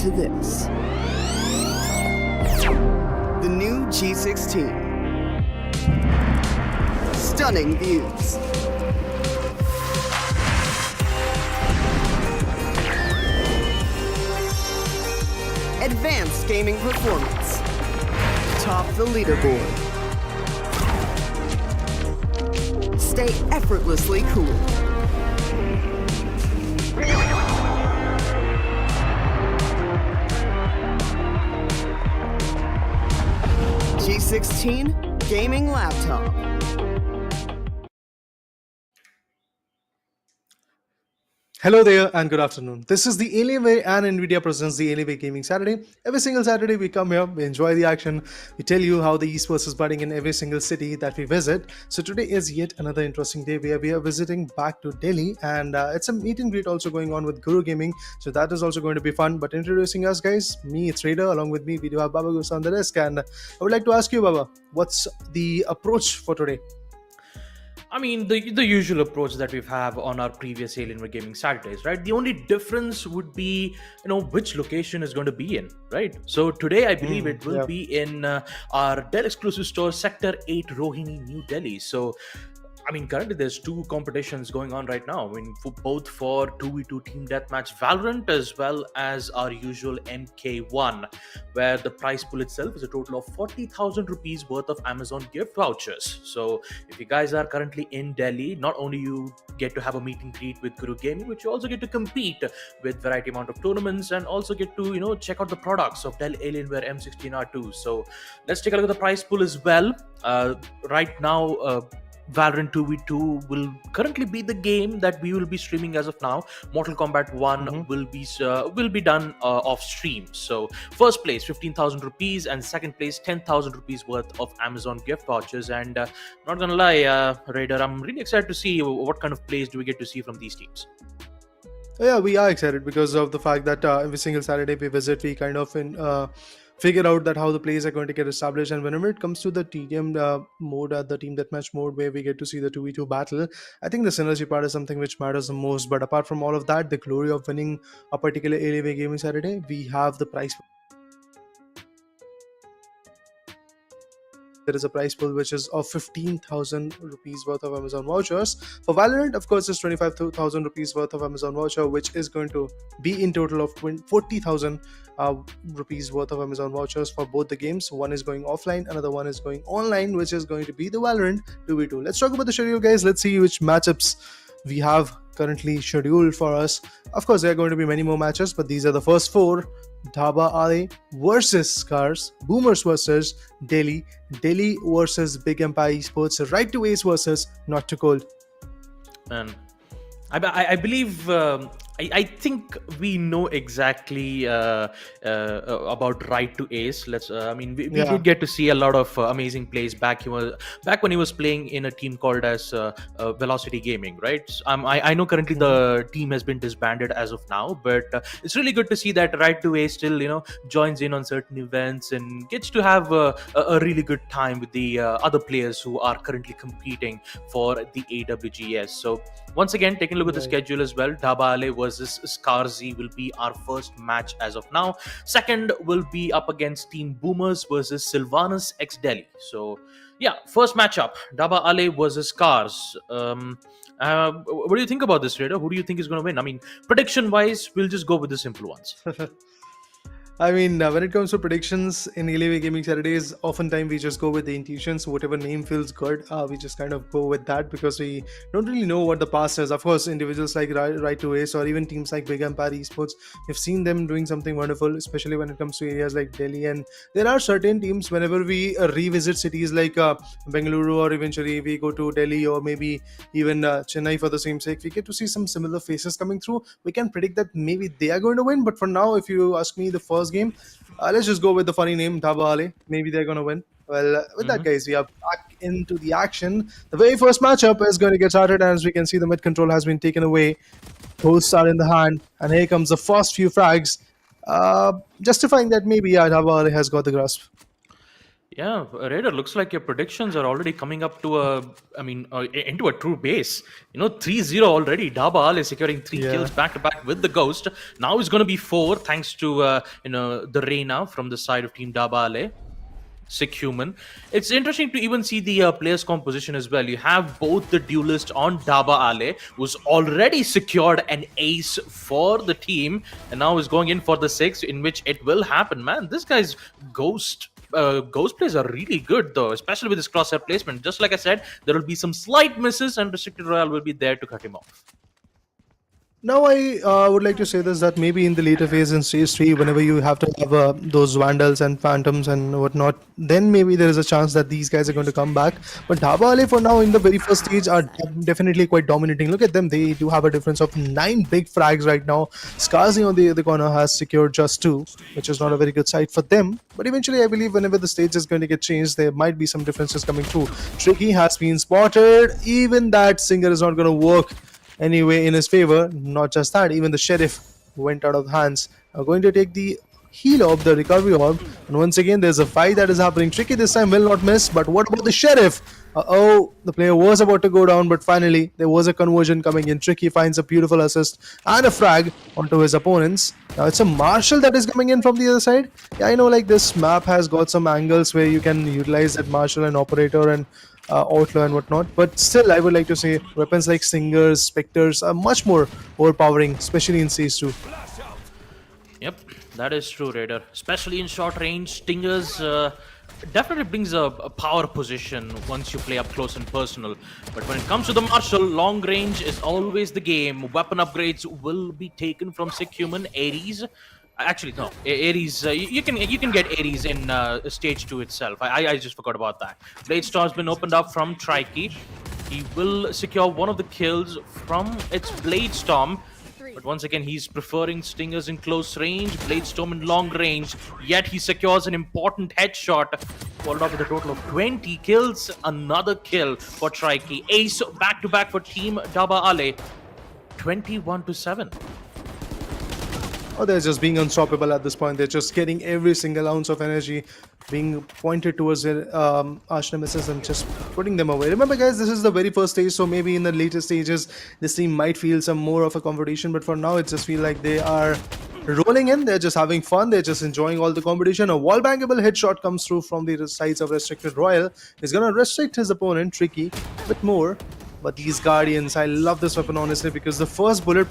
to this. The new G16. Stunning views. Advanced gaming performance. Top the leaderboard. Stay effortlessly cool. G16 gaming laptop. Hello there and good afternoon. This is the Alienware and Nvidia presents the Alienware Gaming Saturday. Every single Saturday we come here, we enjoy the action, we tell you how the esports is budding in every single city that we visit. So today is yet another interesting day where we are visiting back to Delhi, and it's a meet and greet also going on with Guru Gaming. So that is also going to be fun. But introducing us guys, me, it's Raider. Along with me we do have Baba Gusa on the desk, and I would like to ask you, Baba, what's the approach for today? I mean, the usual approach that we have on our previous Alienware Gaming Saturdays, right? The only difference would be, which location is going to be in, right? So today, I believe it will be in our Dell exclusive store, Sector 8, Rohini, New Delhi. So, I mean, currently there's two competitions going on right now. I mean, both for 2v2 team deathmatch Valorant as well as our usual MK1, where the prize pool itself is a total of 40,000 rupees worth of Amazon gift vouchers. So if you guys are currently in Delhi, not only you get to have a meet and greet with Guru Gaming, but you also get to compete with variety amount of tournaments and also get to, check out the products of Dell Alienware M16R2. So let's take a look at the prize pool as well. Right now, Valorant 2v2 will currently be the game that we will be streaming as of now. Mortal Kombat 1 will be done off stream. So first place 15,000 rupees and second place 10,000 rupees worth of Amazon gift vouchers. And not gonna lie, Raider, I'm really excited to see what kind of plays do we get to see from these teams. Yeah, we are excited because of the fact that every single Saturday we visit, we kind of figure out that how the plays are going to get established. And whenever it comes to the TDM mode, the team deathmatch mode, where we get to see the 2v2 battle, I think the synergy part is something which matters the most. But apart from all of that, the glory of winning a particular Alienware Gaming Saturday, we have the prize. There is a prize pool which is of 15,000 rupees worth of Amazon vouchers. For Valorant, of course, there's 25,000 rupees worth of Amazon voucher, which is going to be in total of 40,000 rupees worth of Amazon vouchers for both the games. One is going offline, another one is going online, which is going to be the Valorant 2v2. Let's talk about the schedule, guys. Let's see which matchups we have currently scheduled for us. Of course, there are going to be many more matches, but these are the first four. Dhaba Ale versus Scars, Boomers versus Delhi, Delhi versus Big Empire Esports, Right to Ace versus Not Too Cold. And I believe I think we know exactly about Right to Ace. We did get to see a lot of amazing plays back when he was playing in a team called as Velocity Gaming, right? I know currently the team has been disbanded as of now, but it's really good to see that Right to Ace still joins in on certain events and gets to have a really good time with the other players who are currently competing for the AWGS. So once again, taking a look at the schedule as well, Dhaba Ale versus Skarzi will be our first match as of now. Second will be up against Team Boomers versus Sylvanus X Delhi. So yeah, first matchup, Dhaba Ale versus Scars. What do you think about this, Raider? Who do you think is going to win? I mean, prediction wise, we'll just go with the simple ones. I mean, when it comes to predictions in Alienware Gaming Saturdays, oftentimes we just go with the intuitions. Whatever name feels good, we just kind of go with that because we don't really know what the past is. Of course, individuals like Right to Ace or even teams like Big Empire Esports, we've seen them doing something wonderful, especially when it comes to areas like Delhi. And there are certain teams, whenever we revisit cities like Bengaluru, or eventually we go to Delhi or maybe even Chennai for the same sake, we get to see some similar faces coming through. We can predict that maybe they are going to win. But for now, if you ask me, the first game, let's just go with the funny name, Dhaba Ale. Maybe they're going to win. Well, with that, guys, we are back into the action. The very first matchup is going to get started, and as we can see, the mid control has been taken away. Hosts are in the hand, and here comes the first few frags, justifying that maybe Dhaba Ale has got the grasp. Yeah, Raider, looks like your predictions are already coming up to into a true base. 3-0 already. Daba Ale securing three Yeah. kills back to back with the Ghost. Now it's going to be four thanks to, the Reina from the side of Team Daba Ale. Sick human. It's interesting to even see the players' composition as well. You have both the duelist on Daba Ale, who's already secured an ace for the team, and now is going in for the six, in which it will happen. Man, this guy's ghost plays are really good though, especially with his crosshair placement. Just like I said, there will be some slight misses, and Restricted Royale will be there to cut him off. Now, I would like to say this that maybe in the later phase in stage 3, whenever you have to have those vandals and phantoms and whatnot, then maybe there is a chance that these guys are going to come back. But Dhaba Ale for now in the very first stage are definitely quite dominating. Look at them, they do have a difference of 9 big frags right now. Skazi on the other corner has secured just 2, which is not a very good sight for them. But eventually, I believe whenever the stage is going to get changed, there might be some differences coming through. Tricky has been spotted. Even that singer is not going to work anyway in his favor. Not just that, even the sheriff went out of hands. Now going to take the heal of the recovery orb, and once again there's a fight that is happening. Tricky this time will not miss, but what about the sheriff? The player was about to go down, but finally there was a conversion coming in. Tricky finds a beautiful assist and a frag onto his opponents. Now it's a marshal that is coming in from the other side. Yeah, I know, like, this map has got some angles where you can utilize that marshal and operator and outlaw and whatnot, but still I would like to say weapons like stingers, specters are much more overpowering, especially in stage 2. Yep, that is true, Raider. Especially in short range, Stingers definitely brings a power position once you play up close and personal. But when it comes to the Marshal, long range is always the game. Weapon upgrades will be taken from Sick Human. Ares. Actually, no. Ares, you can get Ares in stage 2 itself. I just forgot about that. Blade Storm's been opened up from Trikey. He will secure one of the kills from its Blade Storm. But once again, he's preferring Stingers in close range, Blade Storm in long range. Yet he secures an important headshot, followed up with a total of 20 kills. Another kill for Trikey. Ace back to back for Team Daba Ale. 21-7. Oh, they're just being unstoppable at this point. They're just getting every single ounce of energy being pointed towards their arch nemesis and just putting them away. Remember, guys, this is the very first stage, so maybe in the later stages, this team might feel some more of a competition. But for now, it just feels like they are rolling in. They're just having fun. They're just enjoying all the competition. A wall bankable headshot comes through from the sides of Restricted Royal. He's gonna restrict his opponent, Tricky, a bit more. But these Guardians, I love this weapon honestly, because the first bullet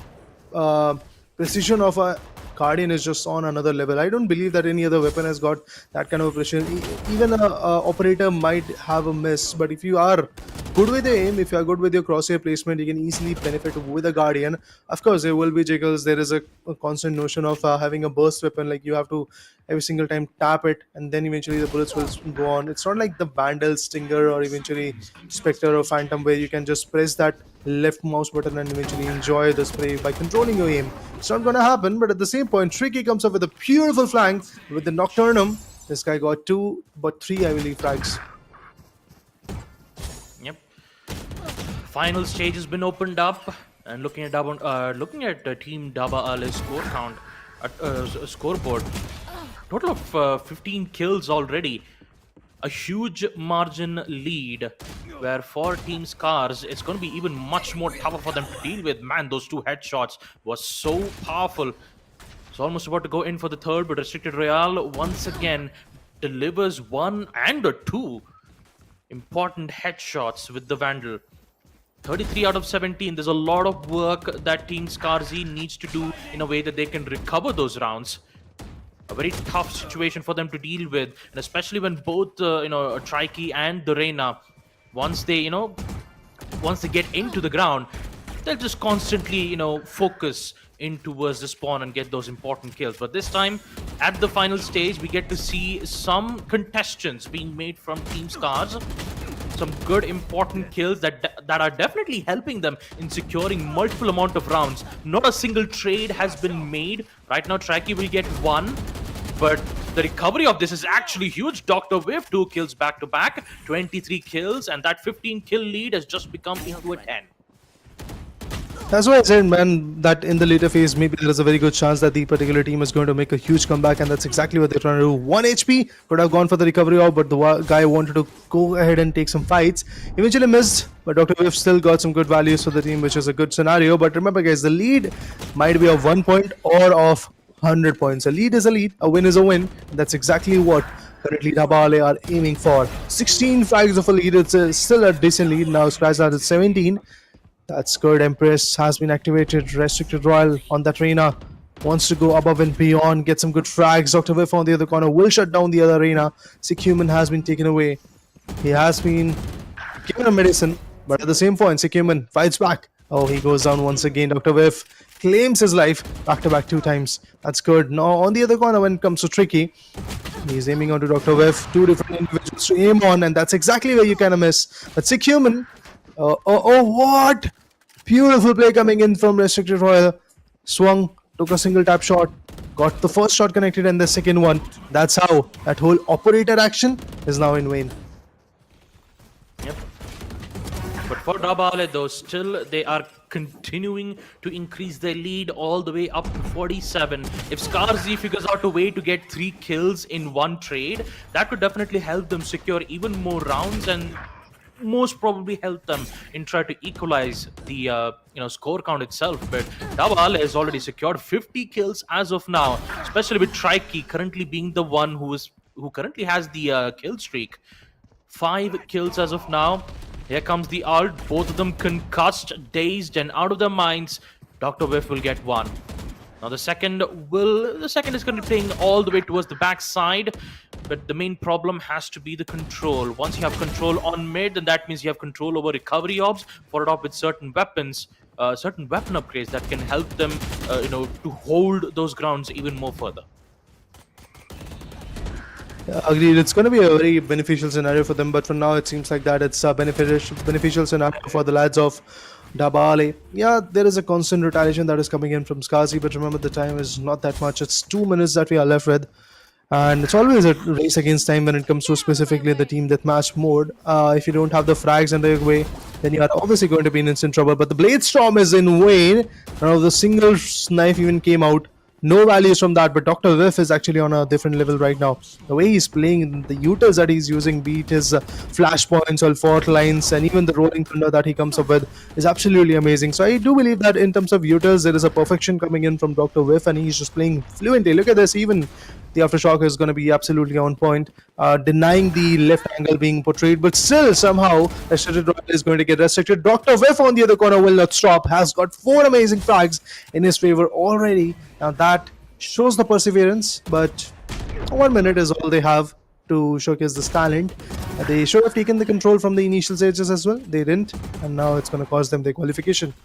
precision of a Guardian is just on another level. I don't believe that any other weapon has got that kind of precision. Even a operator might have a miss, but if you are good with your aim, if you are good with your crosshair placement, you can easily benefit with a Guardian. Of course, there will be jiggles. There is a constant notion of having a burst weapon, like you have to every single time tap it and then eventually the bullets will go on. It's not like the Vandal, Stinger, or eventually Spectre or Phantom where you can just press that left mouse button and eventually enjoy the spray by controlling your aim. It's not gonna happen, but at the same point, Tricky comes up with a beautiful flank with the Nocturnum. This guy got 2, but 3, I believe, frags. Yep. Final stage has been opened up, and looking at Team Daba Ale's score count, scoreboard, total of 15 kills already. A huge margin lead, where for Team Scars, it's going to be even much more tougher for them to deal with. Man, those 2 headshots was so powerful. It's almost about to go in for the third, but Restricted Royale once again delivers 1 and a 2 important headshots with the Vandal. 33 out of 17. There's a lot of work that Team Scarzy needs to do in a way that they can recover those rounds. A very tough situation for them to deal with, and especially when both Trikey and the Reina, once they get into the ground, they'll just constantly focus in towards the spawn and get those important kills. But this time, at the final stage, we get to see some contestants being made from Team Scars. Some good important kills that are definitely helping them in securing multiple amount of rounds. Not a single trade has been made. Right now, Trikey will get 1, but the recovery of this is actually huge. Dr. Whiff, 2 kills back to back, 23 kills, and that 15 kill lead has just become into a 10. That's why I said, man, that in the later phase, maybe there is a very good chance that the particular team is going to make a huge comeback, and that's exactly what they're trying to do. 1 HP could have gone for the recovery off, but the guy wanted to go ahead and take some fights. Eventually missed, but Dr. Whiff still got some good values for the team, which is a good scenario. But remember, guys, the lead might be of 1 point or of 100 points. A lead is a lead, a win is a win. And that's exactly what currently Dabale are aiming for. 16 frags of a lead, it's still a decent lead. Now Scratch out at 17. That's good. Empress has been activated. Restricted Royal on that arena. Wants to go above and beyond, get some good frags. Dr. Whiff on the other corner will shut down the other arena. Sick Human has been taken away. He has been given a medicine, but at the same point, Sick Human fights back. Oh, he goes down once again. Dr. Whiff claims his life back to back 2 times. That's good. Now, on the other corner, when it comes to Tricky, he's aiming onto Dr. Whiff. 2 different individuals to aim on, and that's exactly where you kind of miss. But Sick Human. Oh, what? Beautiful play coming in from Restricted Royal. Swung, took a single tap shot, got the first shot connected and the second one. That's how that whole operator action is now in vain. Yep. But for Dabale, though, still they are continuing to increase their lead all the way up to 47. If Scarzy figures out a way to get 3 kills in one trade, that could definitely help them secure even more rounds and most probably help them in try to equalize the score count itself. But Dabale has already secured 50 kills as of now, especially with Trikey currently being the one who currently has the kill streak. 5 kills as of now. Here comes the ult. Both of them concussed, dazed, and out of their minds. Dr. Whiff will get 1. Now the second is going to be playing all the way towards the backside, but the main problem has to be the control. Once you have control on mid, then that means you have control over recovery ops, followed up with certain weapons, certain weapon upgrades that can help them, to hold those grounds even more further. Agreed. It's going to be a very beneficial scenario for them, but for now it seems like that it's a beneficial scenario for the lads of Dabale. Yeah, there is a constant retaliation that is coming in from Skazi, but remember the time is not that much. It's 2 minutes that we are left with, and it's always a race against time when it comes to specifically the team deathmatch mode. If you don't have the frags under your way, then you are obviously going to be in instant trouble. But the Blade Storm is in vain. Now the single knife even came out. No values from that, but Dr. Whiff is actually on a different level right now. The way he's playing, the utils that he's using, be it his flashpoints or fault lines, and even the rolling thunder that he comes up with is absolutely amazing. So I do believe that in terms of utils, there is a perfection coming in from Dr. Whiff, and he's just playing fluently. Look at this, even the aftershock is going to be absolutely on point, denying the left angle being portrayed, but still somehow Restricted Royal is going to get restricted. Dr. Whiff on the other corner will not stop, has got 4 amazing frags in his favor already. Now that shows the perseverance, but 1 minute is all they have to showcase this talent. They should have taken the control from the initial stages as well. They didn't, and now it's going to cost them their qualification.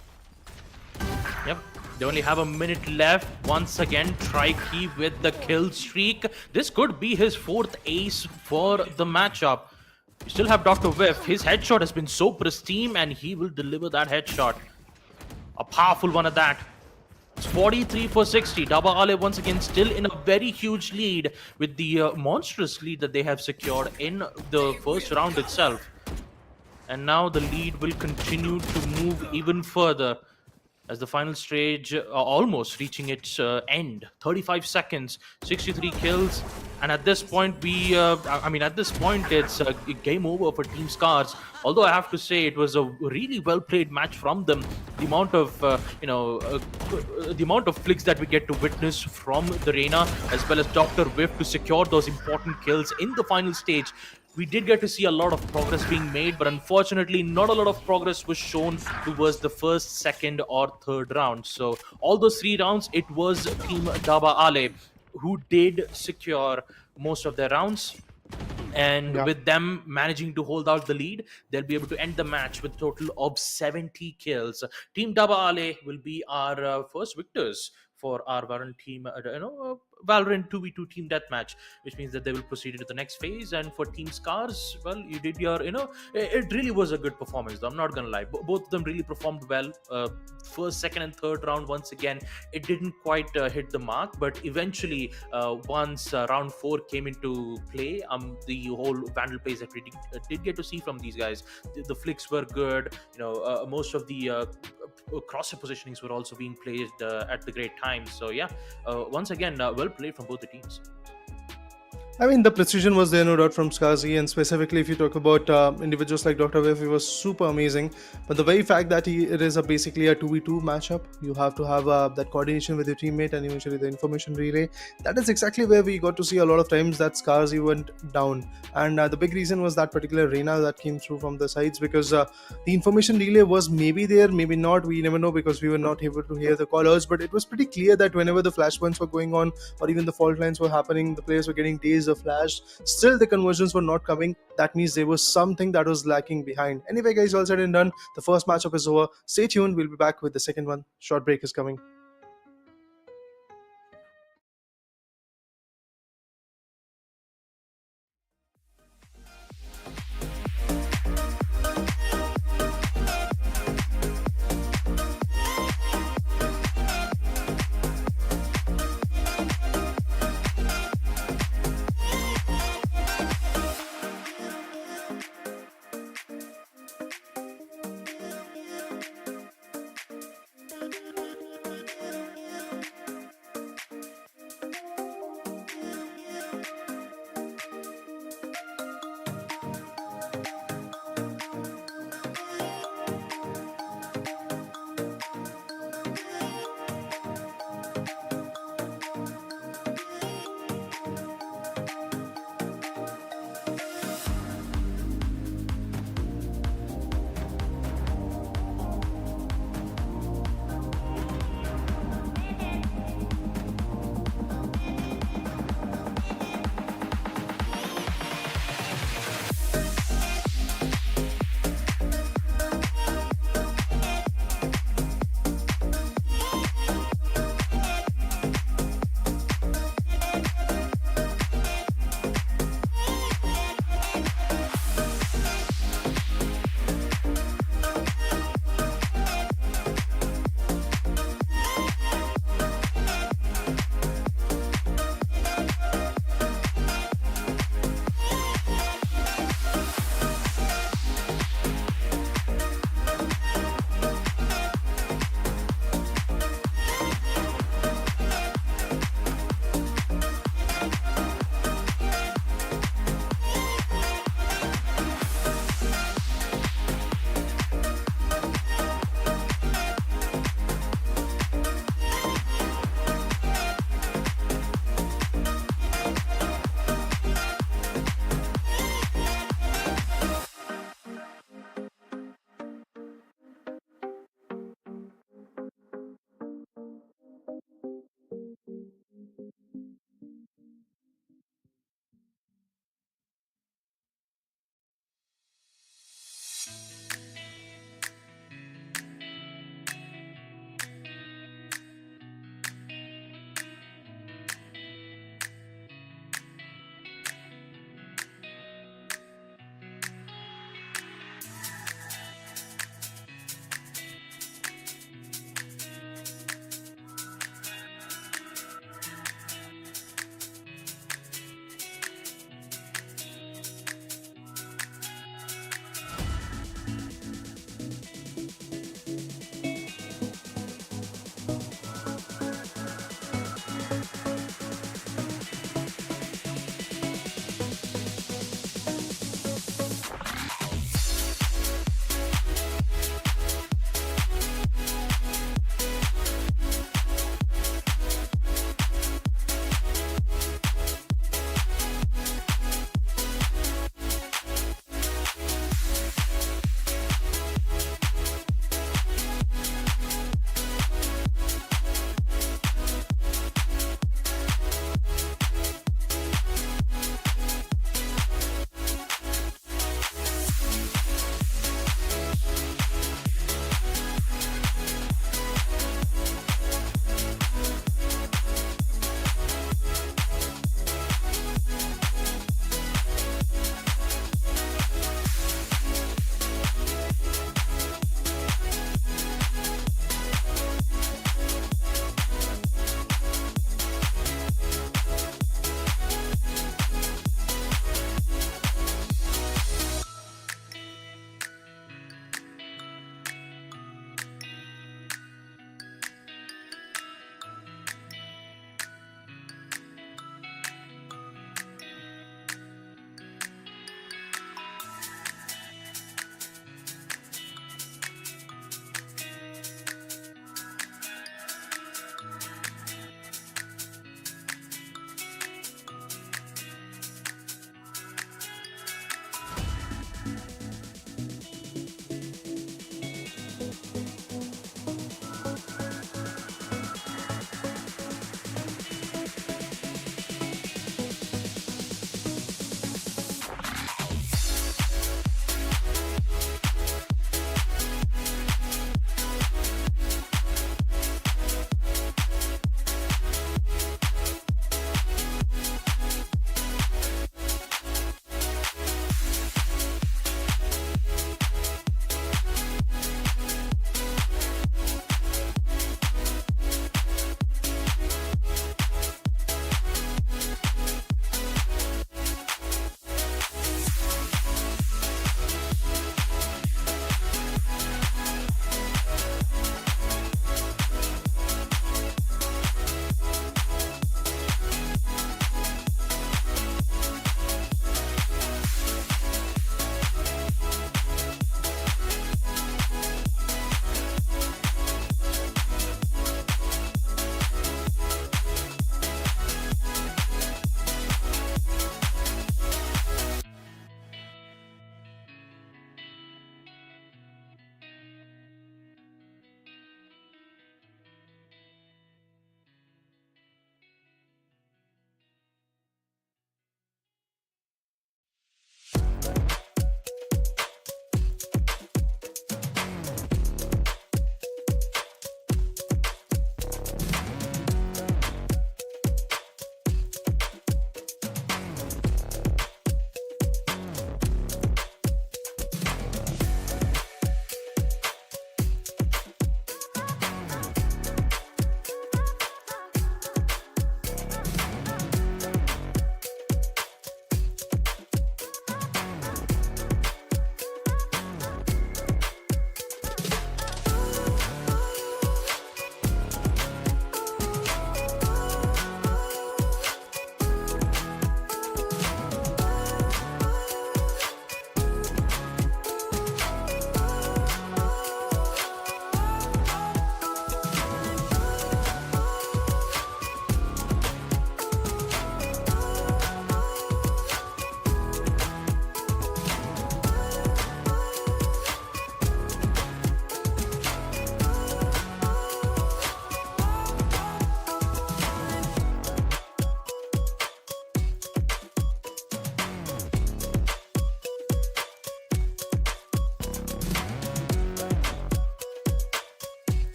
Yep. They only have a minute left. Once again, Trikey with the kill streak. This could be his 4th ace for the matchup. You still have Dr. Whiff. His headshot has been so pristine, and he will deliver that headshot. A powerful one at that. It's 43 for 60. Dabale once again still in a very huge lead with the monstrous lead that they have secured in the first round itself. And now the lead will continue to move even further as the final stage almost reaching its end. 35 seconds, 63 kills, and at this point it's game over for Team Scars. Although I have to say it was a really well played match from them. The amount of the amount of flicks that we get to witness from the arena, as well as Dr. Whiff to secure those important kills in the final stage. We did get to see a lot of progress being made, but unfortunately not a lot of progress was shown towards the first, second or third round. So all those 3 rounds, it was Team Dabale who did secure most of their rounds. And with them managing to hold out the lead, they'll be able to end the match with a total of 70 kills. Team Dabale will be our first victors for our Valorant team, Valorant 2v2 team deathmatch, which means that they will proceed into the next phase. And for Team Scars, well, you did your, it really was a good performance, though. I'm not gonna lie. Both of them really performed well. First, second, and third round, once again, it didn't quite hit the mark, but eventually, once round 4 came into play, the whole Vandal plays that we did get to see from these guys, the flicks were good. Most of the crosshair positionings were also being played at the great times. So yeah, once again, well played from both the teams. I mean, the precision was there, no doubt, from Skazi, and specifically if you talk about individuals like Dr. Wave, he was super amazing. But the very fact that it is basically a 2v2 matchup, you have to have that coordination with your teammate and eventually the information relay. That is exactly where we got to see a lot of times that Skazi went down. And the big reason was that particular Reina that came through from the sides, because the information relay was maybe there, maybe not. We never know because we were not able to hear the callers. But it was pretty clear that whenever the flashpoints were going on or even the fault lines were happening, the players were getting dazed or flashed. Still, the conversions were not coming. That means there was something that was lacking behind. Anyway, guys, all said and done, the first matchup is over. Stay tuned. We'll be back with the second one. Short break is coming.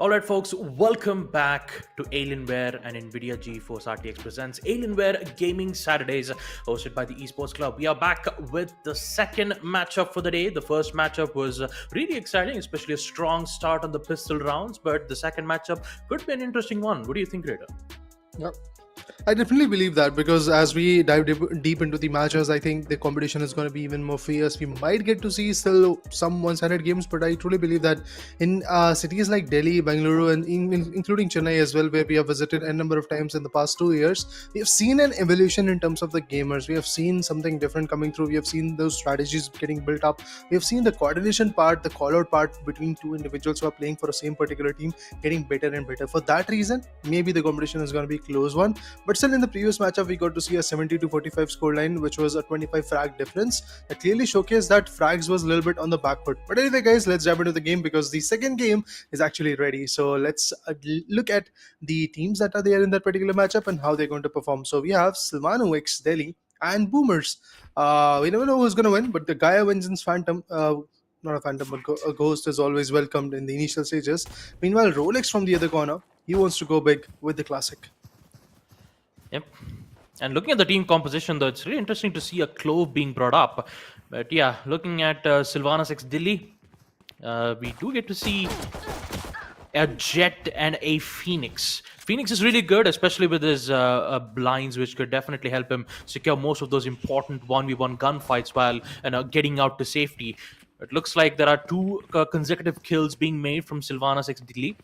All right, folks, welcome back to Alienware and NVIDIA GeForce RTX presents Alienware Gaming Saturdays, hosted by the Esports Club. We are back with the second matchup for the day. The first matchup was really exciting, especially a strong start on the pistol rounds, but the second matchup could be an interesting one. What do you think, Raider? Yep. I definitely believe that because as we dive deep into the matches, I think the competition is going to be even more fierce. We might get to see still some one-sided games, but I truly believe that in cities like Delhi, Bangalore, and including Chennai as well, where we have visited a number of times in the past 2 years, we have seen an evolution in terms of the gamers. We have seen something different coming through. We have seen those strategies getting built up. We have seen the coordination part, the call-out part between two individuals who are playing for the same particular team getting better and better. For that reason, maybe the competition is going to be a close one. But still, in the previous matchup, we got to see a 70 to 45 scoreline, which was a 25 frag difference. That clearly showcased that frags was a little bit on the back foot. But anyway, guys, let's jump into the game because the second game is actually ready. So let's look at the teams that are there in that particular matchup and how they're going to perform. So we have Silvano X Delhi and Boomers. We never know who's going to win, but the Gaia Vengeance Phantom. Not a phantom, but a ghost is always welcomed in the initial stages. Meanwhile, Rolex from the other corner, he wants to go big with the classic. Yep. And looking at the team composition, though, it's really interesting to see a Clove being brought up. But yeah, looking at Sylvanas X Dilly, we do get to see a Jet and a Phoenix. Phoenix is really good, especially with his blinds, which could definitely help him secure most of those important 1v1 gunfights while getting out to safety. It looks like there are two consecutive kills being made from Sylvanas X Dilly.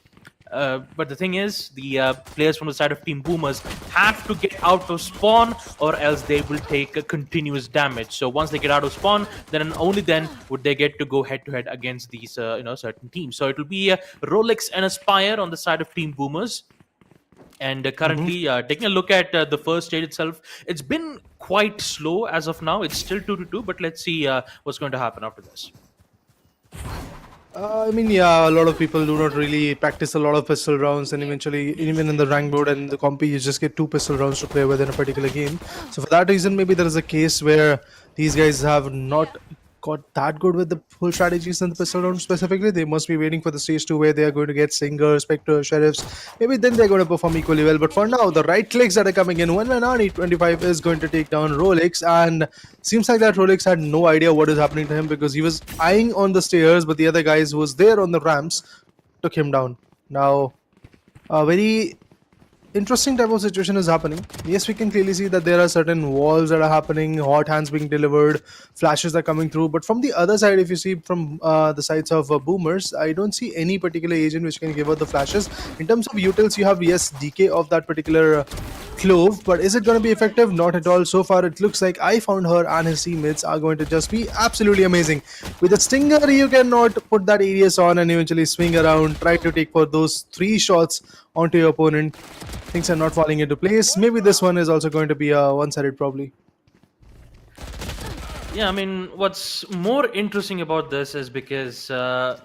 But the thing is, the players from the side of Team Boomers have to get out of spawn, or else they will take a continuous damage. So once they get out of spawn, then only then would they get to go head-to-head against these, certain teams. So it will be a Rolex and Aspire on the side of Team Boomers. And currently, taking a look at the first stage itself, it's been quite slow as of now. It's still 2-2, but let's see what's going to happen after this. I mean, yeah, a lot of people do not really practice a lot of pistol rounds, and eventually, even in the rank mode and the compy, you just get 2 pistol rounds to play with in a particular game. So for that reason, maybe there is a case where these guys have not got that good with the whole strategies in the pistol round specifically. They must be waiting for the stage 2 where they are going to get Singer, Spectre, Sheriffs. Maybe then they're going to perform equally well. But for now, the right clicks that are coming in, when Arnie25 is going to take down Rolex, and seems like that Rolex had no idea what is happening to him because he was eyeing on the stairs, but the other guys who was there on the ramps took him down. Now, a very interesting type of situation is happening. Yes, we can clearly see that there are certain walls that are happening, hot hands being delivered, flashes are coming through. But from the other side, if you see from the sides of Boomers, I don't see any particular agent which can give out the flashes. In terms of utils, you have, yes, DK of that particular Clove, but is it going to be effective? Not at all. So far, it looks like I found her and his teammates are going to just be absolutely amazing. With a Stinger, you cannot put that ADS on and eventually swing around, try to take for those 3 shots onto your opponent. Things are not falling into place. Maybe this one is also going to be a one-sided probably. Yeah, I mean, what's more interesting about this is because none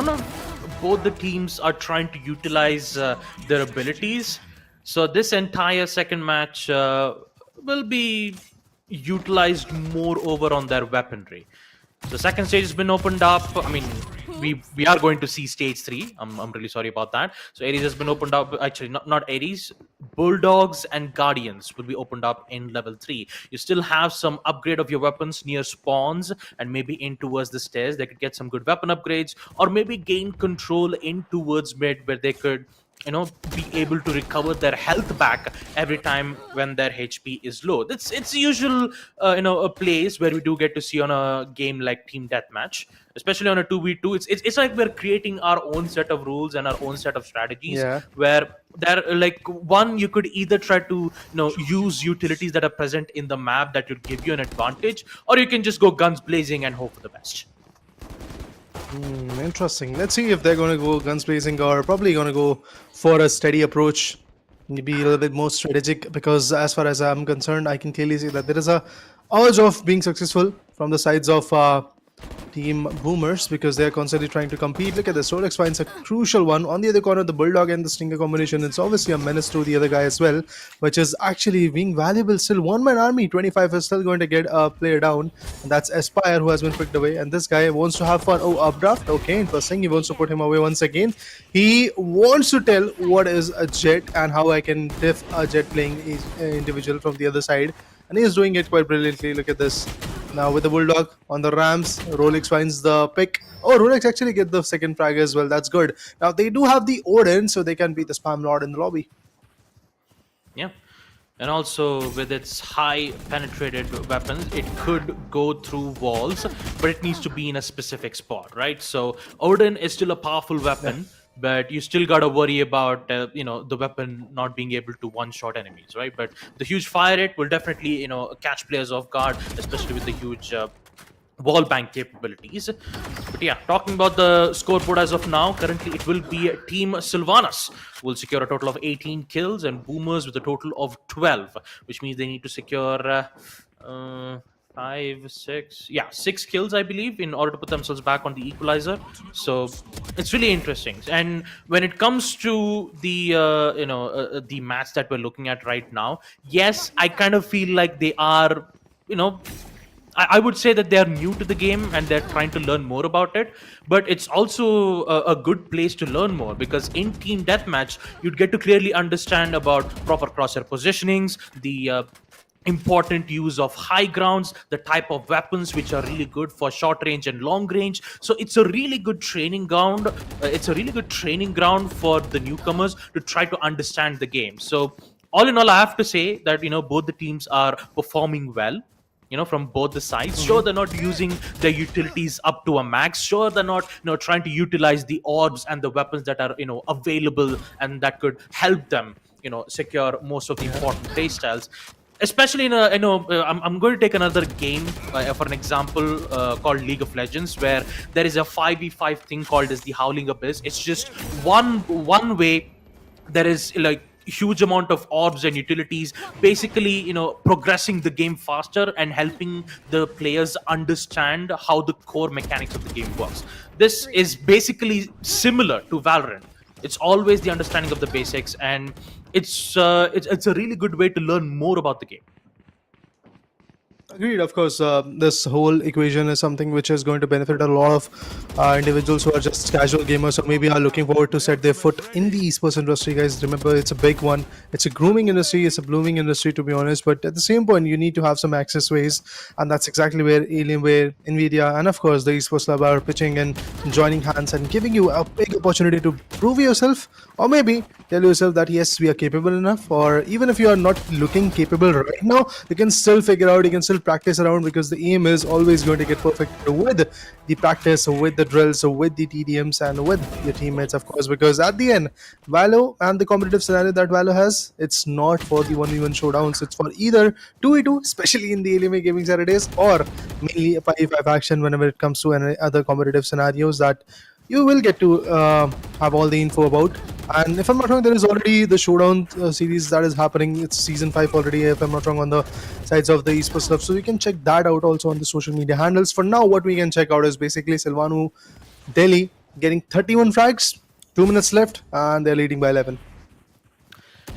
of both the teams are trying to utilize their abilities. So this entire second match will be utilized more over on their weaponry. The second stage has been opened up. I mean, we are going to see stage 3. I'm really sorry about that. So Ares has been opened up. Actually, not Ares. Bulldogs and Guardians will be opened up in level 3. You still have some upgrade of your weapons near spawns and maybe in towards the stairs. They could get some good weapon upgrades, or maybe gain control in towards mid where they could be able to recover their health back every time when their HP is low. It's usual a place where we do get to see on a game like Team Deathmatch, especially on a 2v2. It's like we're creating our own set of rules and our own set of strategies, where there, like, one, you could either try to use utilities that are present in the map that would give you an advantage, or you can just go guns blazing and hope for the best. Interesting. Let's see if they're going to go guns blazing or probably going to go for a steady approach, maybe a little bit more strategic, because as far as I'm concerned, I can clearly see that there is a urge of being successful from the sides of Team Boomers because they're constantly trying to compete. Look at this. Rolex finds a crucial one. On the other corner, the Bulldog and the Stinger combination. It's obviously a menace to the other guy as well, which is actually being valuable still. One-man army, 25 is still going to get a player down. And that's Aspire who has been picked away. And this guy wants to have fun. Oh, updraft. Okay, interesting. He wants to put him away once again. He wants to tell what is a jet and how I can diff a jet playing individual from the other side. And he is doing it quite brilliantly. Look at this. Now with the Bulldog on the Rams, Rolex finds the pick. Oh, Rolex actually get the second frag as well. That's good. Now they do have the Odin, so they can beat the Spam Lord in the lobby. Yeah. And also with its high penetrated weapons, it could go through walls, but it needs to be in a specific spot, right? So Odin is still a powerful weapon, but you still got to worry about the weapon not being able to one-shot enemies, right? But the huge fire rate will definitely catch players off guard, especially with the huge wall bank capabilities. But yeah, talking about the scoreboard as of now, currently it will be Team Sylvanas who will secure a total of 18 kills and Boomers with a total of 12, which means they need to secure 6 kills, I believe, in order to put themselves back on the equalizer. So it's really interesting. And when it comes to the the match that we're looking at right now, yes, I kind of feel like they are I would say that they are new to the game and they're trying to learn more about it, but it's also a good place to learn more because in team deathmatch you'd get to clearly understand about proper crosshair positionings, the important use of high grounds, the type of weapons which are really good for short range and long range. So it's a really good training ground. It's a really good training ground for the newcomers to try to understand the game. So all in all, I have to say that both the teams are performing well. From both the sides. Sure, they're not using their utilities up to a max. Sure, they're not trying to utilize the orbs and the weapons that are available and that could help them secure most of the important playstyles. Especially in I'm going to take another game for an example called League of Legends, where there is a 5v5 thing called as the Howling Abyss. It's just one way. There is like huge amount of orbs and utilities, basically progressing the game faster and helping the players understand how the core mechanics of the game works. This is basically similar to Valorant. It's always the understanding of the basics, and it's a really good way to learn more about the game. Agreed. Of course, this whole equation is something which is going to benefit a lot of individuals who are just casual gamers or maybe are looking forward to set their foot in the esports industry. Guys, remember, it's a big one. It's a grooming industry. It's a blooming industry, to be honest. But at the same point, you need to have some access ways, and that's exactly where Alienware, Nvidia, and of course the esports lab are pitching and joining hands and giving you a big opportunity to prove yourself, or maybe tell yourself that yes, we are capable enough. Or even if you are not looking capable right now, you can still figure out. You can still practice around, because the aim is always going to get perfect with the practice, with the drills, with the TDMs, and with your teammates, of course. Because at the end, Valo and the competitive scenario that Valo has, it's not for the 1v1 showdowns. It's for either 2v2, especially in the Alienware Gaming Saturdays, or mainly a 5v5 action whenever it comes to any other competitive scenarios that you will get to have all the info about. And if I'm not wrong, there is already the showdown series that is happening. It's season 5 already, if I'm not wrong, on the sides of the esports stuff. So we can check that out also on the social media handles. For now, what we can check out is basically Silvanu Delhi getting 31 frags, 2 minutes left, and they're leading by 11.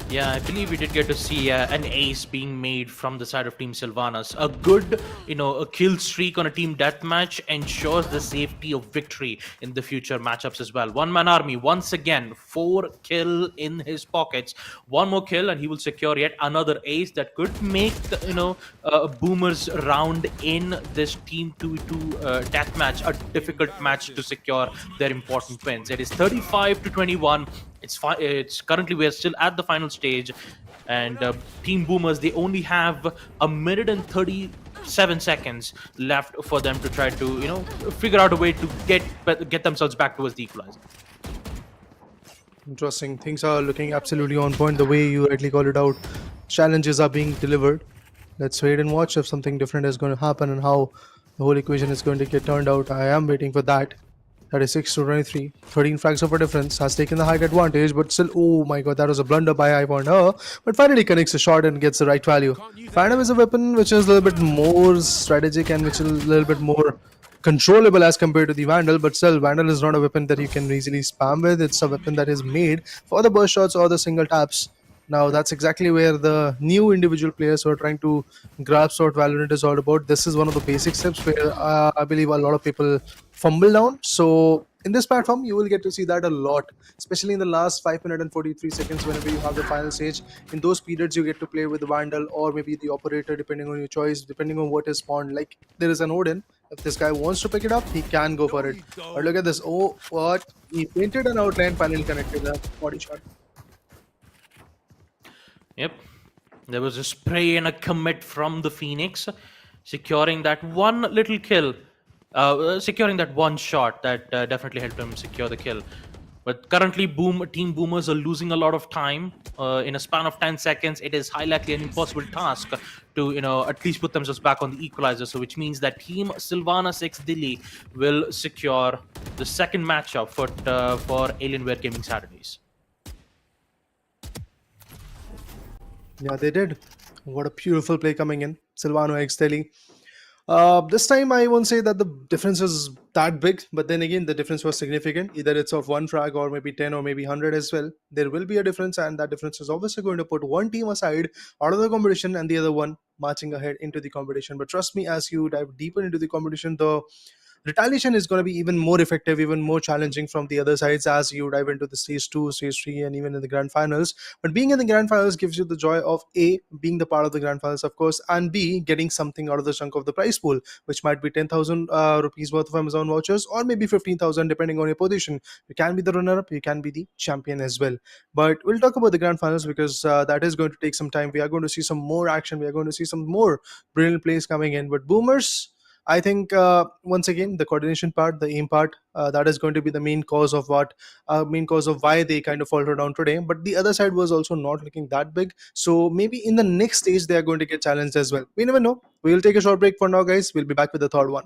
Yeah, I believe we did get to see an ace being made from the side of Team Sylvanas. A good, a kill streak on a team deathmatch ensures the safety of victory in the future matchups as well. One-man army, once again, 4 kill in his pockets. One more kill and he will secure yet another ace that could make the, Boomers round in this Team 2v2 deathmatch a difficult match to secure their important wins. It is 35-21. It's currently, we're still at the final stage, and Team Boomers, they only have a minute and 37 seconds left for them to try to figure out a way to get themselves back towards the equalizer. Interesting. Things are looking absolutely on point, the way you rightly call it out. Challenges are being delivered. Let's wait and watch if something different is going to happen and how the whole equation is going to get turned out. I am waiting for that. 36-23, 13 frags over difference, has taken the height advantage, but still, oh my god, that was a blunder by iPoint, but finally connects a shot and gets the right value. Phantom is a weapon which is a little bit more strategic and which is a little bit more controllable as compared to the Vandal, but still, Vandal is not a weapon that you can easily spam with. It's a weapon that is made for the burst shots or the single taps. Now, that's exactly where the new individual players who are trying to grasp what Valorant is all about. This is one of the basic steps where I believe a lot of people fumble down. So, in this platform, you will get to see that a lot, especially in the last 5 minutes and 43 seconds whenever you have the final stage. In those periods, you get to play with the Vandal or maybe the Operator, depending on your choice, depending on what is spawned. Like, there is an Odin. If this guy wants to pick it up, he can go for it. But look at this. Oh, what? He painted an outline, finally connected a body shot. Yep. There was a spray and a commit from the Phoenix, securing that one little kill, securing that one shot that definitely helped him secure the kill. But currently, Team Boomers are losing a lot of time. In a span of 10 seconds, it is highly likely an impossible task to, at least put themselves back on the equalizer. So, which means that Team Sylvana 6 Delhi will secure the second matchup for Alienware Gaming Saturdays. Yeah, they did. What a beautiful play coming in. Silvano X Delhi. This time, I won't say that the difference is that big, but then again, the difference was significant. Either it's of one frag or maybe 10 or maybe 100 as well. There will be a difference, and that difference is obviously going to put one team aside out of the competition and the other one marching ahead into the competition. But trust me, as you dive deeper into the competition, the retaliation is going to be even more effective, even more challenging from the other sides as you dive into the stage 2, stage 3, and even in the grand finals. But being in the grand finals gives you the joy of A, being the part of the grand finals, of course, and B, getting something out of the chunk of the prize pool, which might be 10,000 rupees worth of Amazon vouchers or maybe 15,000 depending on your position. You can be the runner up, you can be the champion as well. But we'll talk about the grand finals because that is going to take some time. We are going to see some more action, we are going to see some more brilliant plays coming in. But Boomers, I think once again the coordination part, the aim part, that is going to be the main cause of why they kind of faltered down today. But the other side was also not looking that big, so maybe in the next stage they are going to get challenged as well. We never know. We will take a short break for now, guys. We'll be back with the third one.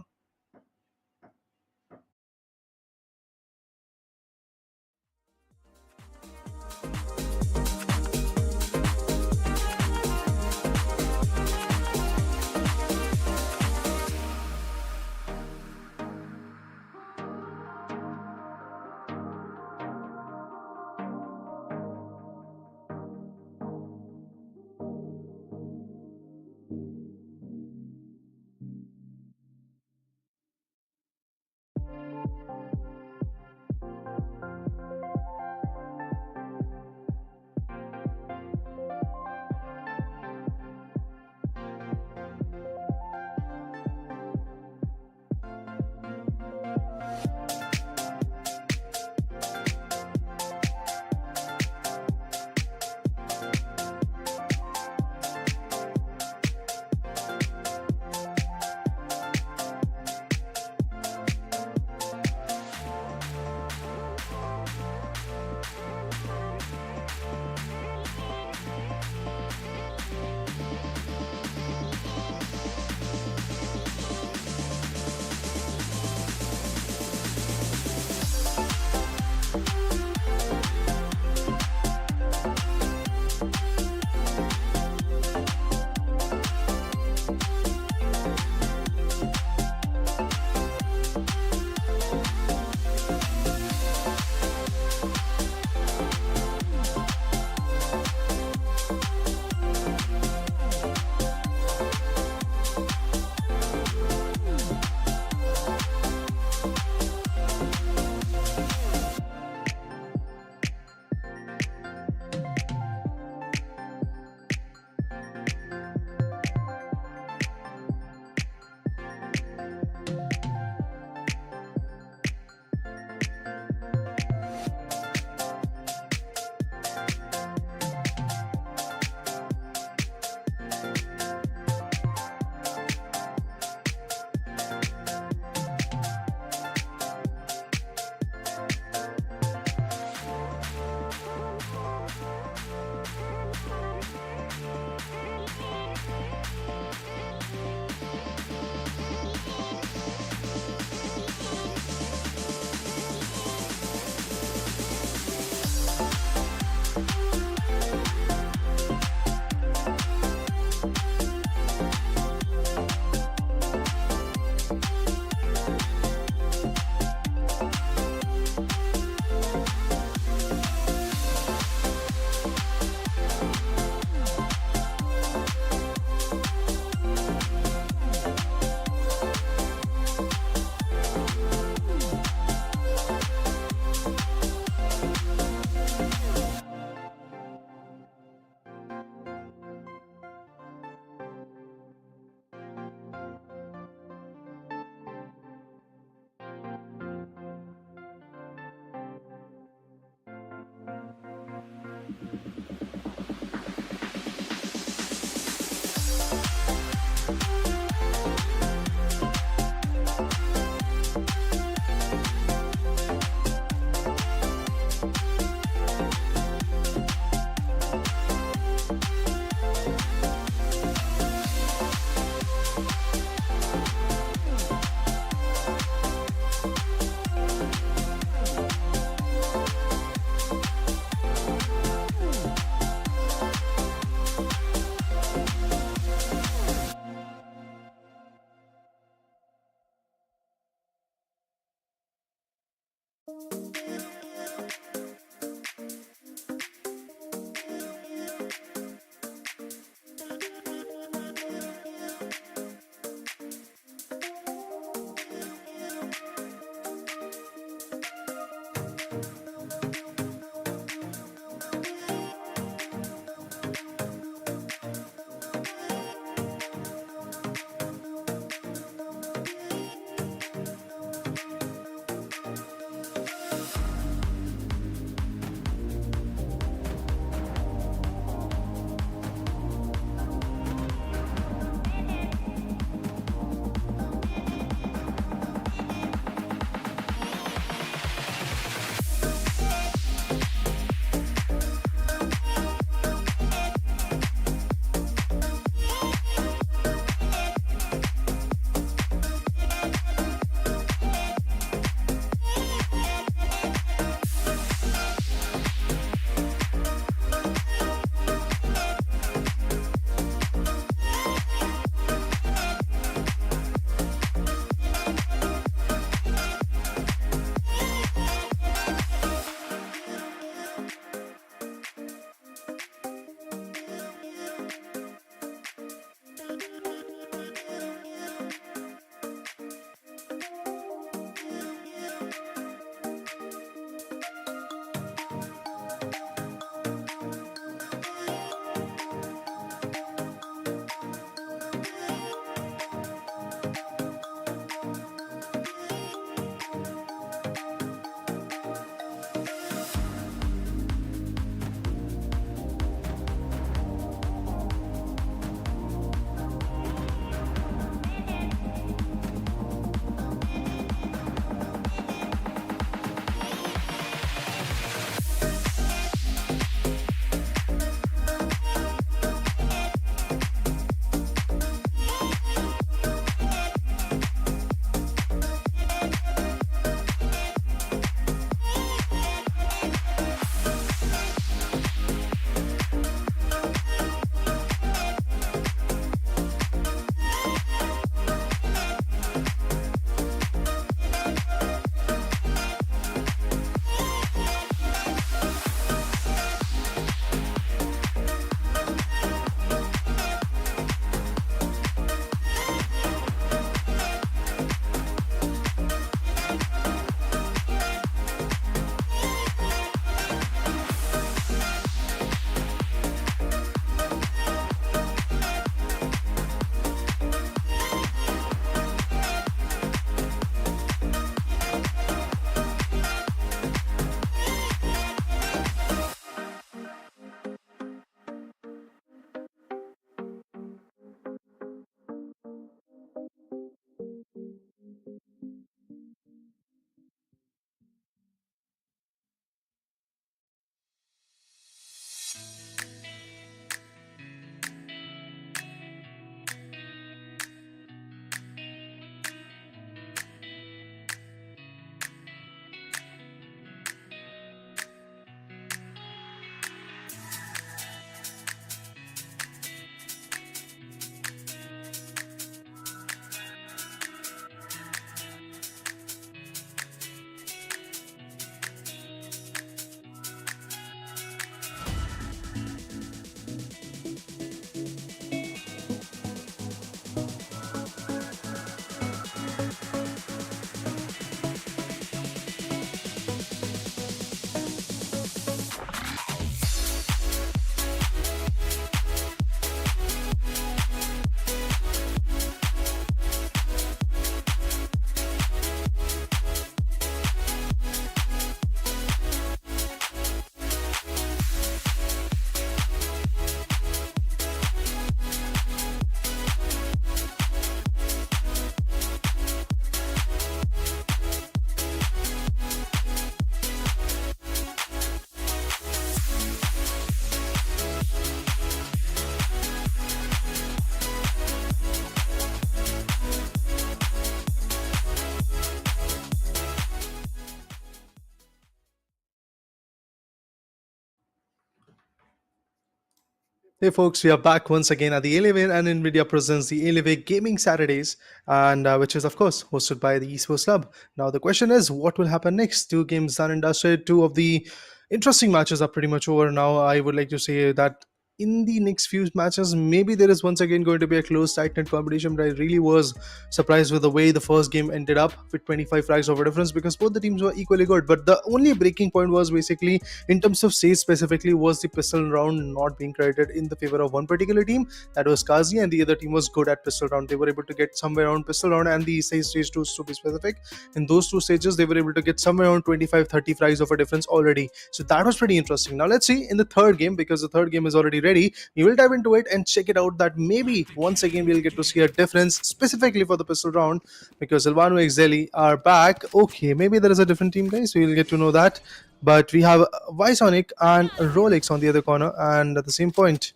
Hey folks, we are back once again at the Alienware and Nvidia presents the Alienware Gaming Saturdays, and which is of course hosted by the Esports Club. Now the question is, what will happen next? Two games done and dusted. Two of the interesting matches are pretty much over now. I would like to say that in the next few matches, maybe there is once again going to be a close, tight-knit competition. But I really was surprised with the way the first game ended up with 25 flags over difference because both the teams were equally good. But the only breaking point was basically in terms of stage specifically was the pistol round not being credited in the favor of one particular team, that was Kazi, and the other team was good at pistol round. They were able to get somewhere around pistol round and the stage 2 to be specific. In those two stages, they were able to get somewhere around 25-30 flags of a difference already. So that was pretty interesting. Now let's see in the third game, because the third game is already ready. We will dive into it and check it out that maybe once again we'll get to see a difference specifically for the pistol round because Silvano Exeli are back. Okay, maybe there is a different team, guys. We will get to know that. But we have Visonic and Rolex on the other corner, and at the same point,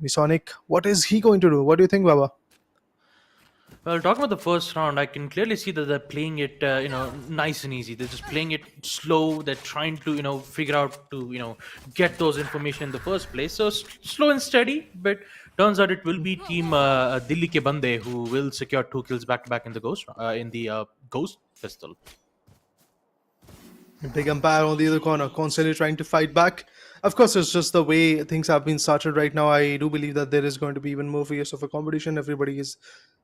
Visonic, what is he going to do? What do you think, Baba? Well, talking about the first round, I can clearly see that they're playing it, nice and easy. They're just playing it slow. They're trying to, figure out to, get those information in the first place. So slow and steady, but turns out it will be Team Dilli Ke Bande who will secure two kills back to back in the ghost pistol. Big umpire on the other corner, constantly trying to fight back. Of course, it's just the way things have been started right now. I do believe that there is going to be even more fierce of a competition. Everybody is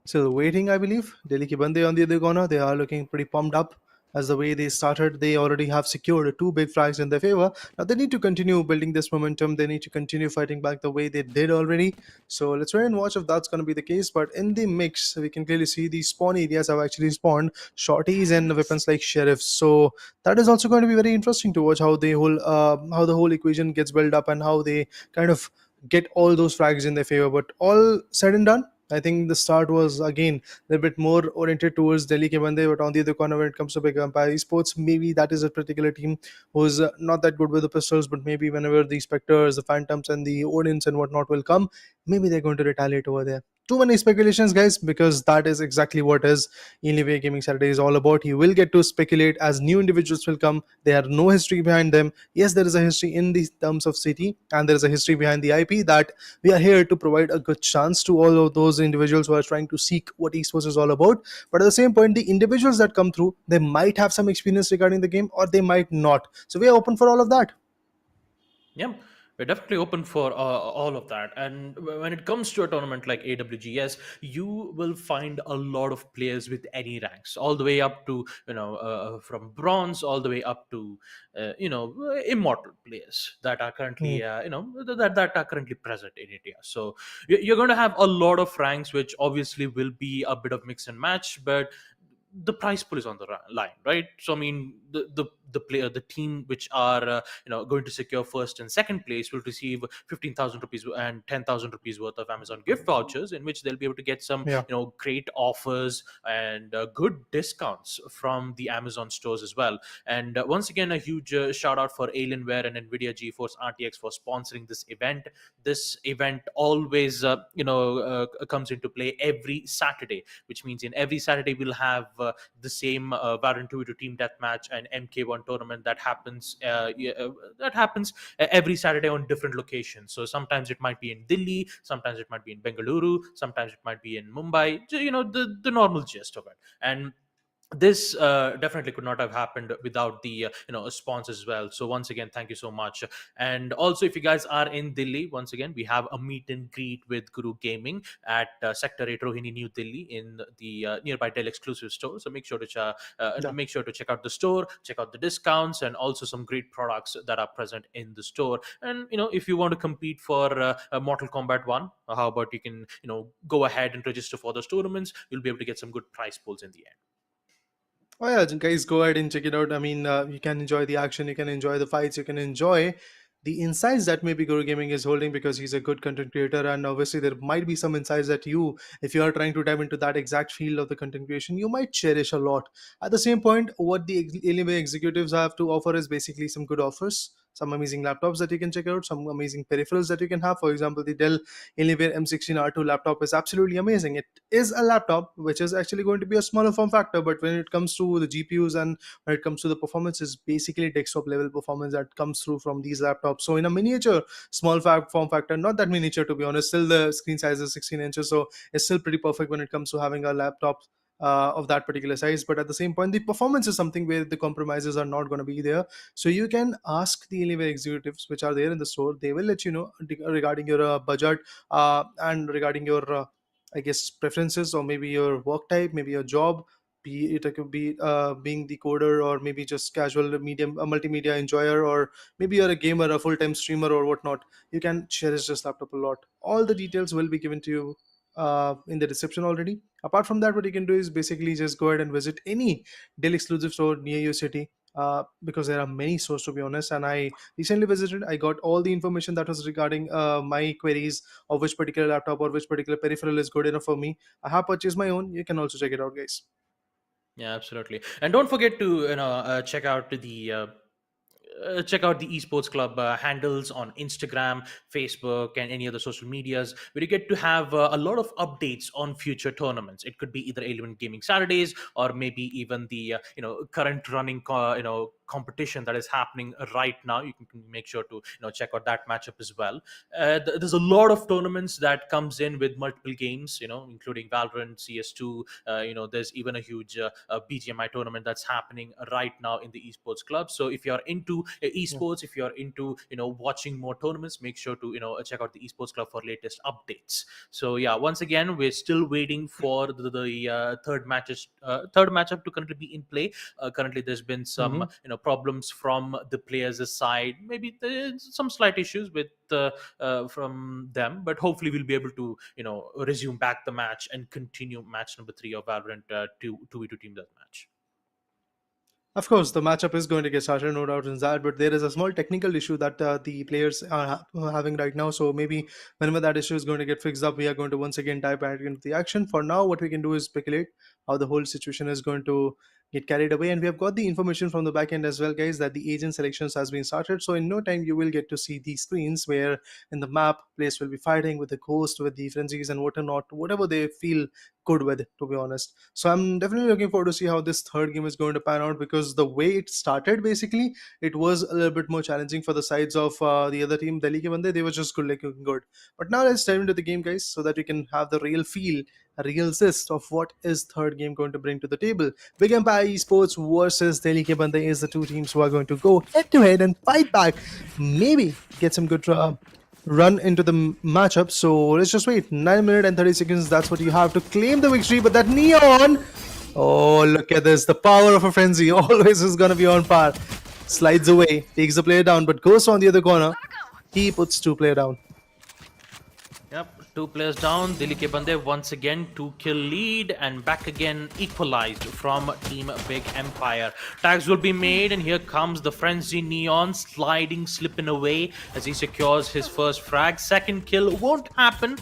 still waiting, I believe. Delhi Ki Bande on the other corner, they are looking pretty pumped up as the way they started. They already have secured two big flags in their favor. Now they need to continue building this momentum. They need to continue fighting back the way they did already. So let's wait and watch if that's going to be the case. But in the mix, we can clearly see the spawn areas have actually spawned shorties and weapons like sheriffs. So that is also going to be very interesting to watch how the whole equation gets built up and how they kind of get all those flags in their favor. But all said and done, I think the start was again a little bit more oriented towards Delhi Kebande, but on the other corner, when it comes to Big Empire Esports, maybe that is a particular team who's not that good with the pistols, but maybe whenever the Spectres, the Phantoms, and the Odins and whatnot will come, maybe they're going to retaliate over there. Too many speculations, guys, because that is exactly what is Alienware Gaming Saturday is all about. You will get to speculate as new individuals will come. There are no history behind them. Yes, there is a history in the terms of city, and there is a history behind the IP that we are here to provide a good chance to all of those individuals who are trying to seek what esports is all about. But at the same point, the individuals that come through, they might have some experience regarding the game or they might not. So we are open for all of that. Yeah, we're definitely open for all of that. And when it comes to a tournament like AWGS, you will find a lot of players with any ranks, all the way up to from bronze, all the way up to immortal players that are Hmm. currently that are currently present in India. So you're going to have a lot of ranks, which obviously will be a bit of mix and match, but the price pool is on the line, right? So I mean, the team which are going to secure first and second place will receive 15,000 rupees and 10,000 rupees worth of Amazon gift vouchers, in which they'll be able to get some Yeah. great offers and good discounts from the Amazon stores as well. And once again, a huge shout out for Alienware and Nvidia GeForce RTX for sponsoring this event. This event always comes into play every Saturday, which means in every Saturday we'll have the same Valorant 2 to team deathmatch and MK1 tournament that happens every Saturday on different locations. So sometimes it might be in Delhi, sometimes it might be in Bengaluru, sometimes it might be in Mumbai. The normal gist of it. And this definitely could not have happened without the sponsors as well. So once again, thank you so much. And also, if you guys are in Delhi, once again we have a meet and greet with Guru Gaming at Sector 8 Rohini, New Delhi, in the nearby Dell exclusive store. So Yeah. make sure to check out the store, check out the discounts, and also some great products that are present in the store. And if you want to compete for Mortal Kombat 1, how about you can go ahead and register for those tournaments. You'll be able to get some good prize pools in the end. Oh yeah, guys, go ahead and check it out. I mean, you can enjoy the action, you can enjoy the fights, you can enjoy the insights that maybe Guru Gaming is holding because he's a good content creator, and obviously there might be some insights that you, if you are trying to dive into that exact field of the content creation, you might cherish a lot. At the same point, what the Alienware executives have to offer is basically some good offers, some amazing laptops that you can check out, some amazing peripherals that you can have. For example, the Dell Alienware M16R2 laptop is absolutely amazing. It is a laptop which is actually going to be a smaller form factor, but when it comes to the GPUs and when it comes to the performance, is basically desktop level performance that comes through from these laptops. So in a miniature small form factor, not that miniature to be honest, still the screen size is 16 inches, so it's still pretty perfect when it comes to having a laptop of that particular size. But at the same point, the performance is something where the compromises are not going to be there. So you can ask the Alienware executives which are there in the store. They will let you know regarding your budget and regarding your I guess preferences, or maybe your work type, maybe your job, be it could be being the coder, or maybe just casual medium a multimedia enjoyer, or maybe you're a gamer, a full-time streamer, or whatnot. You can cherish this laptop a lot. All the details will be given to you in the description already. Apart from that, what you can do is basically just go ahead and visit any Dell exclusive store near your city, because there are many stores to be honest. And I recently visited, I got all the information that was regarding my queries of which particular laptop or which particular peripheral is good enough for me. I have purchased my own. You can also check it out, guys. Yeah, absolutely. And don't forget to check out the esports club handles on Instagram, Facebook, and any other social medias, where you get to have a lot of updates on future tournaments. It could be either Alien Gaming Saturdays, or maybe even the current running competition that is happening right now. You can make sure to check out that matchup as well. There's a lot of tournaments that comes in with multiple games, including Valorant, CS2. There's even a huge BGMI tournament that's happening right now in the esports club. So if you're into esports, if you're into watching more tournaments, make sure to check out the esports club for latest updates. So yeah, once again, we're still waiting for the third matchup to currently be in play. Currently there's been some problems from the players' side. Maybe there's some slight issues with from them, but hopefully we'll be able to resume back the match and continue match number 3 of Valorant 2v2 team deathmatch. Of course, the matchup is going to get started, no doubt in that. But there is a small technical issue that the players are having right now. So maybe whenever that issue is going to get fixed up, we are going to once again dive back into the action. For now, what we can do is speculate how the whole situation is going to get carried away. And we have got the information from the back end as well, guys, that the agent selections has been started. So in no time, you will get to see these screens where in the map, players will be fighting with the ghost, with the frenzies and whatnot, whatever they feel good with, to be honest. So I'm definitely looking forward to see how this third game is going to pan out, because the way it started, basically, it was a little bit more challenging for the sides of the other team, Delhi ke Bande. They were just good, like looking good. But now let's dive into the game, guys, so that we can have the real feel, a real gist of what is third game going to bring to the table. Big Empire Esports versus Delhi ke Bande is the two teams who are going to go head to head and fight back. Maybe get some good run into the matchup. So let's just wait. 9 minutes and 30 seconds. That's what you have to claim the victory. But that Neon, oh, look at this. The power of a frenzy always is going to be on par. Slides away, takes the player down, but goes on the other corner. He puts two player down. Yep, 2 players down. Delhi ke Bande once again 2-kill lead, and back again equalized from Team Big Empire. Tags will be made, and here comes the frenzy Neon sliding, slipping away as he secures his first frag. Second kill won't happen.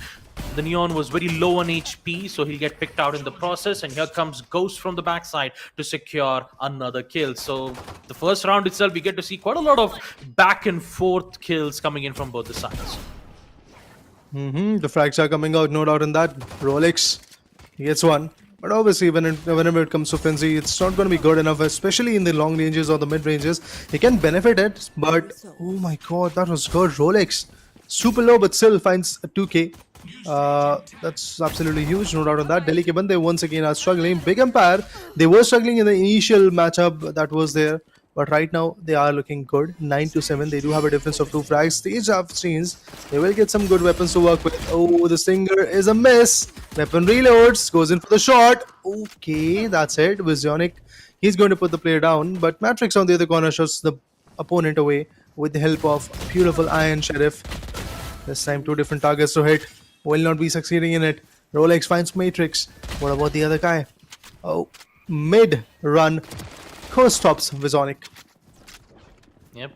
The Neon was very low on HP, so he'll get picked out in the process. And here comes Ghost from the backside to secure another kill. So the first round itself, we get to see quite a lot of back and forth kills coming in from both the sides. The frags are coming out, no doubt in that. Rolex, he gets one. But obviously, whenever it comes to frenzy, it's not going to be good enough, especially in the long ranges or the mid ranges. He can benefit it, but oh my god, that was good. Rolex, super low, but still finds a 2k. That's absolutely huge, no doubt on that. Delhi ke Bande once again are struggling. Big Empire, they were struggling in the initial matchup that was there, but right now they are looking good. 9-7. They do have a difference of 2 frags. Stage have changed. They will get some good weapons to work with. Oh, the Stinger is a miss. Weapon reloads, goes in for the shot. Okay, that's it. Visionic, he's going to put the player down, but Matrix on the other corner shots the opponent away with the help of beautiful Iron Sheriff. This time 2 different targets to hit. Will not be succeeding in it. Rolex finds Matrix. What about the other guy? Oh, mid run. Course stops Visonic. Yep.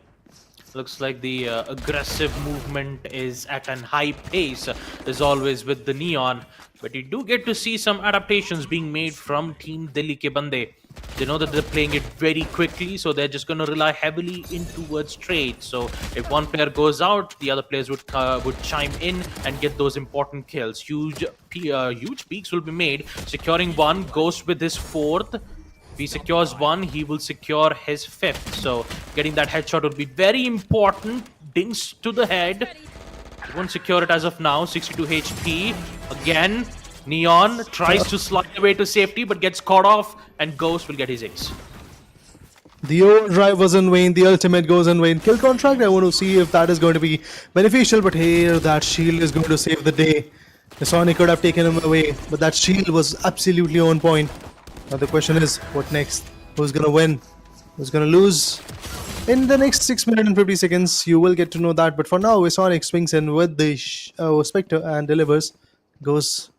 Looks like the aggressive movement is at an high pace, as always with the Neon. But you do get to see some adaptations being made from Team Delhi ke Bande. They know that they're playing it very quickly, so they're just going to rely heavily in towards trade. So if one player goes out, the other players would chime in and get those important kills. Huge peaks will be made. Securing one, Ghost with his fourth. If he secures one, he will secure his fifth. So getting that headshot would be very important. Dings to the head. He won't secure it as of now. 62 HP. Again, Neon tries to slide away to safety, but gets caught off, and Ghost will get his ace. The overdrive was in vain, the ultimate goes in vain. Kill contract, I want to see if that is going to be beneficial, but here that shield is going to save the day. The Sonic could have taken him away, but that shield was absolutely on point. Now the question is, what next? Who's going to win? Who's going to lose? In the next 6 minutes and 50 seconds, you will get to know that. But for now, Sonic swings in with the Spectre and delivers. Goes,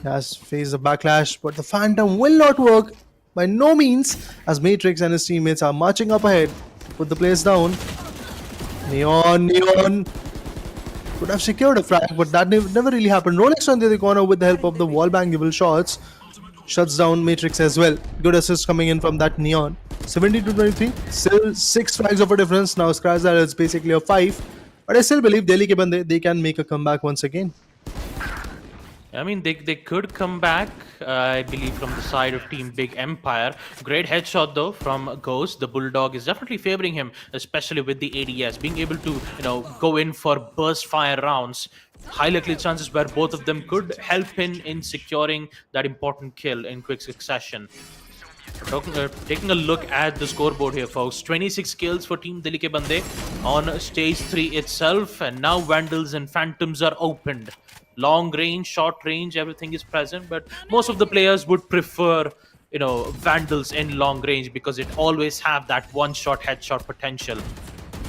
has faced a backlash, but the Phantom will not work by no means, as Matrix and his teammates are marching up ahead. Put the place down. Neon could have secured a frag, but that never really happened. Rolex on the other corner with the help of the wall bangable shots shuts down Matrix as well. Good assist coming in from that Neon. 70-23, still 6 frags of a difference. Now scratch that, it's basically a 5. But I still believe Delhi ke bande, they can make a comeback once again. I mean, they could come back, I believe, from the side of Team Big Empire. Great headshot, though, from Ghost. The Bulldog is definitely favoring him, especially with the ADS. Being able to, go in for burst fire rounds. High likely chances where both of them could help in securing that important kill in quick succession. Taking a look at the scoreboard here, folks. 26 kills for Team Delhi ke Bande on stage 3 itself, and now Vandals and Phantoms are opened. Long range, short range, everything is present, but most of the players would prefer, Vandals in long range because it always have that one-shot headshot potential.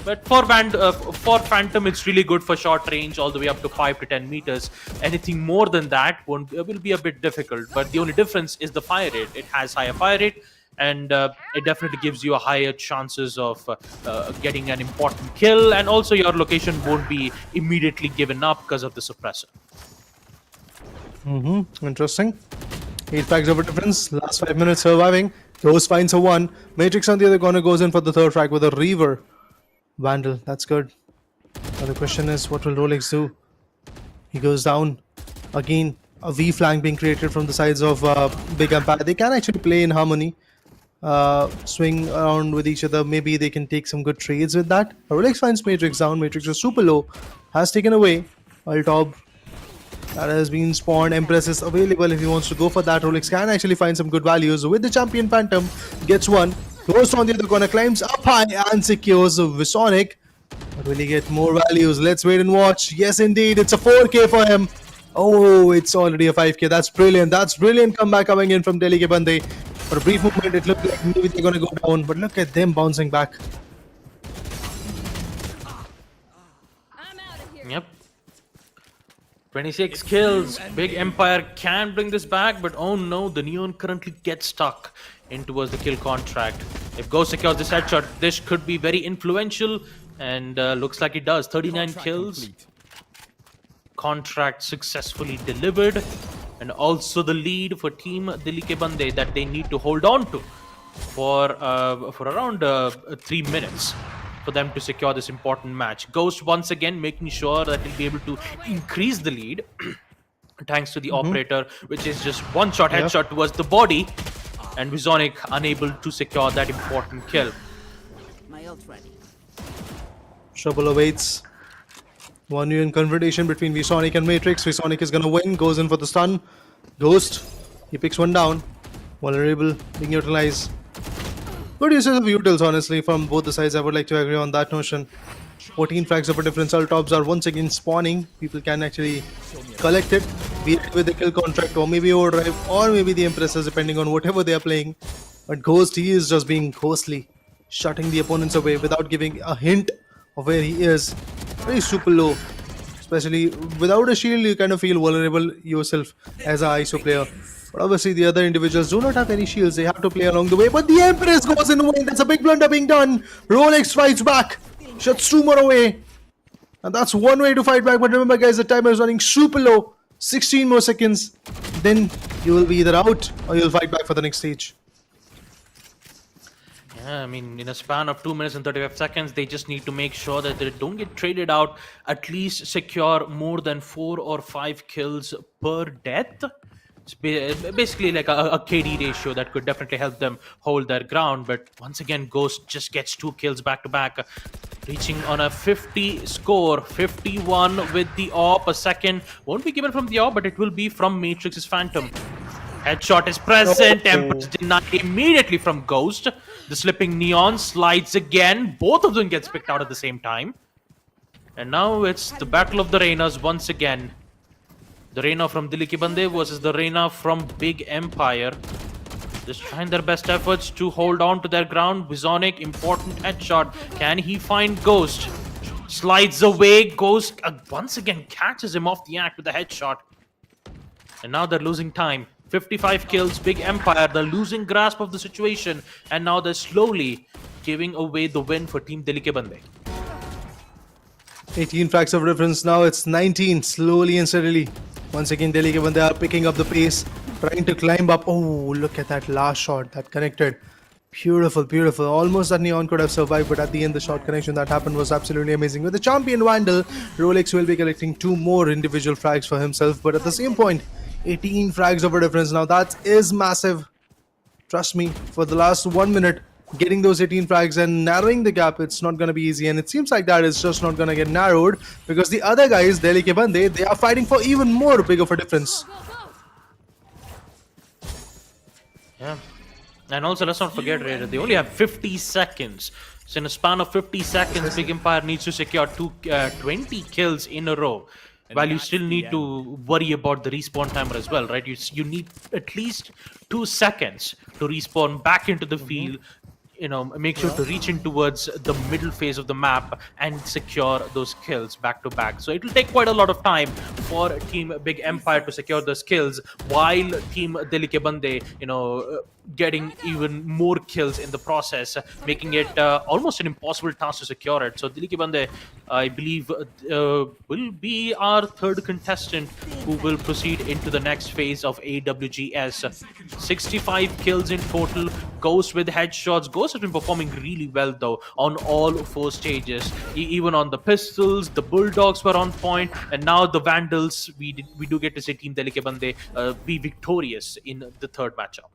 But for Phantom, it's really good for short range, all the way up to 5 to 10 meters. Anything more than that will be a bit difficult. But the only difference is the fire rate. It has higher fire rate, and it definitely gives you a higher chances of getting an important kill. And also, your location won't be immediately given up because of the suppressor. Interesting. 8 frags of a difference. Last 5 minutes surviving. Rose finds a 1. Matrix on the other corner goes in for the third frag with a Reaver. Vandal, that's good. Now the question is, what will Rolex do? He goes down. Again, a V flank being created from the sides of Big Empire. They can actually play in harmony. Swing around with each other. Maybe they can take some good trades with that. Rolex finds Matrix down. Matrix is super low. Has taken away. Altop. That has been spawned. Empress is available if he wants to go for that. Rolex can actually find some good values with the champion Phantom. Gets one. Goes on the other corner, climbs up high and secures Visonic. But will he get more values? Let's wait and watch. Yes, indeed. It's a 4K for him. Oh, it's already a 5K. That's brilliant. That's brilliant comeback coming in from Delhi ke Bande. For a brief moment, it looked like maybe they're going to go down. But look at them bouncing back. Yep. 26 kills. Big Empire can bring this back, but oh no, the Neon currently gets stuck in towards the kill contract. If Ghost secures this headshot, this could be very influential, and looks like it does. 39 kills. Contract successfully delivered, and also the lead for Team Delhi ke Bande that they need to hold on to for around 3 minutes for them to secure this important match. Ghost once again making sure that he'll be able to increase the lead thanks to the operator, which is just one-shot headshot towards the body, and Visonic unable to secure that important kill. My ult ready. Trouble awaits. 1v1 confrontation between Visonic and Matrix. Visonic is gonna win, goes in for the stun. Ghost, he picks one down. Vulnerable, being utilized. Good uses of utils, honestly, from both the sides. I would like to agree on that notion. 14 frags of a difference. Tops are once again spawning. People can actually collect it, be it with the kill contract or maybe overdrive or maybe the Empresses, depending on whatever they are playing. But Ghost, he is just being ghostly, shutting the opponents away without giving a hint of where he is. Very super low. Especially without a shield, you kind of feel vulnerable yourself as an ISO player. But obviously the other individuals do not have any shields. They have to play along the way. But the Empress goes in the way. That's a big blunder being done. Rolex fights back. Shuts 2 more away. And that's one way to fight back. But remember, guys, the timer is running super low. 16 more seconds. Then you will be either out or you'll fight back for the next stage. Yeah, I mean, in a span of 2 minutes and 35 seconds, they just need to make sure that they don't get traded out, at least secure more than 4 or 5 kills per death. It's basically like a KD ratio that could definitely help them hold their ground. But once again, Ghost just gets 2 kills back to back, reaching on a 50 score, 51 with the AWP. A second won't be given from the AWP, but it will be from Matrix's Phantom. Headshot is present. Empress denied immediately from Ghost. The slipping Neon slides again. Both of them gets picked out at the same time. And now it's the battle of the Reinas once again. The Reina from Dili Ki Bande versus the Reina from Big Empire. Just trying their best efforts to hold on to their ground. Bizonic, important headshot. Can he find Ghost? Slides away. Ghost once again catches him off the act with a headshot. And now they're losing time. 55 kills, Big Empire. They're losing grasp of the situation. And now they're slowly giving away the win for Team Dili Ki Bande. 18 frags of difference. Now it's 19, slowly and steadily. Once again, Delhi Ki Bande are picking up the pace, trying to climb up. Oh, look at that last shot that connected. Beautiful, beautiful. Almost that Neon could have survived, but at the end, the shot connection that happened was absolutely amazing. With the champion Vandal, Rolex will be collecting 2 more individual frags for himself, but at the same point, 18 frags of a difference. Now that is massive. Trust me, for the last 1 minute, getting those 18 frags and narrowing the gap, it's not going to be easy, and it seems like that is just not going to get narrowed because the other guys, Delhi Ki Bande, they are fighting for even more big of a difference. Yeah. And also, let's not forget, Raider, they only have 50 seconds. So in a span of 50 seconds, Big Empire needs to secure 20 kills in a row. While you still need to worry about the respawn timer as well, right? You need at least 2 seconds to respawn back into the field. Make sure to reach in towards the middle phase of the map and secure those kills back to back. So it will take quite a lot of time for Team Big Empire to secure those kills, while Team Dili Ki Bande, getting even more kills in the process, making it almost an impossible task to secure it. So Dili Ki Bande, I believe, will be our third contestant who will proceed into the next phase of AWGS. 65 kills in total. Ghost with headshots. Ghost has been performing really well though on all 4 stages. Even on the pistols, the Bulldogs were on point, and now the Vandals. We do get to see Team Dili Ki Bande be victorious in the third matchup.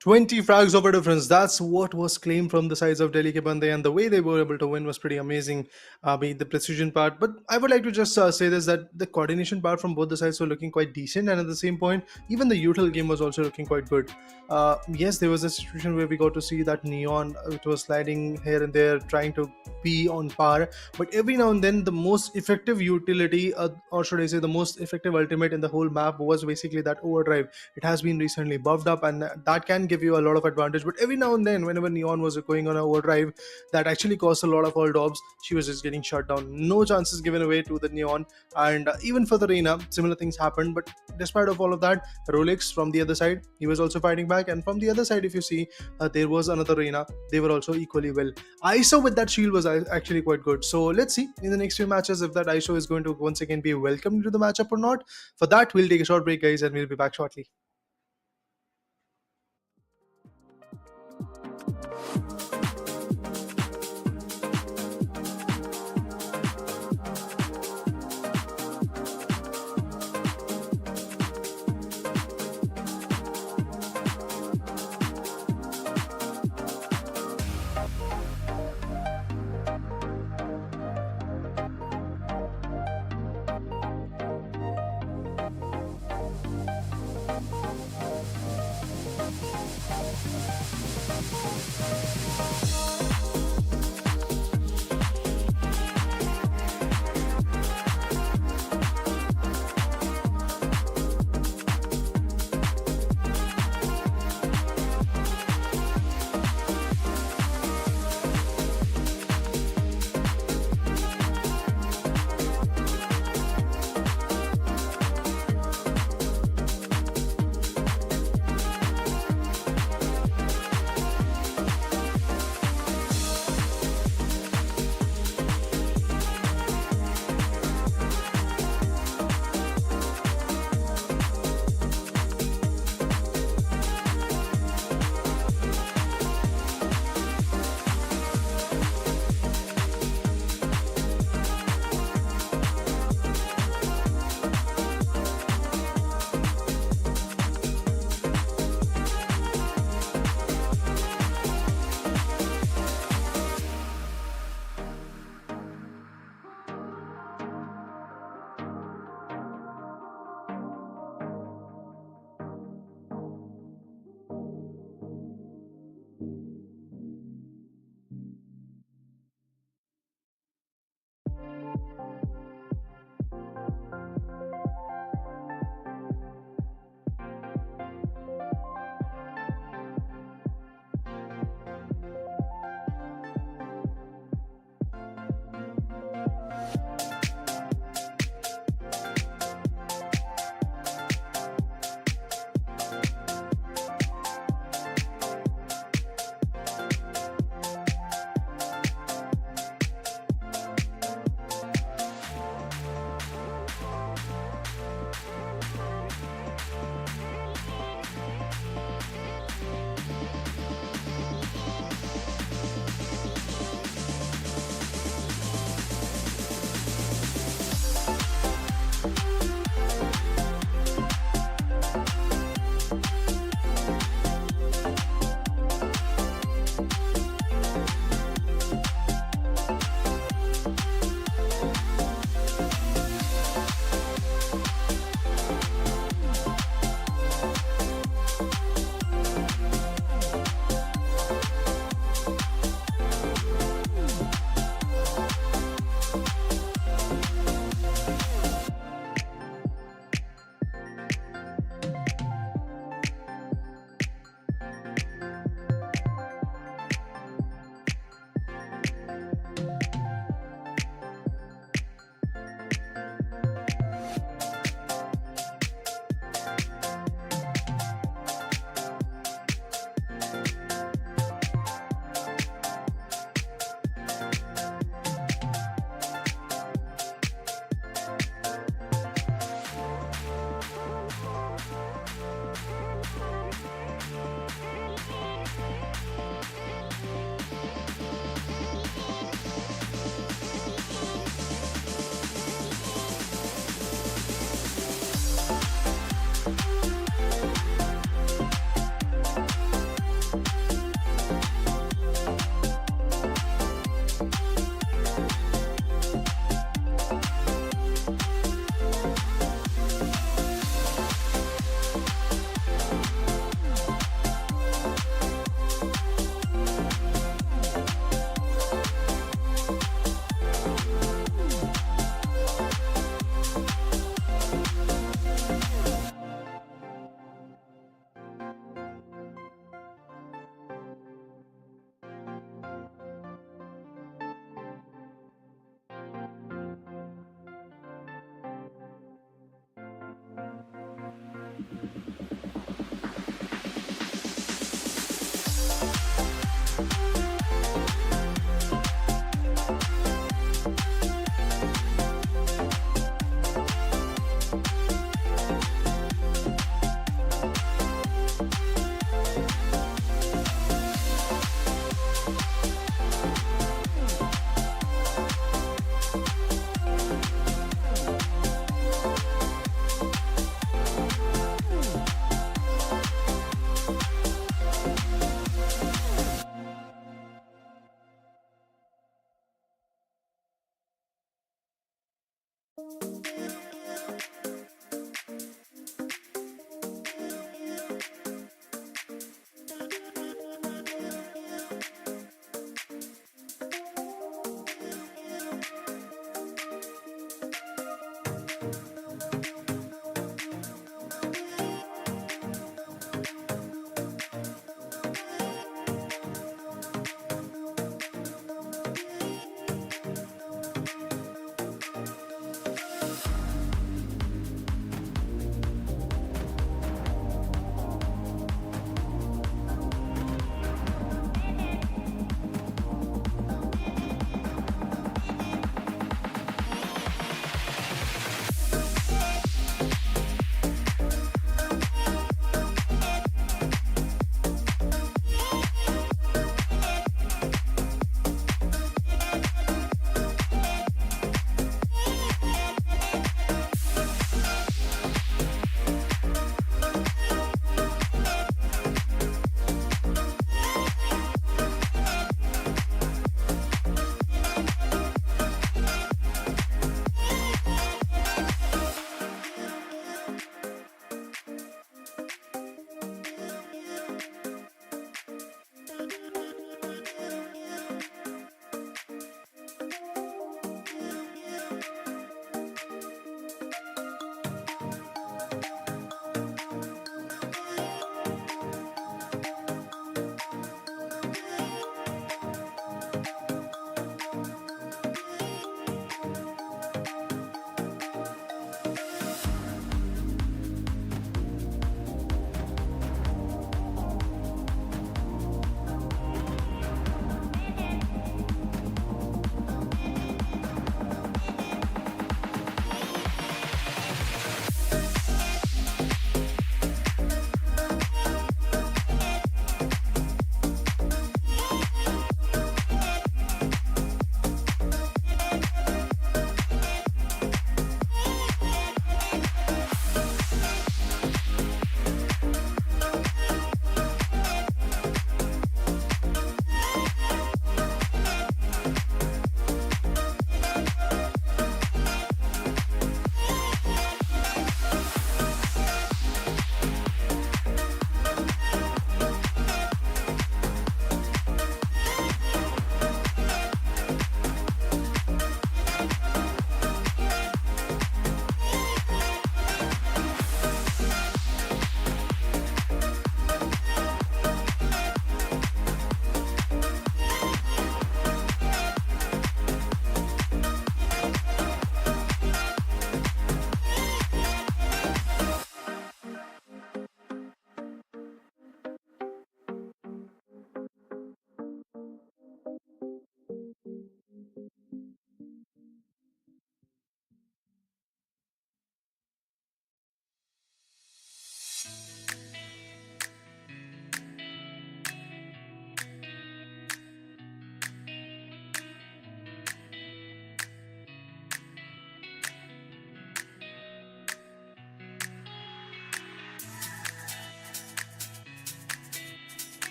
20 frags of a difference. That's what was claimed from the sides of Delhi Ki Bande, and the way they were able to win was pretty amazing. Be it the precision part, but I would like to just say this, that the coordination part from both the sides were looking quite decent, and at the same point, even the util game was also looking quite good. Yes, there was a situation where we got to see that Neon, it was sliding here and there, trying to be on par, but every now and then the most effective utility, or should I say the most effective ultimate in the whole map, was basically that overdrive. It has been recently buffed up, and that can give you a lot of advantage, but every now and then whenever Neon was going on a overdrive, that actually caused a lot of all dobs. She was just getting shut down, no chances given away to the Neon, and even for the Reina, similar things happened. But despite of all of that, Rolex from the other side, he was also fighting back, and from the other side, if you see, there was another Reina, they were also equally well. ISO with that shield was actually quite good. So let's see in the next few matches if that ISO is going to once again be welcomed into the matchup or not. For that, we'll take a short break, guys, and we'll be back shortly.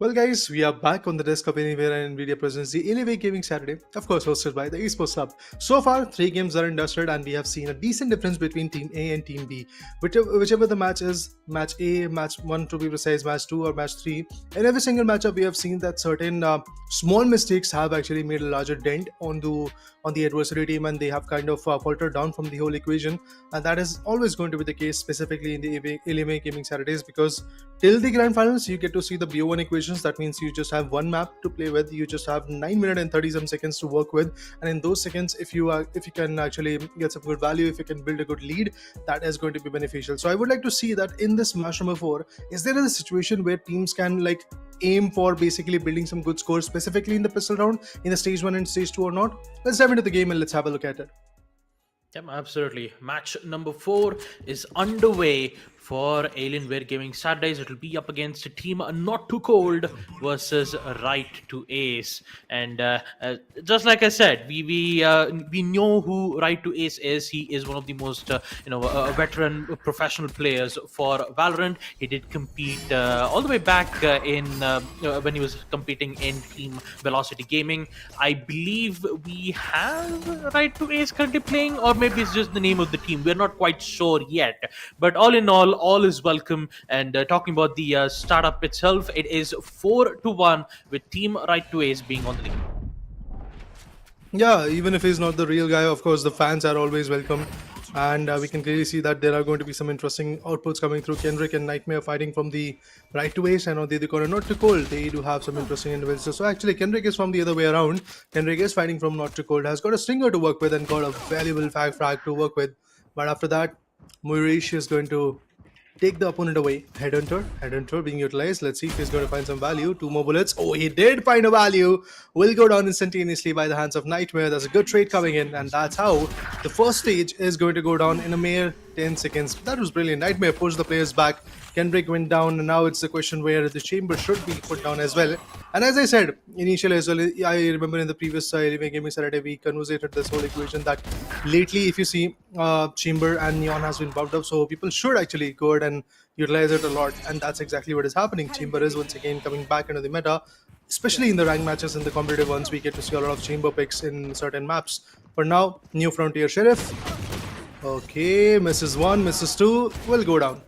Well, guys, we are back on the desk of Alienware and Nvidia presents the Alienware Gaming Saturday, of course, hosted by the Esports Hub. So far, 3 games are inducted, and we have seen a decent difference between Team A and Team B. Whichever the match is, match A, match 1 to be precise, match 2, or match 3, in every single matchup, we have seen that certain small mistakes have actually made a larger dent on the adversary team, and they have kind of faltered down from the whole equation. And that is always going to be the case, specifically in the Alienware Gaming Saturdays, because till the grand finals, you get to see the BO1 equations. That means you just have one map to play with. You just have 9 minutes and 30 some seconds to work with, and in those seconds, if you can actually get some good value, if you can build a good lead, that is going to be beneficial. So I would like to see that in this match number 4, is there a situation where teams can like aim for basically building some good scores, specifically in the pistol round, in the stage 1 and stage 2 or not? Let's dive into the game and let's have a look at it. Yep, absolutely. Match number 4 is underway for Alienware Gaming Saturdays. It will be up against a team Not Too Cold versus Right to Ace. And just like I said, we know who Right to Ace is. He is one of the most veteran professional players for Valorant. He did compete all the way back when he was competing in Team Velocity Gaming. I believe we have Right to Ace currently playing, or maybe it's just the name of the team. We're not quite sure yet. But all in all is welcome. And talking about the startup itself, it is 4-1 with Team Right to Ace being on the lead. Yeah, even if he's not the real guy, of course, the fans are always welcome. And we can clearly see that there are going to be some interesting outputs coming through. Kendrick and Nightmare fighting from the Right to Ace, and on the other corner, Not Too Cold. They do have some interesting individuals. So actually, Kendrick is from the other way around. Kendrick is fighting from Not Too Cold, has got a stinger to work with and got a valuable frag to work with. But after that, Murish is going to take the opponent away. Headhunter being utilized. Let's see if he's going to find some value. 2 more bullets. Oh, he did find a value. Will go down instantaneously by the hands of Nightmare. There's a good trade coming in, and that's how the first stage is going to go down in a mere 10 seconds. That was brilliant. Nightmare pushed the players back. Kendrick went down, and now it's the question where the chamber should be put down as well. And as I said initially as well, I remember in the previous Alienware Gaming Saturday, we conversated this whole equation that lately, if you see, chamber and neon has been buffed up, so people should actually go ahead and utilize it a lot, and that's exactly what is happening. Chamber is once again coming back into the meta, especially in the rank matches and the competitive ones. We get to see a lot of chamber picks in certain maps. For now, New Frontier Sheriff. Okay, misses 1, misses 2, will go down.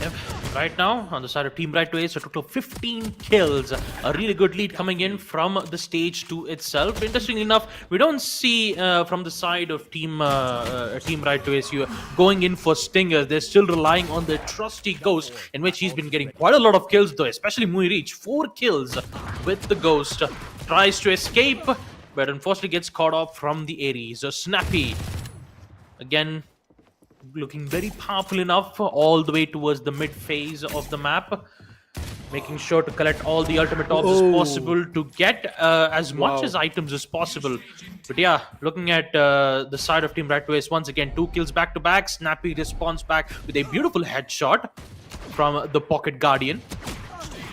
Yep. Right now, on the side of Team Right to Ace, a total of 15 kills. A really good lead coming in from the stage 2 itself. Interestingly enough, we don't see from the side of Team Right to Ace you going in for Stinger. They're still relying on the trusty Ghost, in which he's been getting quite a lot of kills, though, especially Muirich. 4 kills with the Ghost. Tries to escape, but unfortunately gets caught off from the Ares. So Snappy, again, looking very powerful enough all the way towards the mid phase of the map, making sure to collect all the ultimate orbs as possible to get as much as items as possible. But yeah, looking at the side of Team Right to Ace, once again 2 kills back to back. Snappy responds back with a beautiful headshot from the Pocket Guardian.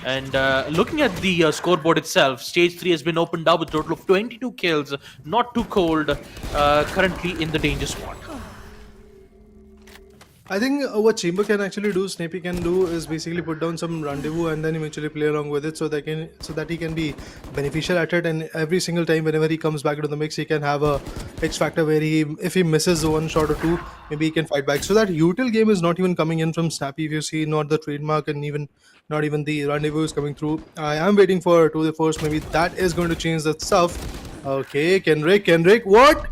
And looking at the scoreboard itself, stage 3 has been opened up with a total of 22 kills. Not Too Cold currently in the danger spot. I think what Chamber can actually do, Snappy can do, is basically put down some rendezvous and then eventually play along with it, so that he can be beneficial at it. And every single time, whenever he comes back into the mix, he can have a X factor where if he misses 1 shot or 2, maybe he can fight back. So that util game is not even coming in from Snappy. If you see, not the trademark and not even the rendezvous is coming through. I am waiting for to the first. Maybe that is going to change that stuff. Okay, Kendrick, what?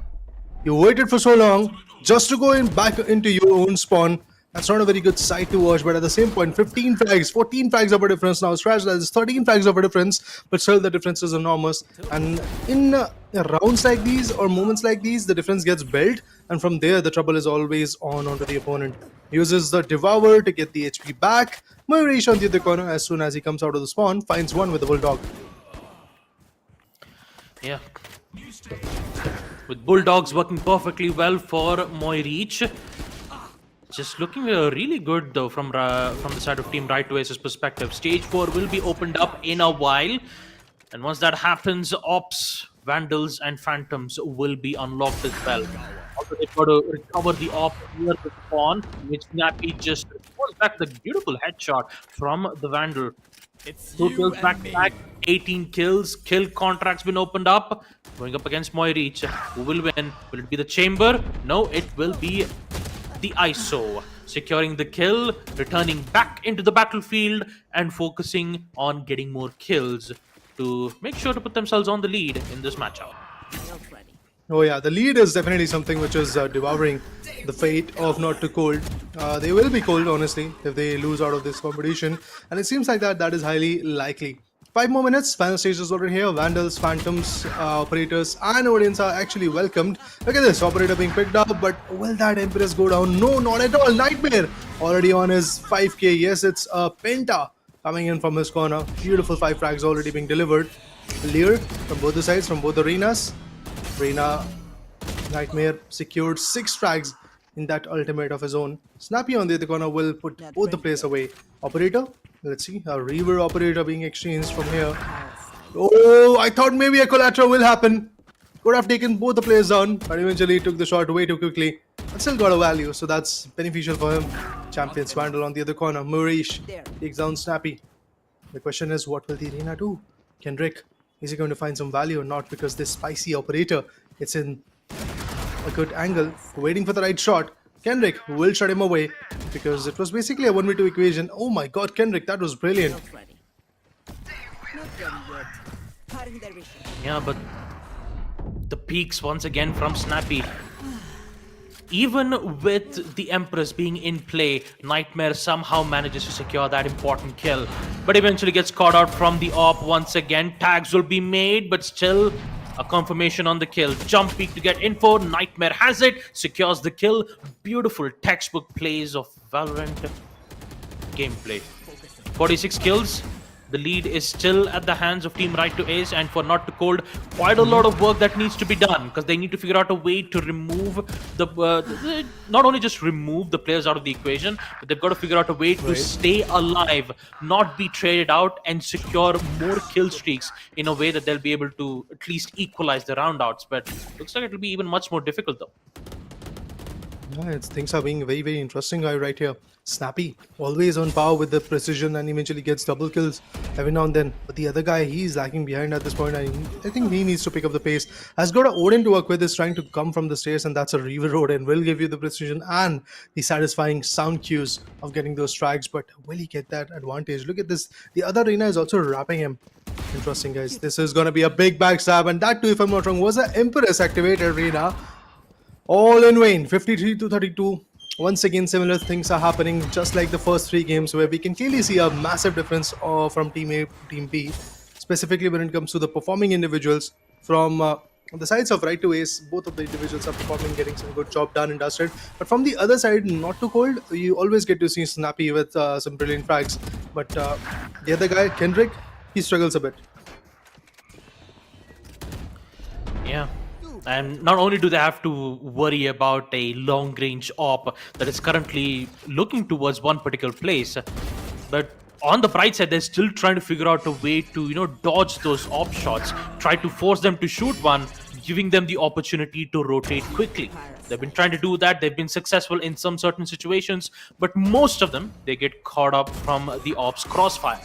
You waited for so long just to go back into your own spawn. That's not a very good sight to watch, but at the same point, 15 frags, 14 frags of a difference. Now Strash has 13 frags of a difference, but still the difference is enormous. And in rounds like these or moments like these, the difference gets built, and from there the trouble is always onto the opponent. Uses the Devour to get the HP back. Murish on the other corner, as soon as he comes out of the spawn, finds one with the Bulldog. Yeah. With Bulldogs working perfectly well for Moirich. Just looking really good, though, from the side of Team Right to Ace's perspective. Stage 4 will be opened up in a while. And once that happens, Ops, Vandals, and Phantoms will be unlocked as well. Also, they've got to recover the Op near the spawn, which Snappy just responds back with a beautiful headshot from the Vandal. It's 2 kills you back and to me. back, 18 kills. Kill contract's been opened up. Going up against Moirich. Who will win? Will it be the Chamber? No, it will be the ISO. Securing the kill, returning back into the battlefield, and focusing on getting more kills to make sure to put themselves on the lead in this matchup. Not ready. Oh yeah, the lead is definitely something which is devouring the fate of Not Too Cold. They will be cold, honestly, if they lose out of this competition, and it seems like that is highly likely. 5 more minutes, final stage is already here. Vandals, Phantoms, Operators, and Audience are actually welcomed. Look at this, Operator being picked up, but will that Empress go down? No, not at all. Nightmare already on his 5k. Yes, it's a Penta coming in from his corner. Beautiful 5 frags already being delivered. Lear from both the sides, from both arenas. Reina Nightmare secured 6 frags in that ultimate of his own. Snappy on the other corner will put both the players away. Operator, let's see, a Reaver Operator being exchanged from here. Oh, I thought maybe a collateral will happen. Could have taken both the players down, but eventually took the shot way too quickly. But still got a value, so that's beneficial for him. Champions Vandal on the other corner. Murish takes down Snappy. The question is, what will the arena do? Kendrick, is he going to find some value or not? Because this spicy operator, it's in a good angle, waiting for the right shot. Kendrick will shut him away because it was basically a 1v2 equation. Oh my god, Kendrick, that was brilliant. Not ready. Not ready yet. Cutting their vision. Yeah, but the peaks once again from Snappy. Even with the Empress being in play, Nightmare somehow manages to secure that important kill, but eventually gets caught out from the AWP once again. Tags will be made, but still a confirmation on the kill. Jump peek to get info. Nightmare has it, secures the kill. Beautiful textbook plays of Valorant gameplay. 46 kills. The lead is still at the hands of Team Right to Ace, and for Not Too Cold, quite a lot of work that needs to be done because they need to figure out a way to remove not only just remove the players out of the equation, but they've got to figure out a way to stay alive, not be traded out, and secure more kill streaks in a way that they'll be able to at least equalize the roundouts. But looks like it'll be even much more difficult though. Yeah, things are being very, very interesting right here. Snappy, always on par with the precision and eventually gets double kills every now and then. But the other guy, he's lagging behind at this point. I think he needs to pick up the pace. Has got an Odin to work with, is trying to come from the stairs, and that's a Reaver Odin. Will give you the precision and the satisfying sound cues of getting those frags. But will he get that advantage? Look at this. The other arena is also wrapping him. Interesting, guys. This is going to be a big backstab. And that too, if I'm not wrong, was an Empress activated arena. All in vain. 53 to 32. Once again, similar things are happening just like the first 3 games, where we can clearly see a massive difference from Team A to Team B, specifically when it comes to the performing individuals. From the sides of Right to Ace, both of the individuals are performing, getting some good job done and dusted. But from the other side, Not Too Cold, you always get to see Snappy with some brilliant frags. But the other guy, Kendrick, he struggles a bit. Yeah. And not only do they have to worry about a long-range AWP that is currently looking towards one particular place, but on the bright side, they're still trying to figure out a way to, dodge those AWP shots, try to force them to shoot one, giving them the opportunity to rotate quickly. They've been trying to do that. They've been successful in some certain situations, but most of them, they get caught up from the AWP's crossfire.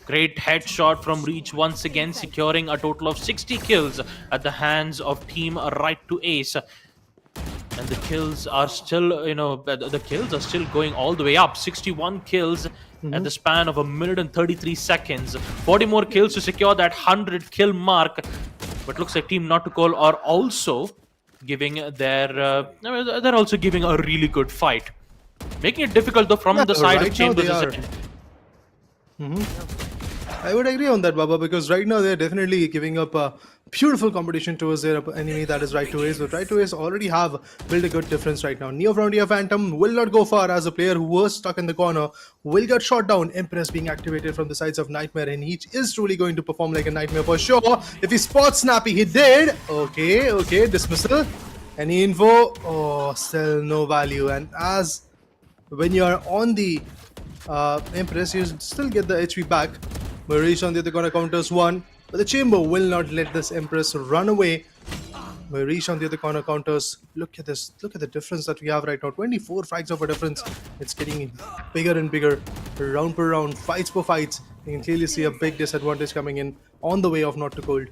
Great headshot from Reach once again, securing a total of 60 kills at the hands of Team Right to Ace. And the kills are still, the kills are still going all the way up. 61 kills at the span of 1 minute and 33 seconds. 40 more kills to secure that 100 kill mark. But looks like Team Not Too Cold are also giving they're also giving a really good fight. Making it difficult though from the side of Chambers. I would agree on that, Baba, because right now they're definitely giving up a beautiful competition towards their enemy, that is Right to Ace. But Right to Ace already have built a good difference right now. Neo Frontier Phantom will not go far, as a player who was stuck in the corner will get shot down. Empress being activated from the sides of Nightmare, and he is truly going to perform like a Nightmare for sure. If he spots Snappy, he did. Okay, dismissal. Any info? Oh, still no value. And as when you are on the Empress, you still get the HP back. Marish on the other corner counters one, but the Chamber will not let this Empress run away. We reach on the other corner counters. Look at this. Look at the difference that we have right now. 24 frags of a difference. It's getting bigger and bigger. Round per round, fights per fights. You can clearly see a big disadvantage coming in on the way of not too cold.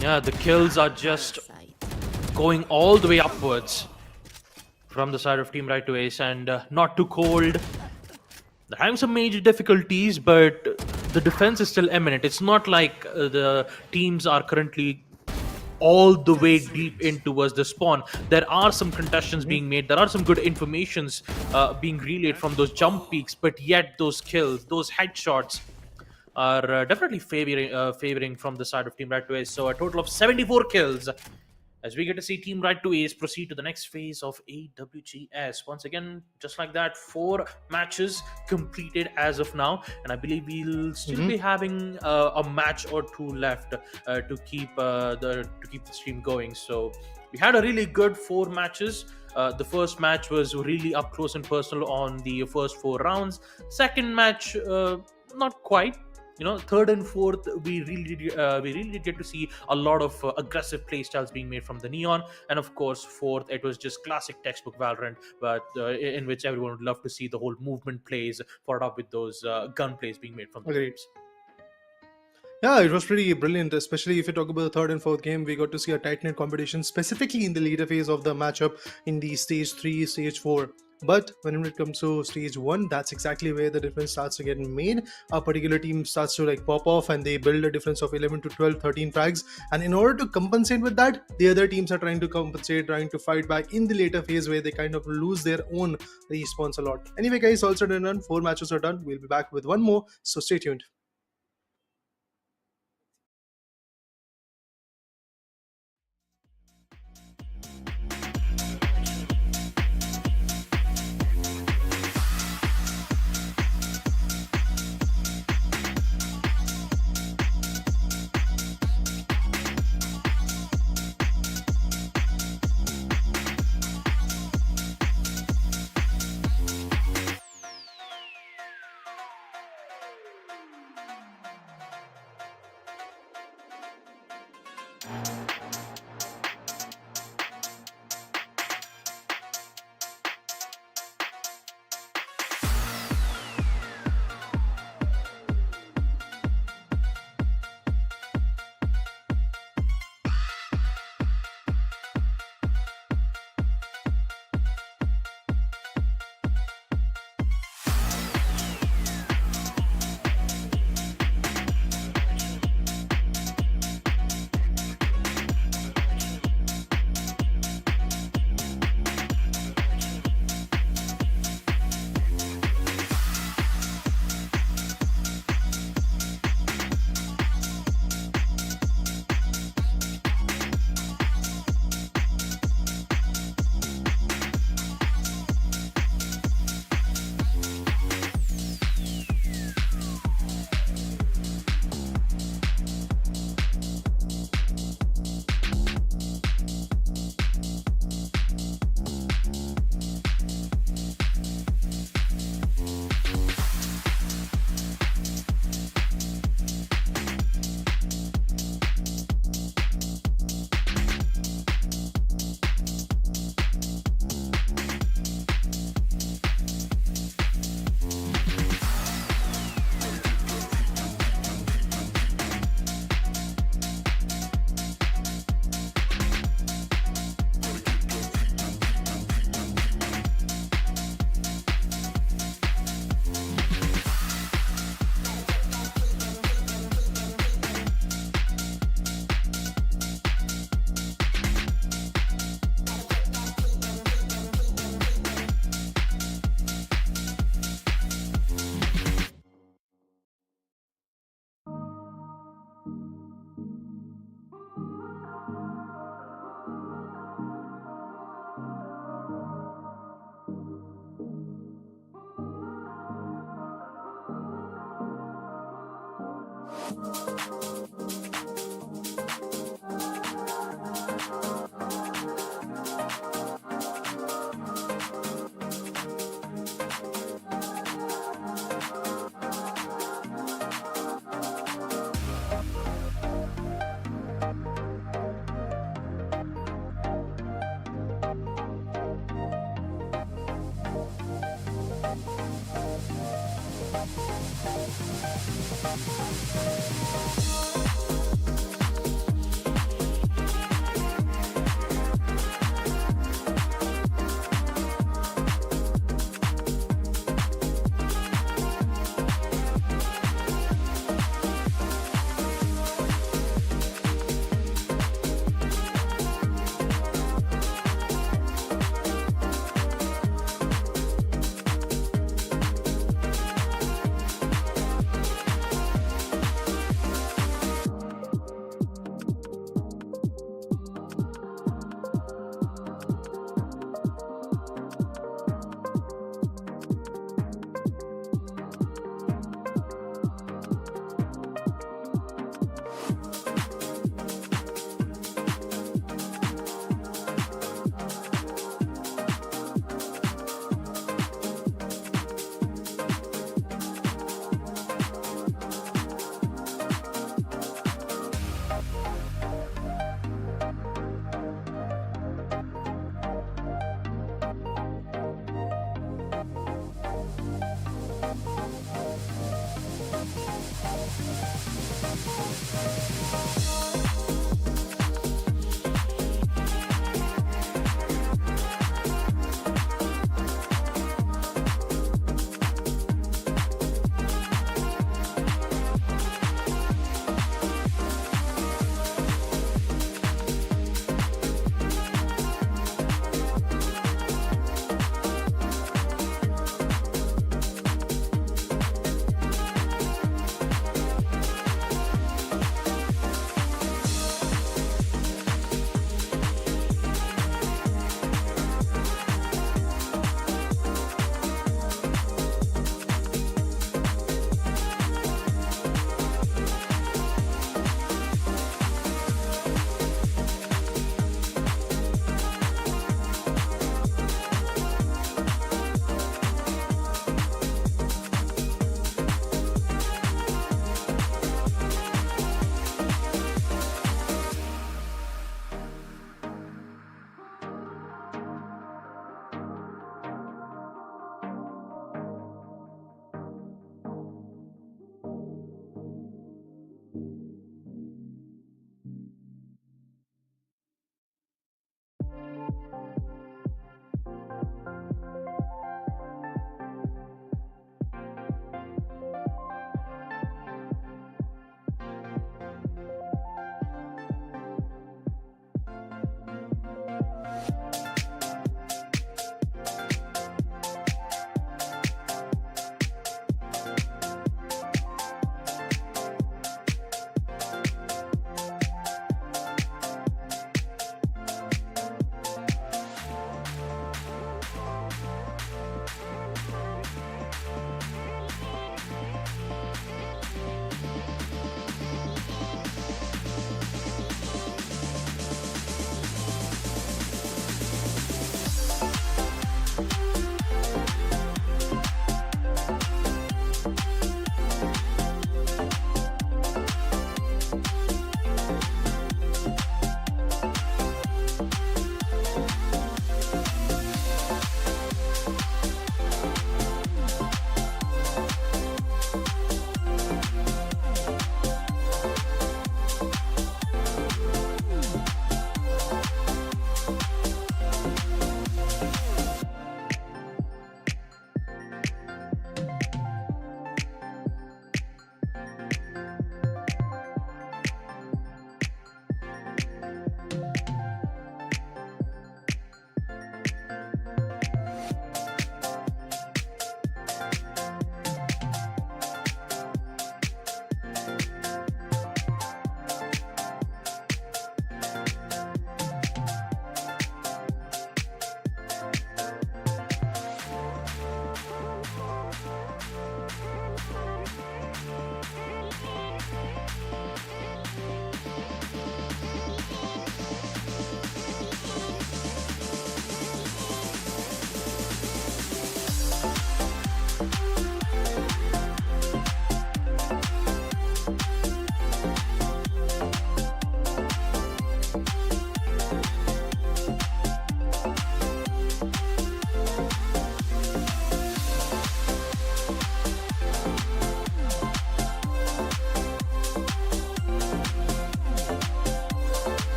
Yeah, the kills are just going all the way upwards from the side of Team Right to Ace, and not too cold. They're having some major difficulties, but the defense is still eminent. It's not like the teams are currently all the way deep in towards the spawn. There are some contestations being made. There are some good informations being relayed from those jump peaks, but yet those kills, those headshots are definitely favoring from the side of Team Right to Ace. So a total of 74 kills as we get to see Team Right to Ace proceed to the next phase of AWGS. Once again, just like that, 4 matches completed as of now, and I believe we'll still be having a match or 2 left to keep the stream going. So we had a really good 4 matches. The first match was really up close and personal on the first 4 rounds. Second match, not quite. Third and fourth, we really did get to see a lot of aggressive playstyles being made from the Neon, and of course, fourth, it was just classic textbook Valorant, but in which everyone would love to see the whole movement plays followed up with those gun plays being made from the Agreed. teams. Yeah, it was pretty brilliant, especially if you talk about the third and fourth game. We got to see a tight-knit competition, specifically in the later phase of the matchup in the stage 3, stage 4. But when it comes to stage 1, that's exactly where the difference starts to get made. A particular team starts to pop off and they build a difference of 11 to 12, 13 frags. And in order to compensate with that, the other teams are trying to compensate, trying to fight back in the later phase where they kind of lose their own respawns a lot. Anyway, guys, all said and done, 4 matches are done. We'll be back with one more, so stay tuned.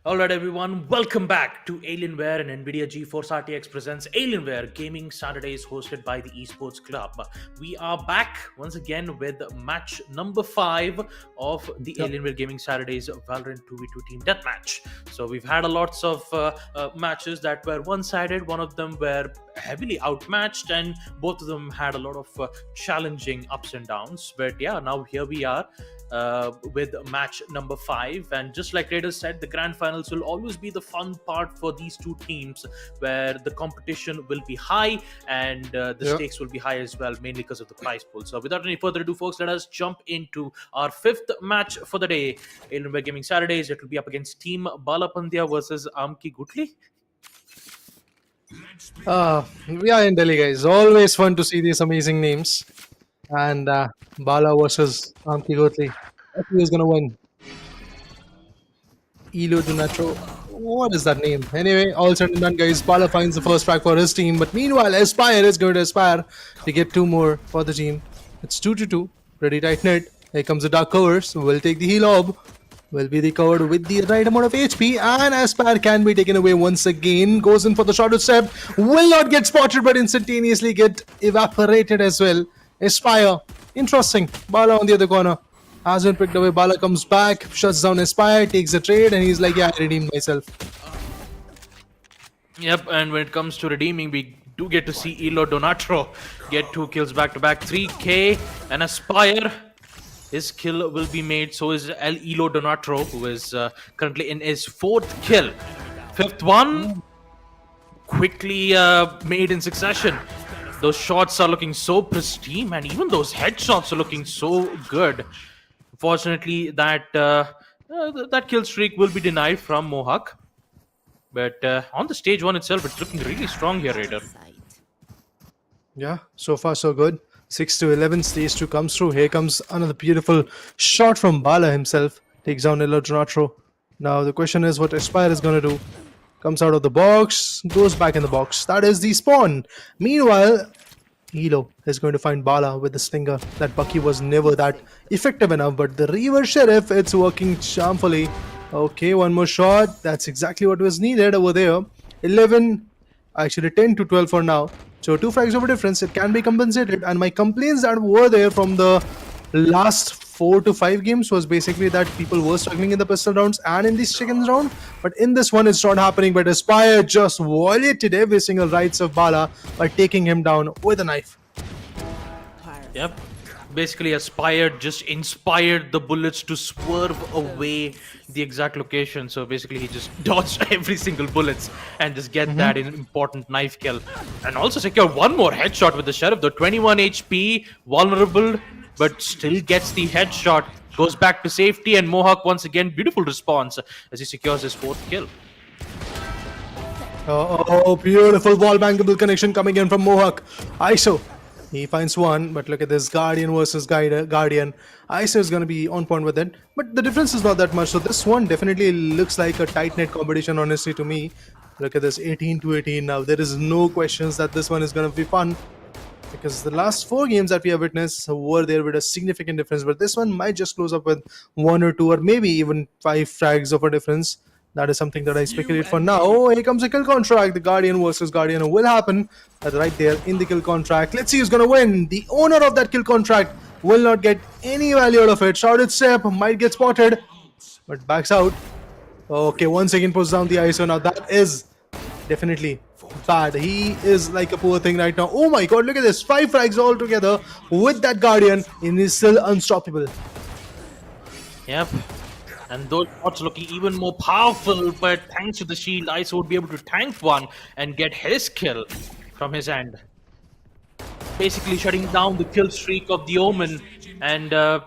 All right, everyone, welcome back to Alienware and NVIDIA GeForce RTX presents Alienware Gaming Saturdays hosted by the Esports Club. We are back once again with match number 5 of the Alienware Gaming Saturdays Valorant 2v2 team deathmatch. So we've had a lots of matches that were one-sided. One of them were heavily outmatched, and both of them had a lot of challenging ups and downs. But yeah, now here we are with match number 5, and just like Raiders said, the grand finals will always be the fun part for these two teams, where the competition will be high and the stakes will be high as well, mainly because of the prize pool. So without any further ado, folks, let us jump into our 5th match for the day. Alienware Gaming Saturdays, it will be up against Team Balapandya versus Amki Gutli. We are in Delhi, guys. Always fun to see these amazing names. And Bala versus Amki Gotli. Who's gonna win? Elo Donatro. What is that name? Anyway, all said and done, guys. Bala finds the first frag for his team, but meanwhile, Aspire is going to aspire to get 2 more for the team. It's 2-2. Pretty tight knit. Here comes the Dark Covers. Will take the heal orb. Will be recovered with the right amount of HP, and Aspire can be taken away once again. Goes in for the shortest step. Will not get spotted, but instantaneously get evaporated as well. Aspire. Interesting. Bala on the other corner. Has been picked away. Bala comes back, shuts down Aspire, takes a trade, and he's like, yeah, I redeemed myself. Yep, and when it comes to redeeming, we do get to see Elo Donatro get 2 kills back to back. 3K and Aspire. His kill will be made. So is Elo Donatro, who is currently in his 4th kill. 5th one, quickly made in succession. Those shots are looking so pristine, and even those headshots are looking so good. Fortunately, that kill streak will be denied from Mohawk. But on the stage 1 itself, it's looking really strong here, Raider. Yeah, so far so good. 6-11, stage 2 comes through. Here comes another beautiful shot from Bala himself. Takes down Elo Donatro. Now the question is what Aspire is going to do. Comes out of the box, goes back in the box. That is the spawn. Meanwhile, Elo is going to find Bala with the stinger. That Bucky was never that effective enough, but the Reaver Sheriff, it's working charmfully. Okay, one more shot. That's exactly what was needed over there. 11, actually 10-12 for now. So 2 frags of a difference, it can be compensated. And my complaints that were there from the last 4 to 5 games was basically that people were struggling in the pistol rounds and in this chickens round. But in this one, it's not happening. But Aspire just violated every single rights of Bala by taking him down with a knife. Yep. Basically, Aspire just inspired the bullets to swerve away the exact location. So basically, he just dodged every single bullets and just get that important knife kill. And also secure one more headshot with the Sheriff. The 21 HP, vulnerable, but still gets the headshot. Goes back to safety, and Mohawk once again, beautiful response as he secures his 4th kill. Oh, beautiful wall bangable connection coming in from Mohawk. ISO. He finds one, but look at this Guardian versus Guardian. ISO is going to be on point with it, but the difference is not that much. So this one definitely looks like a tight-knit competition, honestly, to me. Look at this, 18 to 18 now. There is no questions that this one is going to be fun, because the last 4 games that we have witnessed were there with a significant difference, but this one might just close up with 1 or 2 or maybe even 5 frags of a difference. That is something that I speculate for now. Oh, here comes a kill contract. The Guardian versus Guardian will happen right there in the kill contract. Let's see who's going to win. The owner of that kill contract will not get any value out of it. Shrouded Step might get spotted, but backs out. Okay, once again puts down the ISO. Now that is definitely bad. He is like a poor thing right now. Oh my god, look at this. 5 frags all together with that Guardian, and he's still unstoppable. Yep. And those shots looking even more powerful, but thanks to the shield, ISO would be able to tank one and get his kill from his end. Basically shutting down the kill streak of the Omen and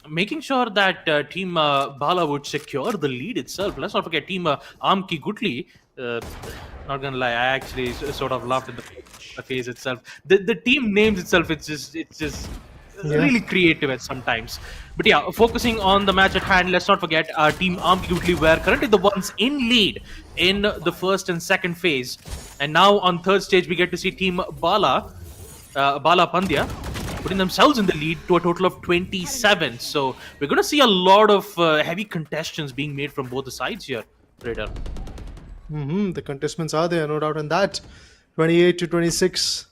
making sure that Team Bala would secure the lead itself. Let's not forget Team Amki Gutli. Not gonna lie, I actually sort of laughed at the face itself. The team names itself, it's just really creative at sometimes. But yeah, focusing on the match at hand, let's not forget Team Amki were currently the ones in lead in the first and second phase, and now on third stage we get to see Team Bala Pandya putting themselves in the lead to a total of 27. So we're going to see a lot of heavy contestations being made from both the sides here, Raider. The contestants are there, no doubt on that. 28 to 26.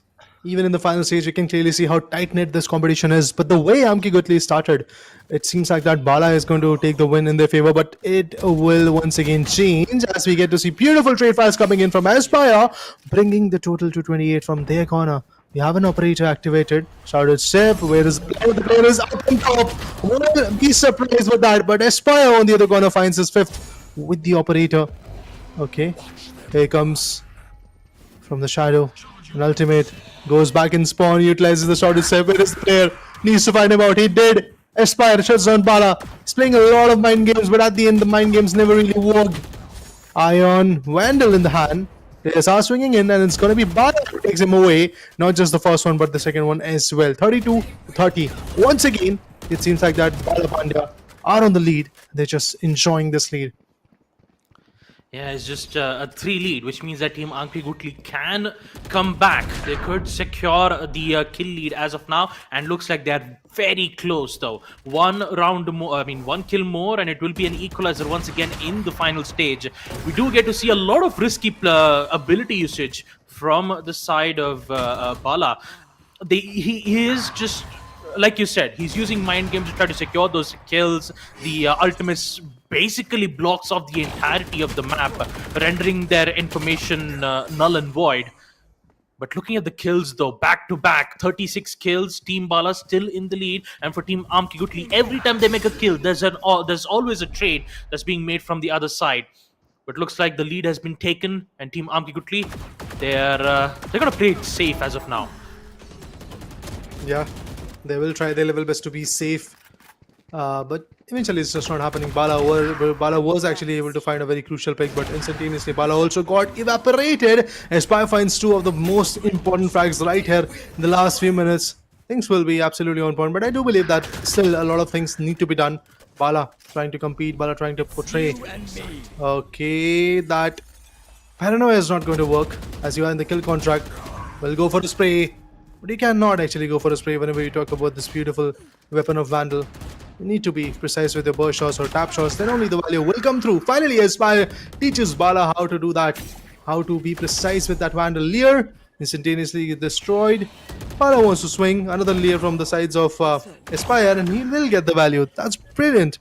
Even in the final stage, you can clearly see how tight-knit this competition is. But the way Amki Gutli started, it seems like that Bala is going to take the win in their favor. But it will once again change as we get to see beautiful trade files coming in from Aspire, bringing the total to 28 from their corner. We have an operator activated. Shrouded Step, where is the player is up on top. Will be surprised with that. But Aspire on the other corner finds his 5th with the operator. Okay, here comes from the shadow. An ultimate goes back in spawn, utilizes the Shrouded Step. Where is the player? Needs to find him out. He did. Aspire shuts down Bala. He's playing a lot of mind games, but at the end, the mind games never really worked. Ion Vandal in the hand. Players are swinging in, and it's going to be Bala who takes him away. Not just the first one, but the second one as well. 32 to 30. Once again, it seems like that Bala Pandya are on the lead. They're just enjoying this lead. Yeah, it's just a 3 lead, which means that Team Amki Gutli can come back. They could secure the kill lead as of now, and looks like they're very close though. One kill more, and it will be an equalizer once again in the final stage. We do get to see a lot of risky ability usage from the side of Bala. He is just, like you said, he's using mind games to try to secure those kills. The ultimates basically blocks off the entirety of the map, rendering their information null and void. But looking at the kills though, back to back, 36 kills, Team Bala still in the lead. And for Team Amki Gutli, every time they make a kill, there's always a trade that's being made from the other side. But looks like the lead has been taken, and Team Amki Gutli, they're gonna play it safe as of now. Yeah, they will try their level best to be safe, but eventually it's just not happening. Bala was actually able to find a very crucial pick, but instantaneously Bala also got evaporated. Aspire finds 2 of the most important frags right here in the last few minutes. Things will be absolutely on point, but I do believe that still a lot of things need to be done. Bala trying to compete, Bala trying to portray. Okay, that paranoia is not going to work as you are in the kill contract. We'll go for the spray, but you cannot actually go for a spray whenever you talk about this beautiful weapon of Vandal. You need to be precise with your burst shots or tap shots, then only the value will come through. Finally, Aspire teaches Bala how to do that, how to be precise with that Vandal. Lear instantaneously destroyed. Bala wants to swing another layer from the sides of Aspire, and he will get the value. That's brilliant.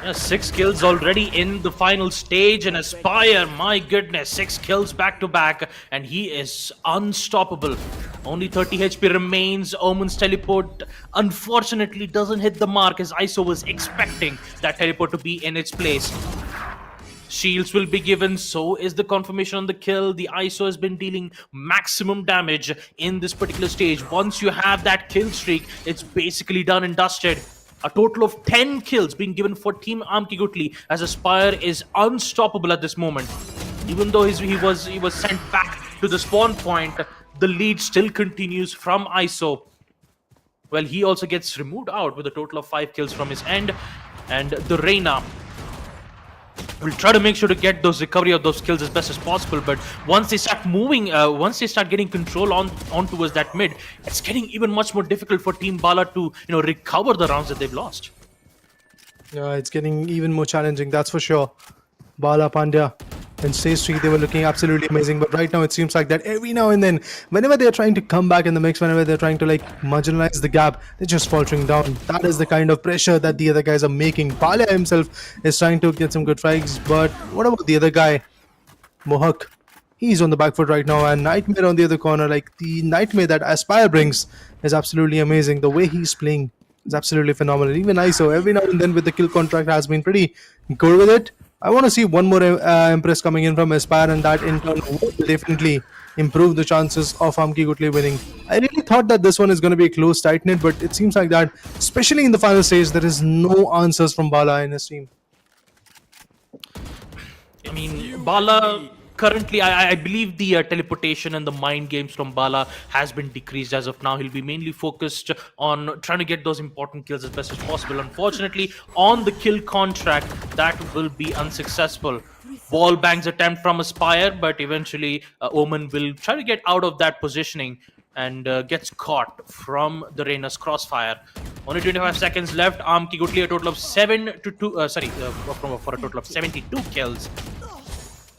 Yeah, 6 kills already in the final stage, and Aspire, my goodness, 6 kills back to back, and he is unstoppable. Only 30 HP remains. Omen's teleport unfortunately doesn't hit the mark as ISO was expecting that teleport to be in its place. Shields will be given, so is the confirmation on the kill. The ISO has been dealing maximum damage in this particular stage. Once you have that kill streak, it's basically done and dusted. A total of 10 kills being given for Team Amkigutli as Aspire is unstoppable at this moment. Even though he was sent back to the spawn point, the lead still continues from ISO. Well, he also gets removed out with a total of 5 kills from his end, and the Reyna will try to make sure to get those recovery of those kills as best as possible. But once they start moving, once they start getting control on towards that mid, it's getting even much more difficult for Team Bala to recover the rounds that they've lost. Yeah, it's getting even more challenging, that's for sure. Bala, Pandya, and Stage 3, they were looking absolutely amazing, but right now it seems like that every now and then, whenever they're trying to come back in the mix, whenever they're trying to like marginalize the gap, they're just faltering down. That is the kind of pressure that the other guys are making. Bala himself is trying to get some good frags, but what about the other guy, Mohak? He's on the back foot right now, and Nightmare on the other corner. Like, the Nightmare that Aspire brings is absolutely amazing. The way he's playing is absolutely phenomenal. Even ISO, every now and then with the kill contract, has been pretty good with it. I want to see one more Empress coming in from Aspire, and that in turn will definitely improve the chances of Amkigutli winning. I really thought that this one is going to be a close tight knit, but it seems like that, especially in the final stage, there is no answers from Bala and his team. I mean, Bala currently, I believe the teleportation and the mind games from Bala has been decreased as of now. He'll be mainly focused on trying to get those important kills as best as possible. Unfortunately, on the kill contract, that will be unsuccessful. Ball bangs attempt from Aspire, but eventually Omen will try to get out of that positioning and gets caught from the Reyna's crossfire. Only 25 seconds left. Amkigutli a total of for a total of 72 kills.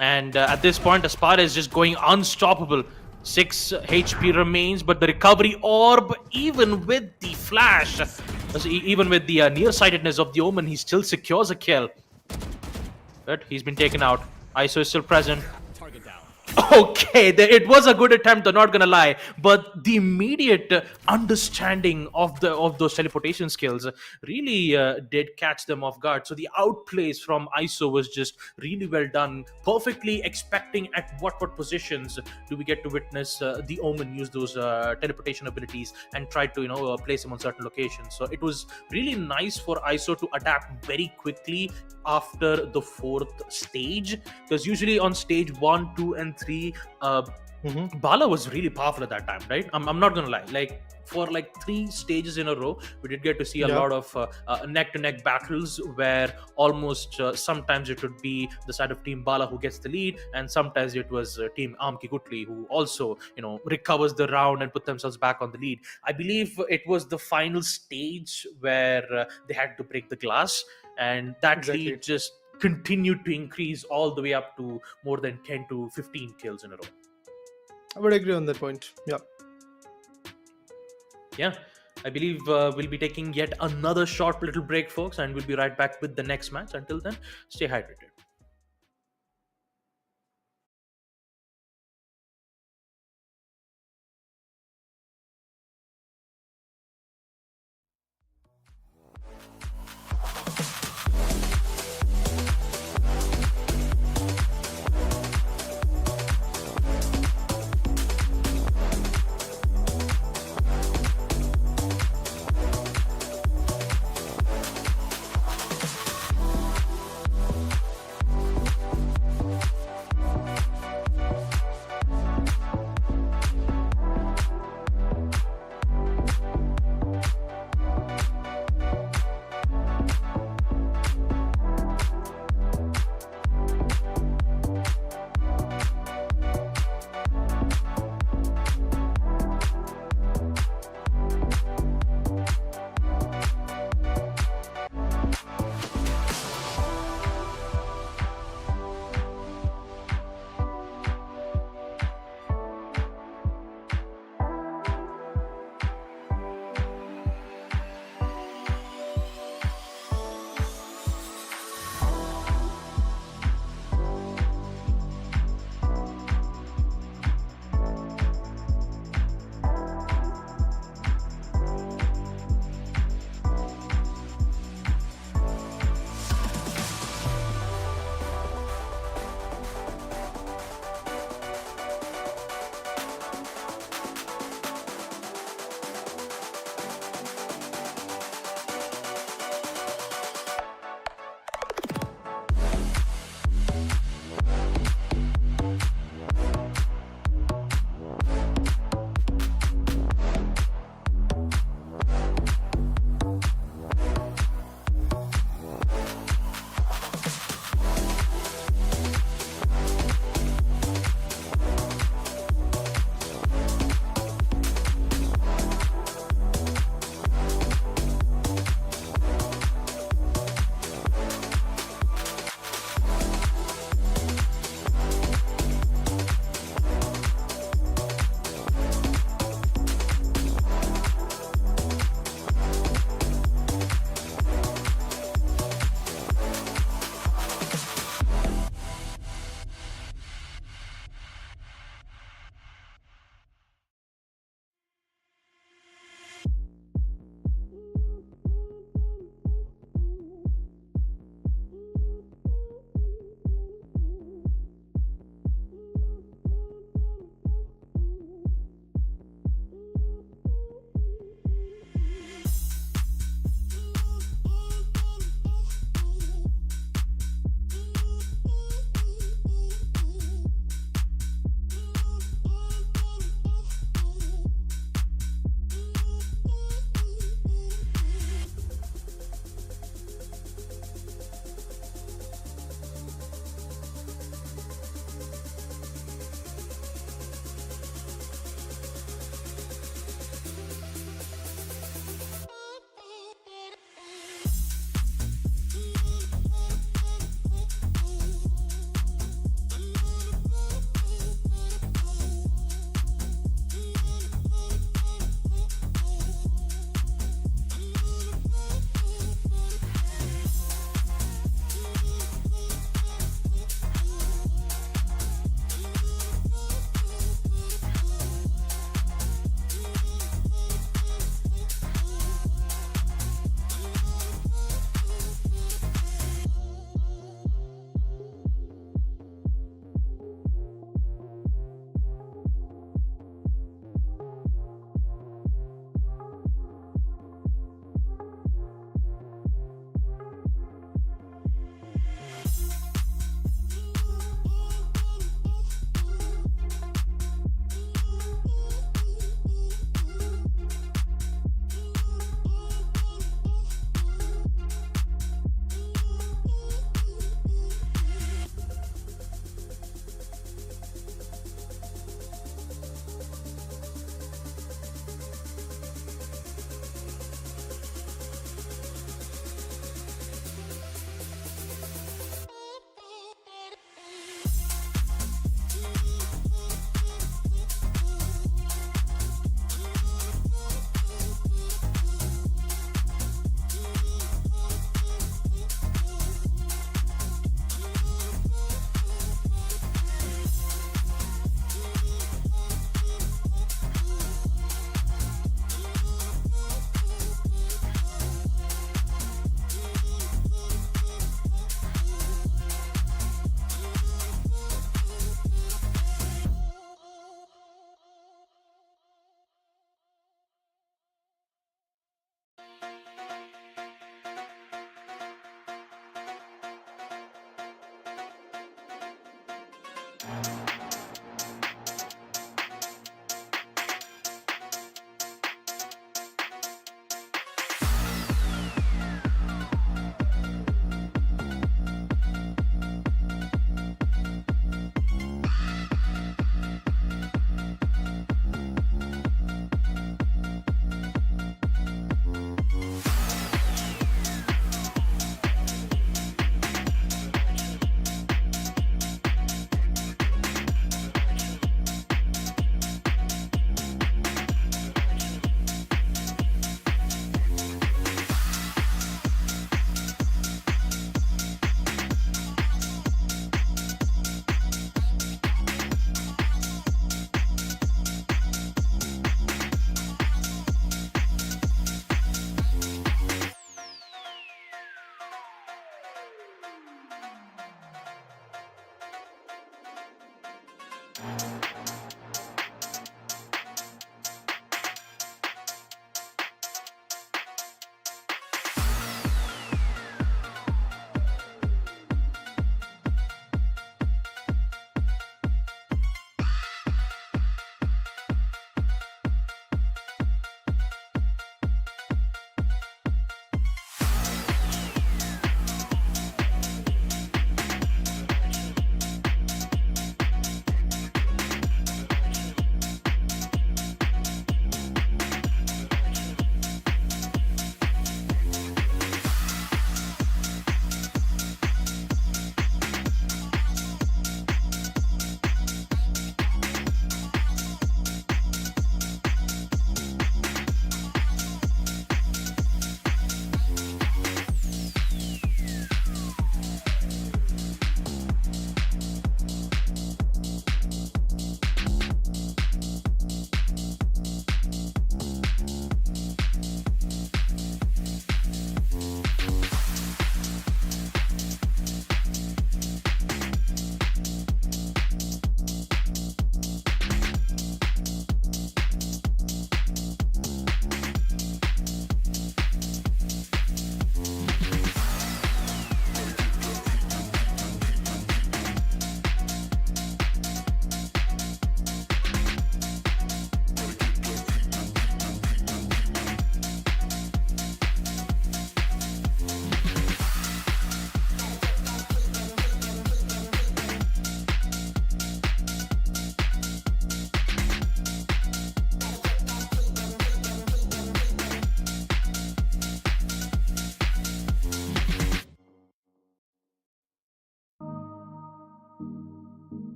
And at this point, Aspire is just going unstoppable. 6 HP remains, but the recovery orb, even with the flash, even with the nearsightedness of the Omen, he still secures a kill. But he's been taken out. ISO is still present. Okay, it was a good attempt, I'm not gonna lie, but the immediate understanding of those teleportation skills really did catch them off guard. So the outplays from ISO was just really well done, perfectly expecting at what positions do we get to witness the Omen use those teleportation abilities and try to place him on certain locations. So it was really nice for ISO to adapt very quickly after the 4th stage, because usually on stage 1, 2, and 3, Bala was really powerful at that time, right? I'm not gonna lie, like for like 3 stages in a row, we did get to see a lot of neck-to-neck battles where almost sometimes it would be the side of Team Bala who gets the lead, and sometimes it was Team Amkigutli who also recovers the round and put themselves back on the lead. I believe it was the final stage where they had to break the glass, and that lead just continued to increase all the way up to more than 10 to 15 kills in a row. I would agree on that point. Yeah, I believe we'll be taking yet another short little break, folks, and we'll be right back with the next match. Until then, stay hydrated.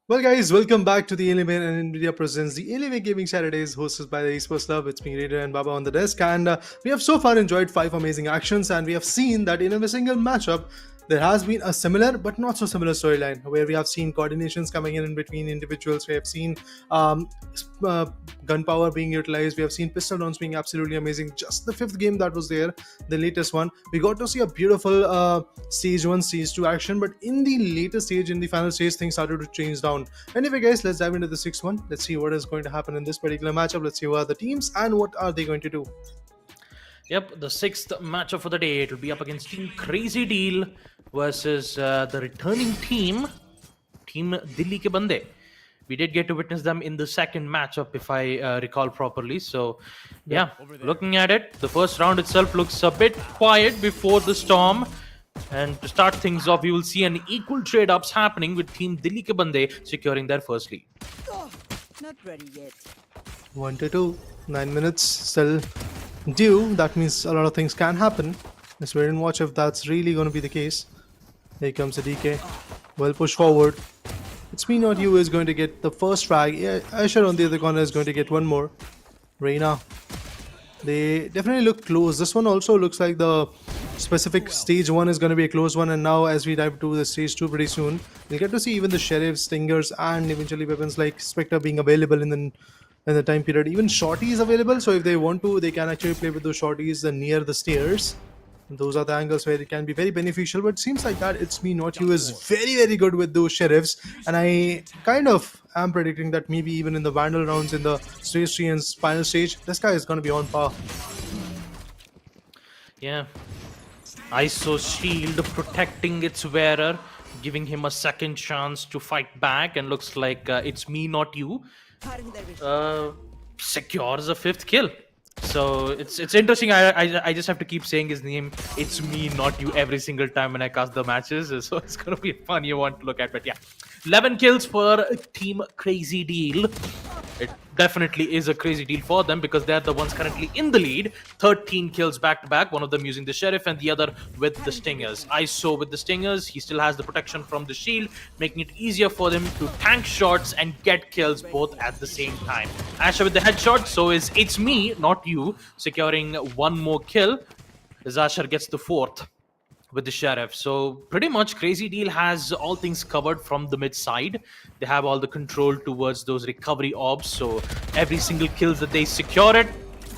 Well, guys, welcome back to the Alienware and Nvidia presents the Alienware Gaming Saturdays, hosted by the Esports Club. It's me, Raider, and Baba on the desk, and we have so far enjoyed 5 amazing actions, and we have seen that in every single matchup, there has been a similar but not so similar storyline where we have seen coordinations coming in between individuals. We have seen gunpowder being utilized. We have seen pistol rounds being absolutely amazing. Just the fifth game that was there, the latest one, we got to see a beautiful stage 1, stage 2 action, but in the later stage, in the final stage, things started to change down. Anyway, guys, let's dive into the sixth one. Let's see what is going to happen in this particular matchup. Let's see who are the teams and what are they going to do. Yep, the sixth matchup for the day. It will be up against Team Crazy Deal versus the returning team, Team Dilli Ke Bande. We did get to witness them in the second matchup, if I recall properly. So, yeah, looking at it, the first round itself looks a bit quiet before the storm. And to start things off, we will see an equal trade-ups happening with Team Dilli Ke Bande securing their first lead. Oh, not ready yet. 1 to 2, 9 minutes still due. That means a lot of things can happen. Let's wait and watch if that's really going to be the case. Here comes the DK. Well pushed forward. It's me, not you, is going to get the first frag. Yeah, Asher on the other corner is going to get one more. Reina. They definitely look close. This one also looks like the specific stage 1 is going to be a close one, and now as we dive to the stage 2 pretty soon, we'll get to see even the sheriffs, stingers, and eventually weapons like Spectre being available in the time period. Even shorty is available, so if they want to, they can actually play with those shorties near the stairs. Those are the angles where it can be very beneficial, but it seems like that It's Me Not You is very good with those sheriffs, and I kind of am predicting that maybe even in the Vandal rounds in the stage 3 and final stage, this guy is going to be on par. Yeah. ISO shield protecting its wearer, giving him a second chance to fight back, and looks like it's me, not you. secures a 5th kill. So it's interesting. I just have to keep saying his name. It's me, not you, every single time when I cast the matches. So it's gonna be a funny one to look at. But yeah, 11 kills for Team Crazy Deal. It definitely is a crazy deal for them because they're the ones currently in the lead. 13 kills back to back, one of them using the Sheriff and the other with the Stingers. ISO with the Stingers, he still has the protection from the shield, making it easier for them to tank shots and get kills both at the same time. Asher with the headshot, so is It's Me, not you, securing one more kill as Asher gets the 4th with the Sheriff. So pretty much Crazy Deal has all things covered from the mid side. They have all the control towards those recovery orbs. So every single kills that they secure it,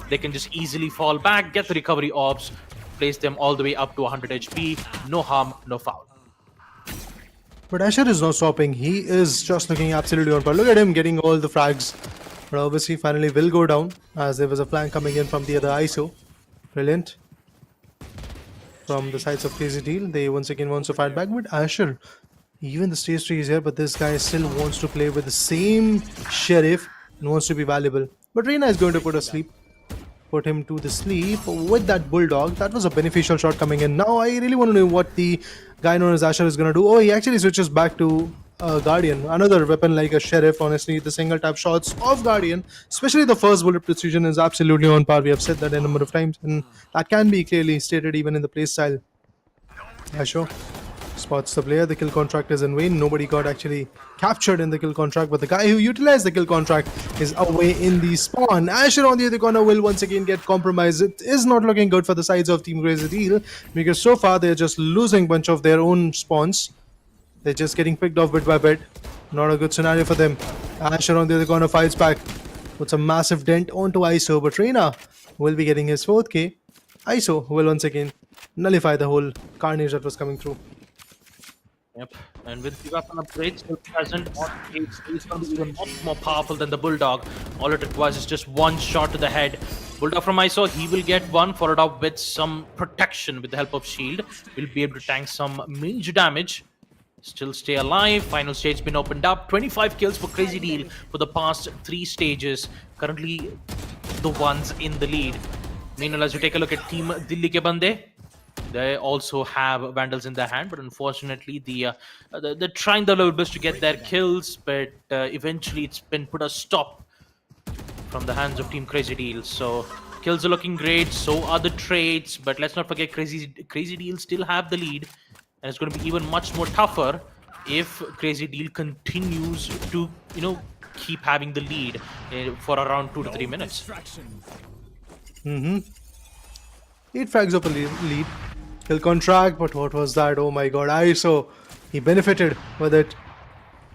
they can just easily fall back, get the recovery orbs, place them all the way up to 100 HP. No harm, no foul. But Asher is not stopping. He is just looking absolutely on par. Look at him getting all the frags. But obviously, finally will go down as there was a flank coming in from the other ISO. Brilliant. From the sides of Crazy Deal, they once again wants to fight back. But Asher, even the stage 3 is here, but this guy still wants to play with the same Sheriff and wants to be valuable. But Reina is going to put him to the sleep with that Bulldog. That was a beneficial shot coming in. Now I really want to know what the guy known as Asher is going to do. Oh, he actually switches back to Guardian. Another weapon like a Sheriff. Honestly, the single tap shots of Guardian, especially the first bullet precision, is absolutely on par. We have said that a number of times, and that can be clearly stated even in the playstyle. Asher spots the player. The kill contract is in vain. Nobody got actually captured in the kill contract, but the guy who utilized the kill contract is away in the spawn. Asher on the other corner will once again get compromised. It is not looking good for the sides of Team Crazy Deal because so far they're just losing a bunch of their own spawns. They're just getting picked off bit by bit. Not a good scenario for them. Asher on the other corner fights back. Puts a massive dent onto ISO, but Reina will be getting his 4th K. ISO will once again nullify the whole carnage that was coming through. Yep, and with the weapon upgrade still present on Cage, he's going to be even much more powerful than the Bulldog. All it requires is just one shot to the head. Bulldog from ISO, he will get one, followed up with some protection with the help of shield. Will be able to tank some major damage. Still stay alive. Final stage been opened up. 25 kills for Crazy Deal for the past 3 stages. Currently the ones in the lead. Meanwhile, as you take a look at Team Dilli Ke Bande, they also have Vandals in their hand, but unfortunately they're trying their level best to get their kills, but eventually it's been put a stop from the hands of Team Crazy Deal. So kills are looking great, so are the trades, but let's not forget Crazy Deal still have the lead, and it's going to be even much more tougher if Crazy Deal continues to, keep having the lead for around 2 to 3 minutes. 8 frags of a lead. Kill contract, but what was that? Oh my god, ISO. He benefited with it.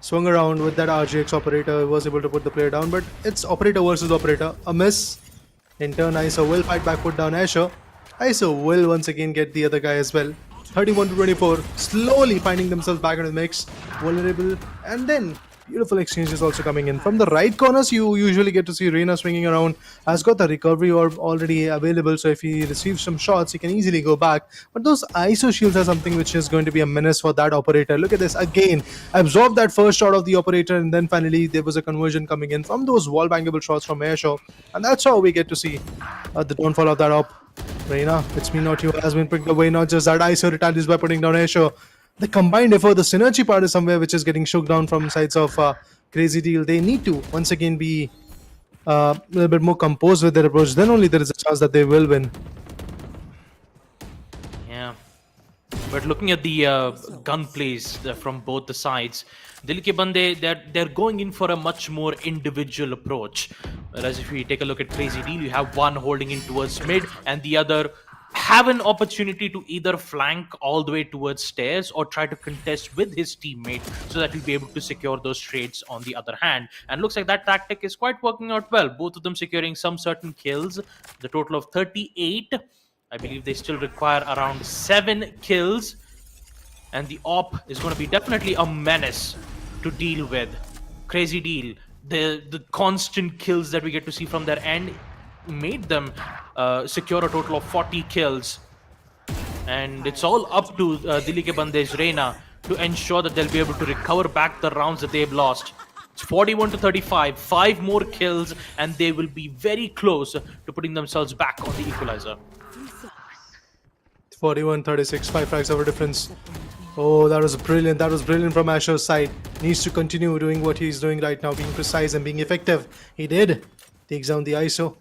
Swung around with that RGX operator, was able to put the player down, but it's operator versus operator. A miss. In turn, ISO will fight back, put down Asher. ISO will once again get the other guy as well. 31 to 24, slowly finding themselves back into the mix. Vulnerable, and then beautiful exchanges also coming in. From the right corners, you usually get to see Reina swinging around. Has got the recovery orb already available, so if he receives some shots, he can easily go back. But those ISO shields are something which is going to be a menace for that operator. Look at this again. Absorbed that first shot of the operator, and then finally there was a conversion coming in from those wall bangable shots from Airshaw. And that's how we get to see the downfall of that op. Reina, it's me not you, has been picked away. Not just that, ISO retaliates by putting down Airshaw. The combined effort, the synergy part is somewhere which is getting shook down from sides of Crazy Deal. They need to once again be a little bit more composed with their approach. Then only there is a chance that they will win. Yeah, but looking at the gun plays from both the sides, Dilli Ke Bande, they're going in for a much more individual approach. Whereas if we take a look at Crazy Deal, you have one holding in towards mid and the other have an opportunity to either flank all the way towards stairs or try to contest with his teammate so that he'll be able to secure those trades on the other hand. And looks like that tactic is quite working out well. Both of them securing some certain kills, the total of 38. I believe they still require around 7 kills. And the op is going to be definitely a menace to deal with. Crazy Deal, the constant kills that we get to see from their end made them secure a total of 40 kills, and it's all up to Dilli Ke Bande's Reina to ensure that they'll be able to recover back the rounds that they've lost. It's 41 to 35. 5 more kills, and they will be very close to putting themselves back on the equalizer. 41-36, 5 frags over difference. Oh, that was brilliant. That was brilliant from Asher's side. Needs to continue doing what he's doing right now, being precise and being effective. He did. Takes down the ISO.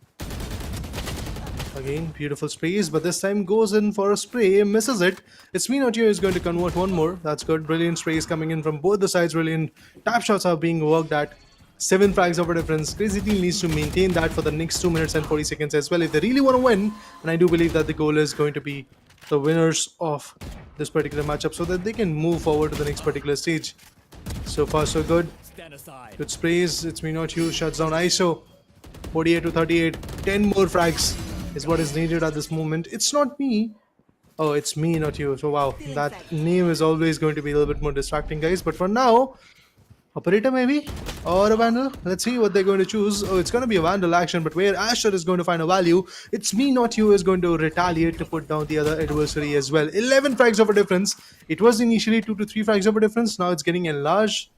Again, beautiful sprays, but this time goes in for a spray, misses it. It's me, not you, is going to convert one more. That's good. Brilliant sprays coming in from both the sides. Brilliant tap shots are being worked at. 7 frags of a difference. Crazy Team needs to maintain that for the next 2 minutes and 40 seconds as well if they really want to win. And I do believe that the goal is going to be the winners of this particular matchup so that they can move forward to the next particular stage. So far, so good. Good sprays. It's me, not you. Shuts down ISO. 48 to 38. 10 more frags is what is needed at this moment. It's not me. Oh, it's me, not you. So wow, that name is always going to be a little bit more distracting, guys. But for now, operator maybe? Or a vandal? Let's see what they're going to choose. Oh, it's going to be a vandal action, but where Asher is going to find a value, it's me, not you, is going to retaliate to put down the other adversary as well. 11 frags of a difference. It was initially 2 to 3 frags of a difference. Now it's getting enlarged.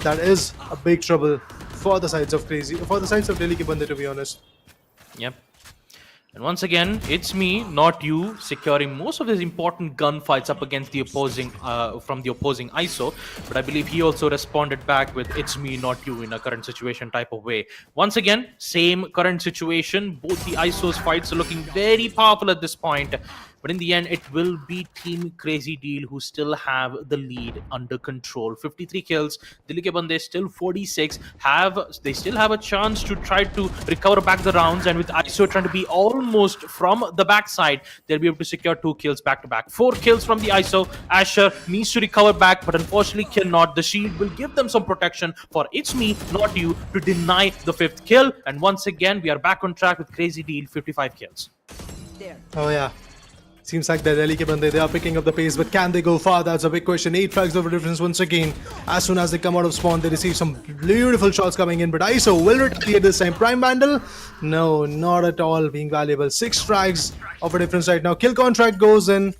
That is a big trouble for the sides of Delhi Ke Bande, to be honest. Yep. And once again, it's me, not you, securing most of his important gunfights up against the opposing, from the opposing ISO. But I believe he also responded back with "it's me, not you" in a current situation type of way. Once again, same current situation. Both the ISO's fights are looking very powerful at this point. But in the end, it will be Team Crazy Deal who still have the lead under control. 53 kills. Delhi Ke Bande still 46. They still have a chance to try to recover back the rounds. And with ISO trying to be almost from the backside, they'll be able to secure 2 kills back to back. 4 kills from the ISO. Asher needs to recover back, but unfortunately cannot. The shield will give them some protection for "it's me, not you" to deny the 5th kill. And once again, we are back on track with Crazy Deal, 55 kills. Oh yeah. Seems like the Delhi Ke Bande, they are picking up the pace, but can they go far? That's a big question. 8 frags of a difference once again. As soon as they come out of spawn, they receive some beautiful shots coming in, but ISO will retaliate this time. Prime Vandal? No, not at all being valuable. 6 frags of a difference right now. Kill contract goes in,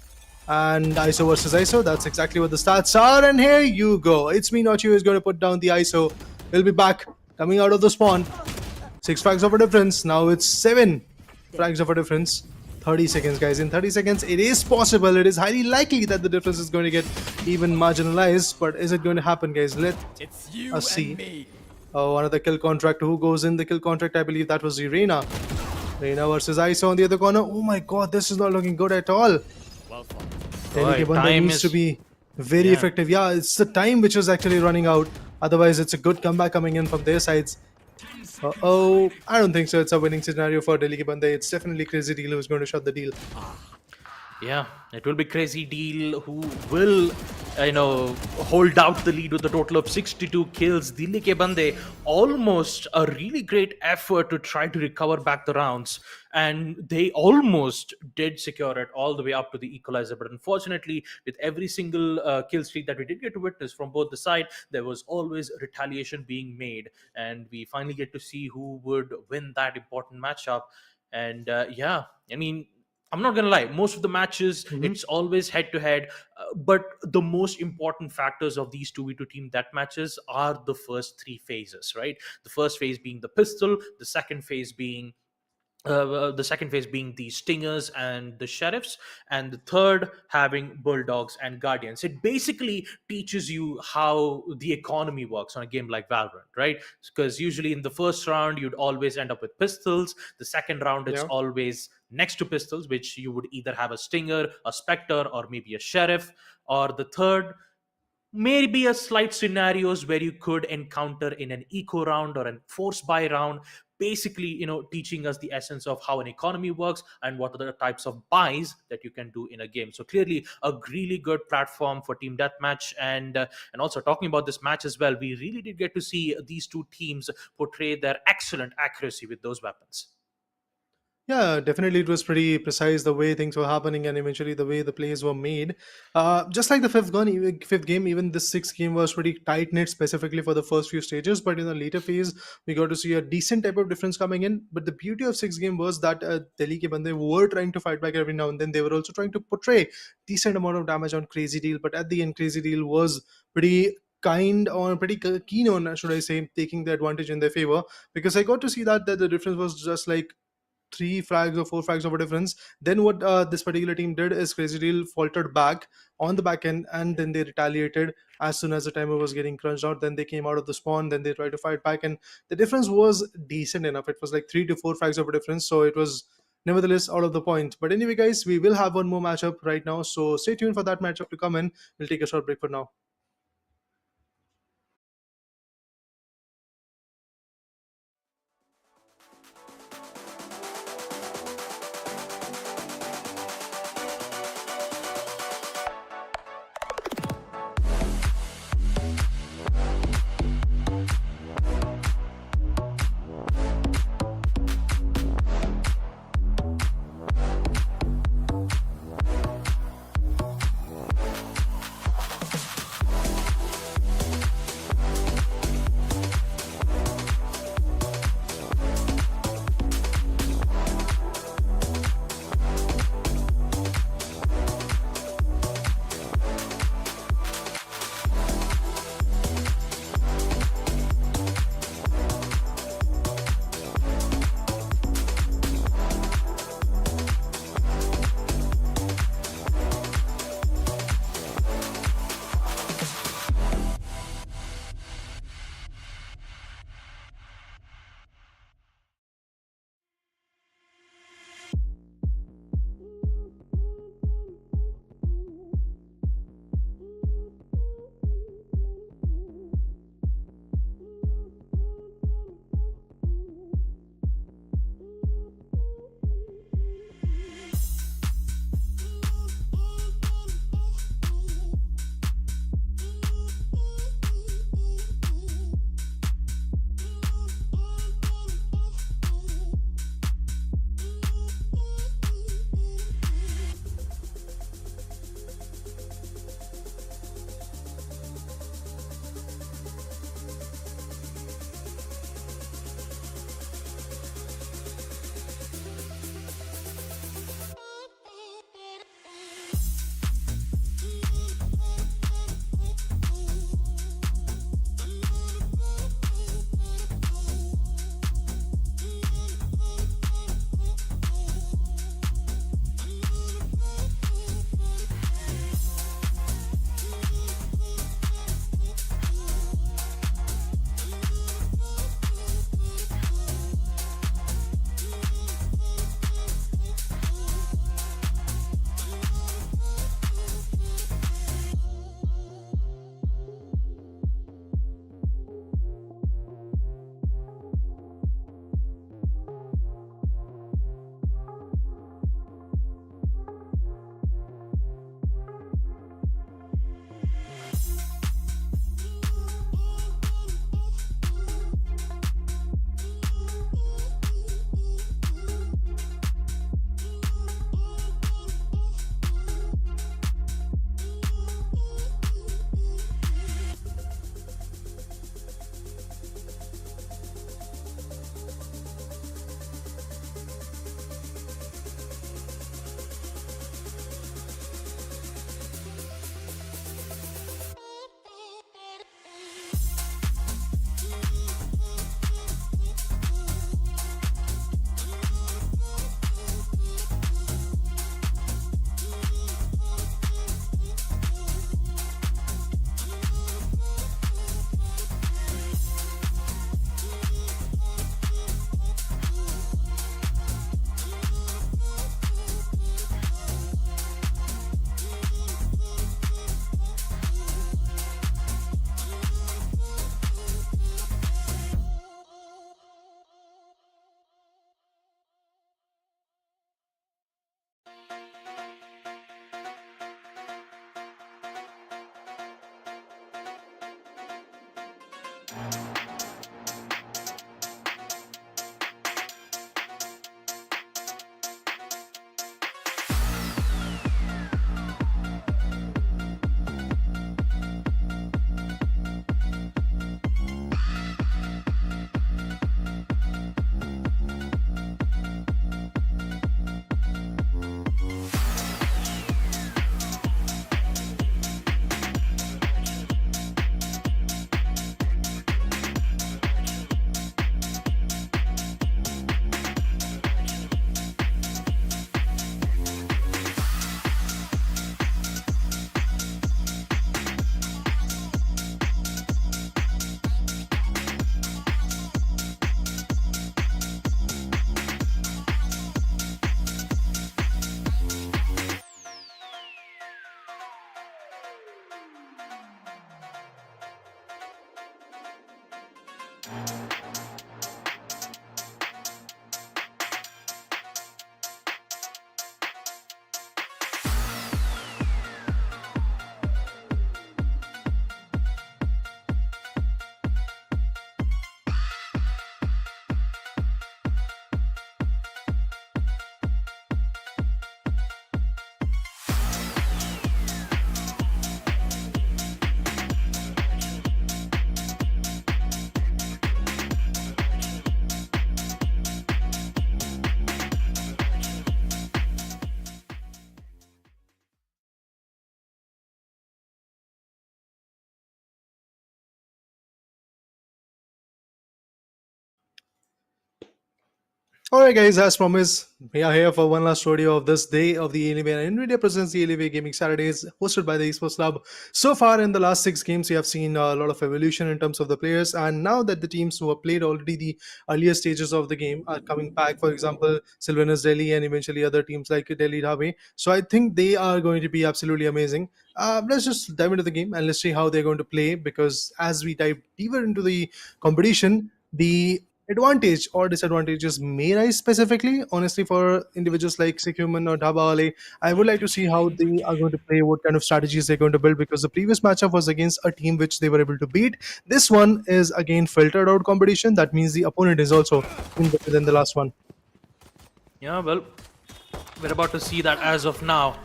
and ISO versus ISO. That's exactly what the stats are, and here you go. It's me, not you, is going to put down the ISO. We'll be back, coming out of the spawn. 6 frags of a difference. Now it's 7 frags of a difference. 30 seconds, guys. In 30 seconds, it is possible. It is highly likely that the difference is going to get even marginalized. But is it going to happen, guys? Let us see. Oh, another kill contract. Who goes in the kill contract? I believe that was Reina. Reina versus ISO on the other corner. Oh my god, this is not looking good at all. Delhi Ke Bande needs to be very effective. Yeah, it's the time which is actually running out. Otherwise, it's a good comeback coming in from their sides. Oh, I don't think so. It's a winning scenario for Delhi Ke Bande. It's definitely Crazy Deal who's going to shut the deal. Yeah, it will be Crazy Deal who will, hold out the lead with a total of 62 kills. Delhi Ke Bande, almost a really great effort to try to recover back the rounds. And they almost did secure it all the way up to the equalizer. But unfortunately, with every single kill streak that we did get to witness from both the side, there was always retaliation being made. And we finally get to see who would win that important matchup. And I'm not gonna lie. Most of the matches, it's always head to head. But the most important factors of these 2v2 team that matches are the first 3 phases, right? The first phase being the pistol, the second phase being the stingers and the sheriffs, and the third having bulldogs and guardians. It basically teaches you how the economy works on a game like Valorant, right? Because usually in the first round you'd always end up with pistols. The second round it's always next to pistols, which you would either have a stinger, a specter, or maybe a sheriff. Or the third, maybe a slight scenarios where you could encounter in an eco round or a force buy round, basically teaching us the essence of how an economy works and what are the types of buys that you can do in a game. So clearly a really good platform for team deathmatch. And also talking about this match as well, we really did get to see these two teams portray their excellent accuracy with those weapons. Yeah, definitely it was pretty precise the way things were happening and eventually the way the plays were made. Just like the fifth game, even the sixth game was pretty tight knit specifically for the first few stages. But in the later phase, we got to see a decent type of difference coming in. But the beauty of sixth game was that Delhi Ke Bande were trying to fight back every now and then. They were also trying to portray decent amount of damage on Crazy Deal. But at the end, Crazy Deal was pretty kind or pretty keen on, should I say, taking the advantage in their favor, because I got to see that the difference was just like 3 frags or 4 frags of a difference. Then what this particular team did is Crazy Deal faltered back on the back end, and then they retaliated as soon as the timer was getting crunched out. Then they came out of the spawn, then they tried to fight back, and the difference was decent enough. It was like 3 to 4 frags of a difference, so it was nevertheless out of the point. But anyway, guys, we will have one more matchup right now, so stay tuned for that matchup to come in. We'll take a short break for now. Alright guys, as promised, we are here for one last audio of this day of the Alienware and NVIDIA presents the Alienware Gaming Saturdays hosted by the Esports Club. So far in the last 6 games, we have seen a lot of evolution in terms of the players, and now that the teams who have played already the earlier stages of the game are coming back, for example, Sylvanus Delhi and eventually other teams like Delhi Dhabi. So I think they are going to be absolutely amazing. Let's just dive into the game and let's see how they're going to play, because as we dive deeper into the competition, the advantage or disadvantages may rise specifically. Honestly, for individuals like Sikhuman or Dhaba Ale, I would like to see how they are going to play, what kind of strategies they're going to build, because the previous matchup was against a team which they were able to beat. This one is again filtered out competition. That means the opponent is also doing better than the last one. Yeah, well, we're about to see that as of now.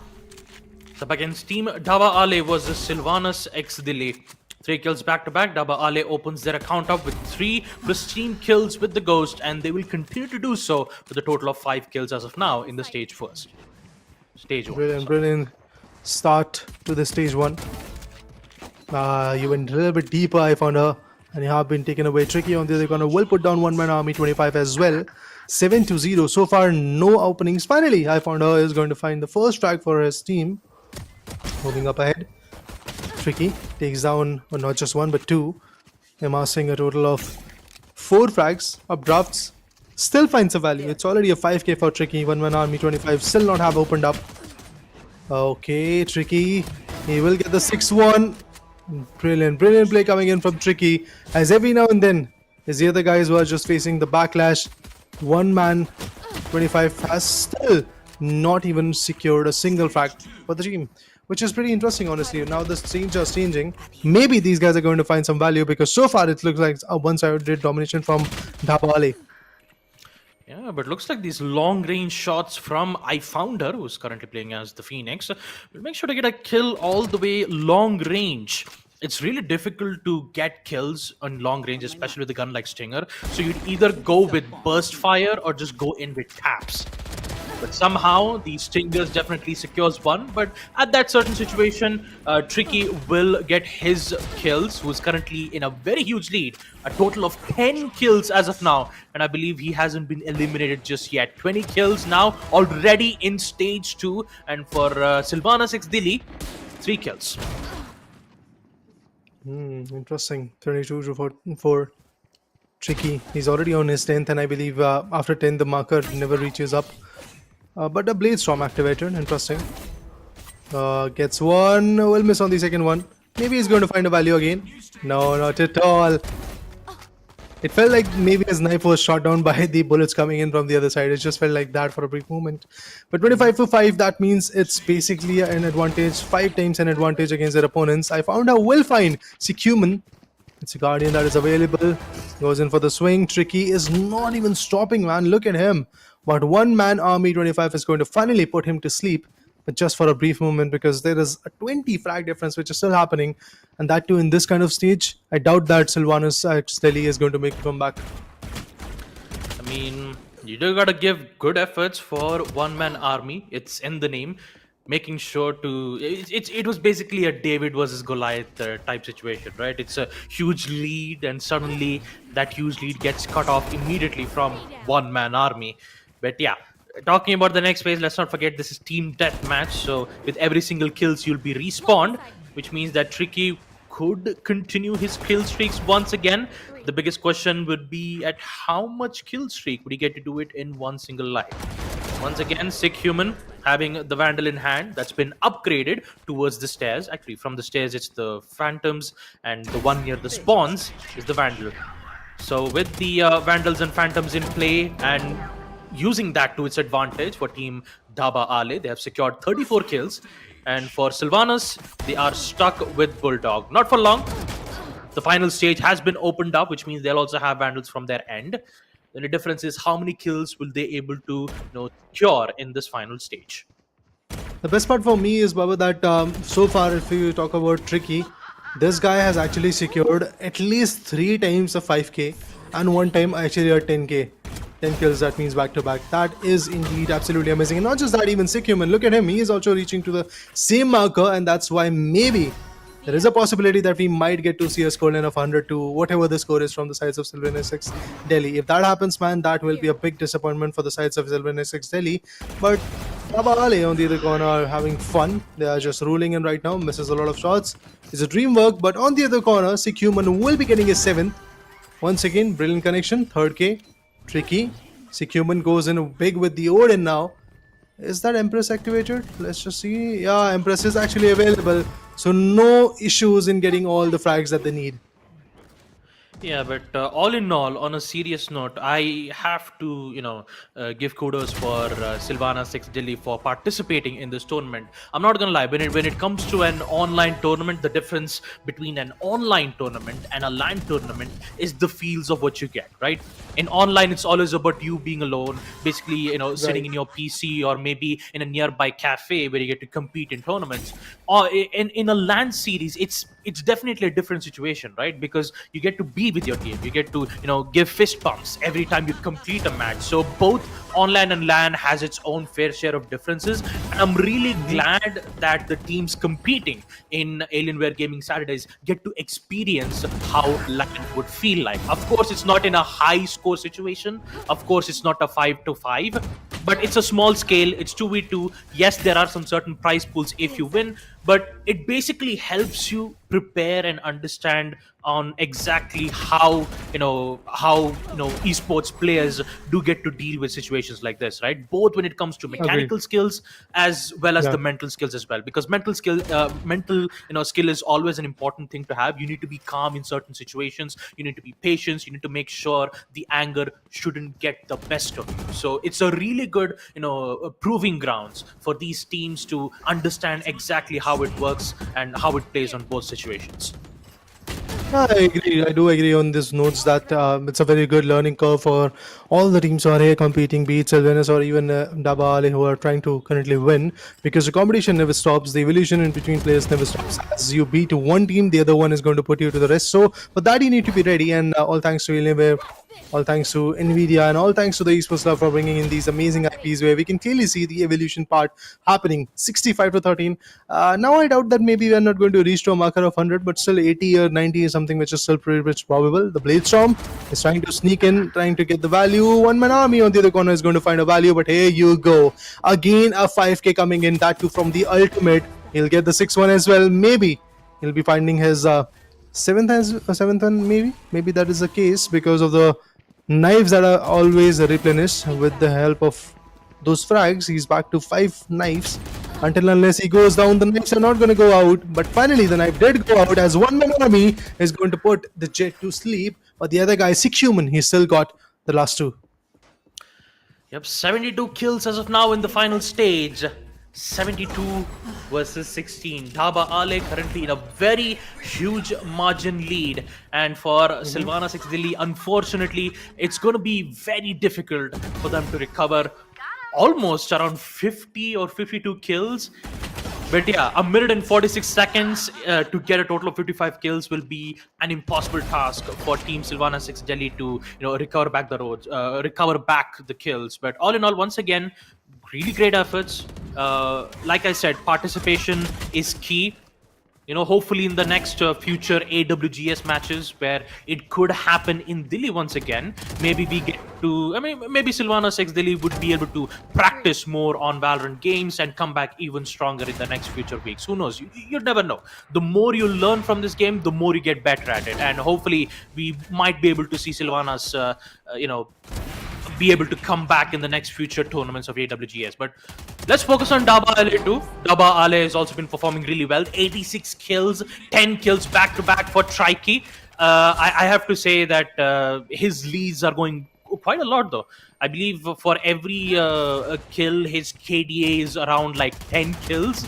Up against Team Dhaba Ale versus Sylvanus X Delhi. 3 kills back to back. Dhaba Ale opens their account up with 3 pristine kills with the Ghost, and they will continue to do so with a total of 5 kills as of now in the stage first. Stage 1. Brilliant start to the stage 1. You went a little bit deeper, I found her, and you have been taken away. Tricky on the other corner will put down one man army 25 as well. 7-0. So far, no openings. Finally, I found her is going to find the first strike for his team. Moving up ahead. Tricky takes down, well, not just one but 2, amassing a total of 4 frags, updrafts. Still finds a value. It's already a 5k for Tricky. One man army 25 still not have opened up. Okay, Tricky, he will get the 6-1. Brilliant play coming in from Tricky, as every now and then is the other guys who are just facing the backlash. One man 25 has still not even secured a single frag for the team, which is pretty interesting, honestly. Now the scenes are changing. Maybe these guys are going to find some value, because so far it looks like a one-sided domination from Dhaba Ale. Yeah, but looks like these long-range shots from iFounder, who's currently playing as the Phoenix, will make sure to get a kill all the way long range. It's really difficult to get kills on long range, especially with a gun like Stinger. So you'd either go with burst fire or just go in with taps. But somehow the Stingers definitely secures one. But at that certain situation, Tricky will get his kills, who's currently in a very huge lead. A total of 10 kills as of now. And I believe he hasn't been eliminated just yet. 20 kills now already in stage 2. And for Sylvanus X Delhi, 3 kills. Interesting. 22 for Tricky. He's already on his 10th, and I believe after 10 the marker never reaches up. But a Blade Storm activated. Interesting. Gets one. Will miss on the second one. Maybe he's going to find a value again. No, not at all. It felt like maybe his knife was shot down by the bullets coming in from the other side. It just felt like that for a brief moment. But 25 for 5, that means it's basically an advantage. 5 times an advantage against their opponents. I found out will find Sikhuman. It's a Guardian that is available. Goes in for the swing. Tricky is not even stopping, man. Look at him. But one man army 25 is going to finally put him to sleep, but just for a brief moment, because there is a 20 frag difference which is still happening, and that too in this kind of stage. I doubt that Sylvanus X Delhi is going to make a comeback. I mean, you do gotta give good efforts for one man army. It's in the name. Making sure to it was basically a David versus Goliath type situation, right? It's a huge lead, and suddenly that huge lead gets cut off immediately from one man army. But yeah, talking about the next phase, let's not forget this is team deathmatch. So with every single kills, you'll be respawned, which means that Tricky could continue his kill streaks once again. The biggest question would be at how much kill streak would he get to do it in one single life. Once again, Sikhuman having the Vandal in hand. That's been upgraded towards the stairs. Actually, from the stairs, it's the Phantoms, and the one near the spawns is the Vandal. So with the Vandals and Phantoms in play, and using that to its advantage for Team Dhaba Ale, they have secured 34 kills. And for Sylvanus, they are stuck with Bulldog. Not for long. The final stage has been opened up, which means they'll also have Vandals from their end. Then the difference is how many kills will they able to secure in this final stage. The best part for me is, Baba, that so far, if you talk about Tricky, this guy has actually secured at least 3 times a 5k and 1 time actually a 10k. 10 kills, that means back to back. That is indeed absolutely amazing. And not just that, even Sikhuman, look at him, he is also reaching to the same marker, and that's why maybe there is a possibility that we might get to see a scoreline of 100 to whatever the score is from the sides of Sylvan 6 Delhi. If that happens, man, that will be a big disappointment for the sides of Sylvan 6 Delhi. But Tabale on the other corner are having fun. They are just rolling in right now, misses a lot of shots. It's a dream work, but on the other corner, Sick Human will be getting his 7th. Once again, brilliant connection, 3rd K, tricky. Sick Human goes in big with the Odin now. Is that Empress activated? Let's just see. Yeah, Empress is actually available. So no issues in getting all the frags that they need. Yeah, but all in all, on a serious note, I have to, give kudos for Sylvana 6 Delhi for participating in this tournament. I'm not gonna lie, when it comes to an online tournament, the difference between an online tournament and a LAN tournament is the feels of what you get, right? In online, it's always about you being alone, basically, sitting in your PC or maybe in a nearby cafe where you get to compete in tournaments. Or in a LAN series, it's definitely a different situation, right? Because you get to be with your team, you get to give fist bumps every time you complete a match. So both online and LAN has its own fair share of differences, and I'm really glad that the teams competing in Alienware Gaming Saturdays get to experience how LAN would feel like. Of course, it's not in a high score situation, of course it's not a 5-5, but it's a small scale, it's 2v2. Yes, there are some certain prize pools if you win, but it basically helps you prepare and understand on exactly how esports players do get to deal with situations like this, right? Both when it comes to mechanical skills as well as the mental skills as well, because mental skill is always an important thing to have. You need to be calm in certain situations, you need to be patient, you need to make sure the anger shouldn't get the best of you. So it's a really good proving grounds for these teams to understand exactly how it works and how it plays on both situations. I agree. I do agree on these notes that it's a very good learning curve for all the teams who are here competing, be it Sylvanas or even Daba Ali, who are trying to currently win, because the competition never stops. The evolution in between players never stops. As you beat one team, the other one is going to put you to the rest. So for that, you need to be ready. And all thanks to Alienware, all thanks to Nvidia, and all thanks to the Esports Club for bringing in these amazing IPs where we can clearly see the evolution part happening. 65-13. Now I doubt that maybe we are not going to reach to a marker of 100, but still 80 or 90 is something which is still pretty much probable. The Bladestorm is trying to sneak in, trying to get the value. One-man army on the other corner is going to find a value, but here you go. Again, a 5k coming in, that too from the ultimate. He'll get the 6-1 as well. Maybe he'll be finding his seventh one, maybe that is the case, because of the knives that are always replenished. With the help of those frags, he's back to 5 knives. Until unless he goes down, the knives are not going to go out. But finally, the knife did go out, as one-man army is going to put the Jet to sleep. But the other guy, Sick Human, he still got the last 2. Yep, 72 kills as of now in the final stage. 72 versus 16. Dhaba Ale currently in a very huge margin lead. And for Sylvana 6 Delhi, unfortunately, it's going to be very difficult for them to recover almost around 50 or 52 kills. But yeah, a minute and 46 seconds to get a total of 55 kills will be an impossible task for Team Sylvana 6 Delhi to recover back the kills. But all in all, once again, really great efforts. Like I said, participation is key. Hopefully in the next future AWGS matches where it could happen in Delhi once again, maybe we get to, maybe Sylvana 6 Delhi would be able to practice more on Valorant games and come back even stronger in the next future weeks. Who knows? You never know. The more you learn from this game, the more you get better at it. And hopefully we might be able to see Sylvana's, be able to come back in the next future tournaments of AWGS. But let's focus on Daba Ale too. Daba Ale has also been performing really well. 86 kills, 10 kills back-to-back for Trikey. I have to say that his leads are going quite a lot though. I believe for every kill, his KDA is around like 10 kills.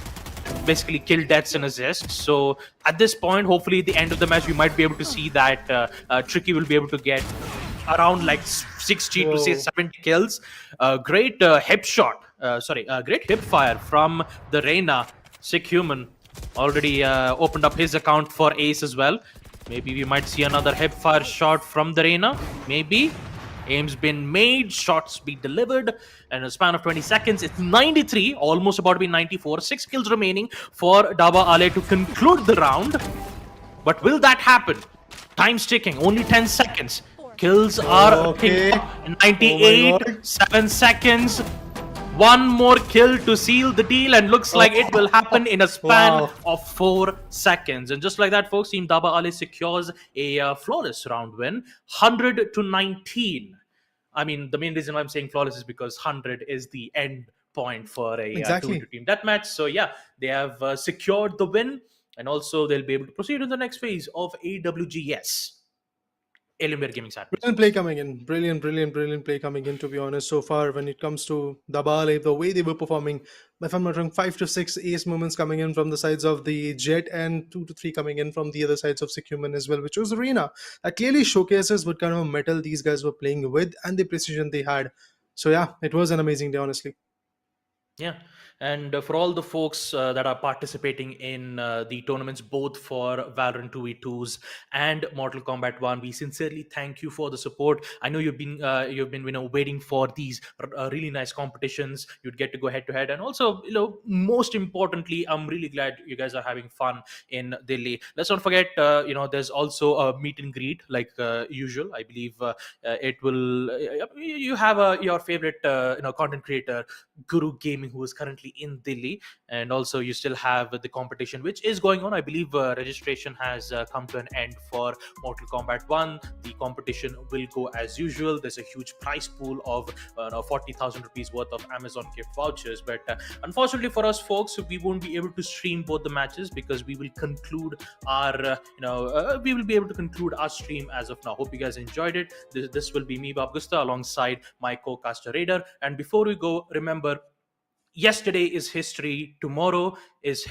Basically kill deaths and assists. So at this point, hopefully at the end of the match, we might be able to see that Tricky will be able to get around like 60 to 70 kills. Great hip shot. Great hip fire from the Reyna. Sick Human already opened up his account for Ace as well. Maybe we might see another hip fire shot from the Reyna. Maybe. Aim's been made, shots be delivered, and in a span of 20 seconds, it's 93, almost about to be 94. 6 kills remaining for Daba Ale to conclude the round. But will that happen? Time's ticking, only 10 seconds. Kills are Okay. 98, Oh my God. 7 seconds. One more kill to seal the deal, and looks like it will happen in a span Wow. of 4 seconds. And just like that, folks, Team Daba Ali secures a flawless round win, 100 to 19. I mean, the main reason why I'm saying flawless is because 100 is the end point for a Exactly. 2-team deathmatch. So yeah, they have secured the win, and also they'll be able to proceed to the next phase of AWGS. Alienware Gaming Saturdays. Brilliant play coming in. Brilliant play coming in, to be honest, so far when it comes to Dabale, the way they were performing. If I'm not wrong, 5 to 6 ace moments coming in from the sides of the Jet, and 2 to 3 coming in from the other sides of Secuman as well, which was Arena. That clearly showcases what kind of metal these guys were playing with and the precision they had. So yeah, it was an amazing day, honestly. Yeah, and for all the folks that are participating in the tournaments, both for Valorant 2v2s and Mortal Kombat 1, we sincerely thank you for the support. I know you've been waiting for these really nice competitions. You'd get to go head to head, and also most importantly, I'm really glad you guys are having fun in Delhi. Let's not forget, there's also a meet and greet like usual. I believe it will. You have your favorite content creator, Guru Gaming, who is currently in Delhi, and also you still have the competition which is going on. I believe registration has come to an end for Mortal Kombat 1. The competition will go as usual. There's a huge prize pool of 40,000 rupees worth of Amazon gift vouchers, but unfortunately for us folks, we won't be able to stream both the matches because we will conclude our we will be able to conclude our stream as of now. Hope you guys enjoyed it. This will be me, Bob Gusta, alongside my co-caster Raider. And before we go, remember, yesterday is history, tomorrow is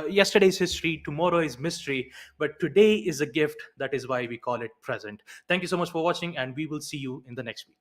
yesterday's history, tomorrow is mystery, but today is a gift. That is why we call it present. Thank you so much for watching, and we will see you in the next week.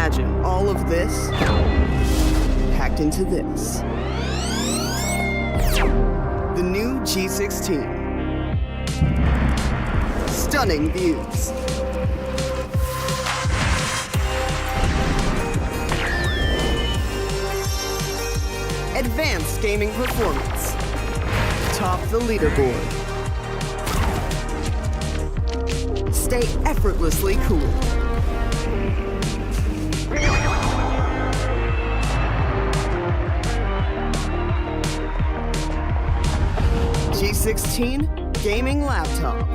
Imagine all of this packed into this. The new G16. Stunning views. Advanced gaming performance. Top the leaderboard. Stay effortlessly cool. G16 gaming laptop.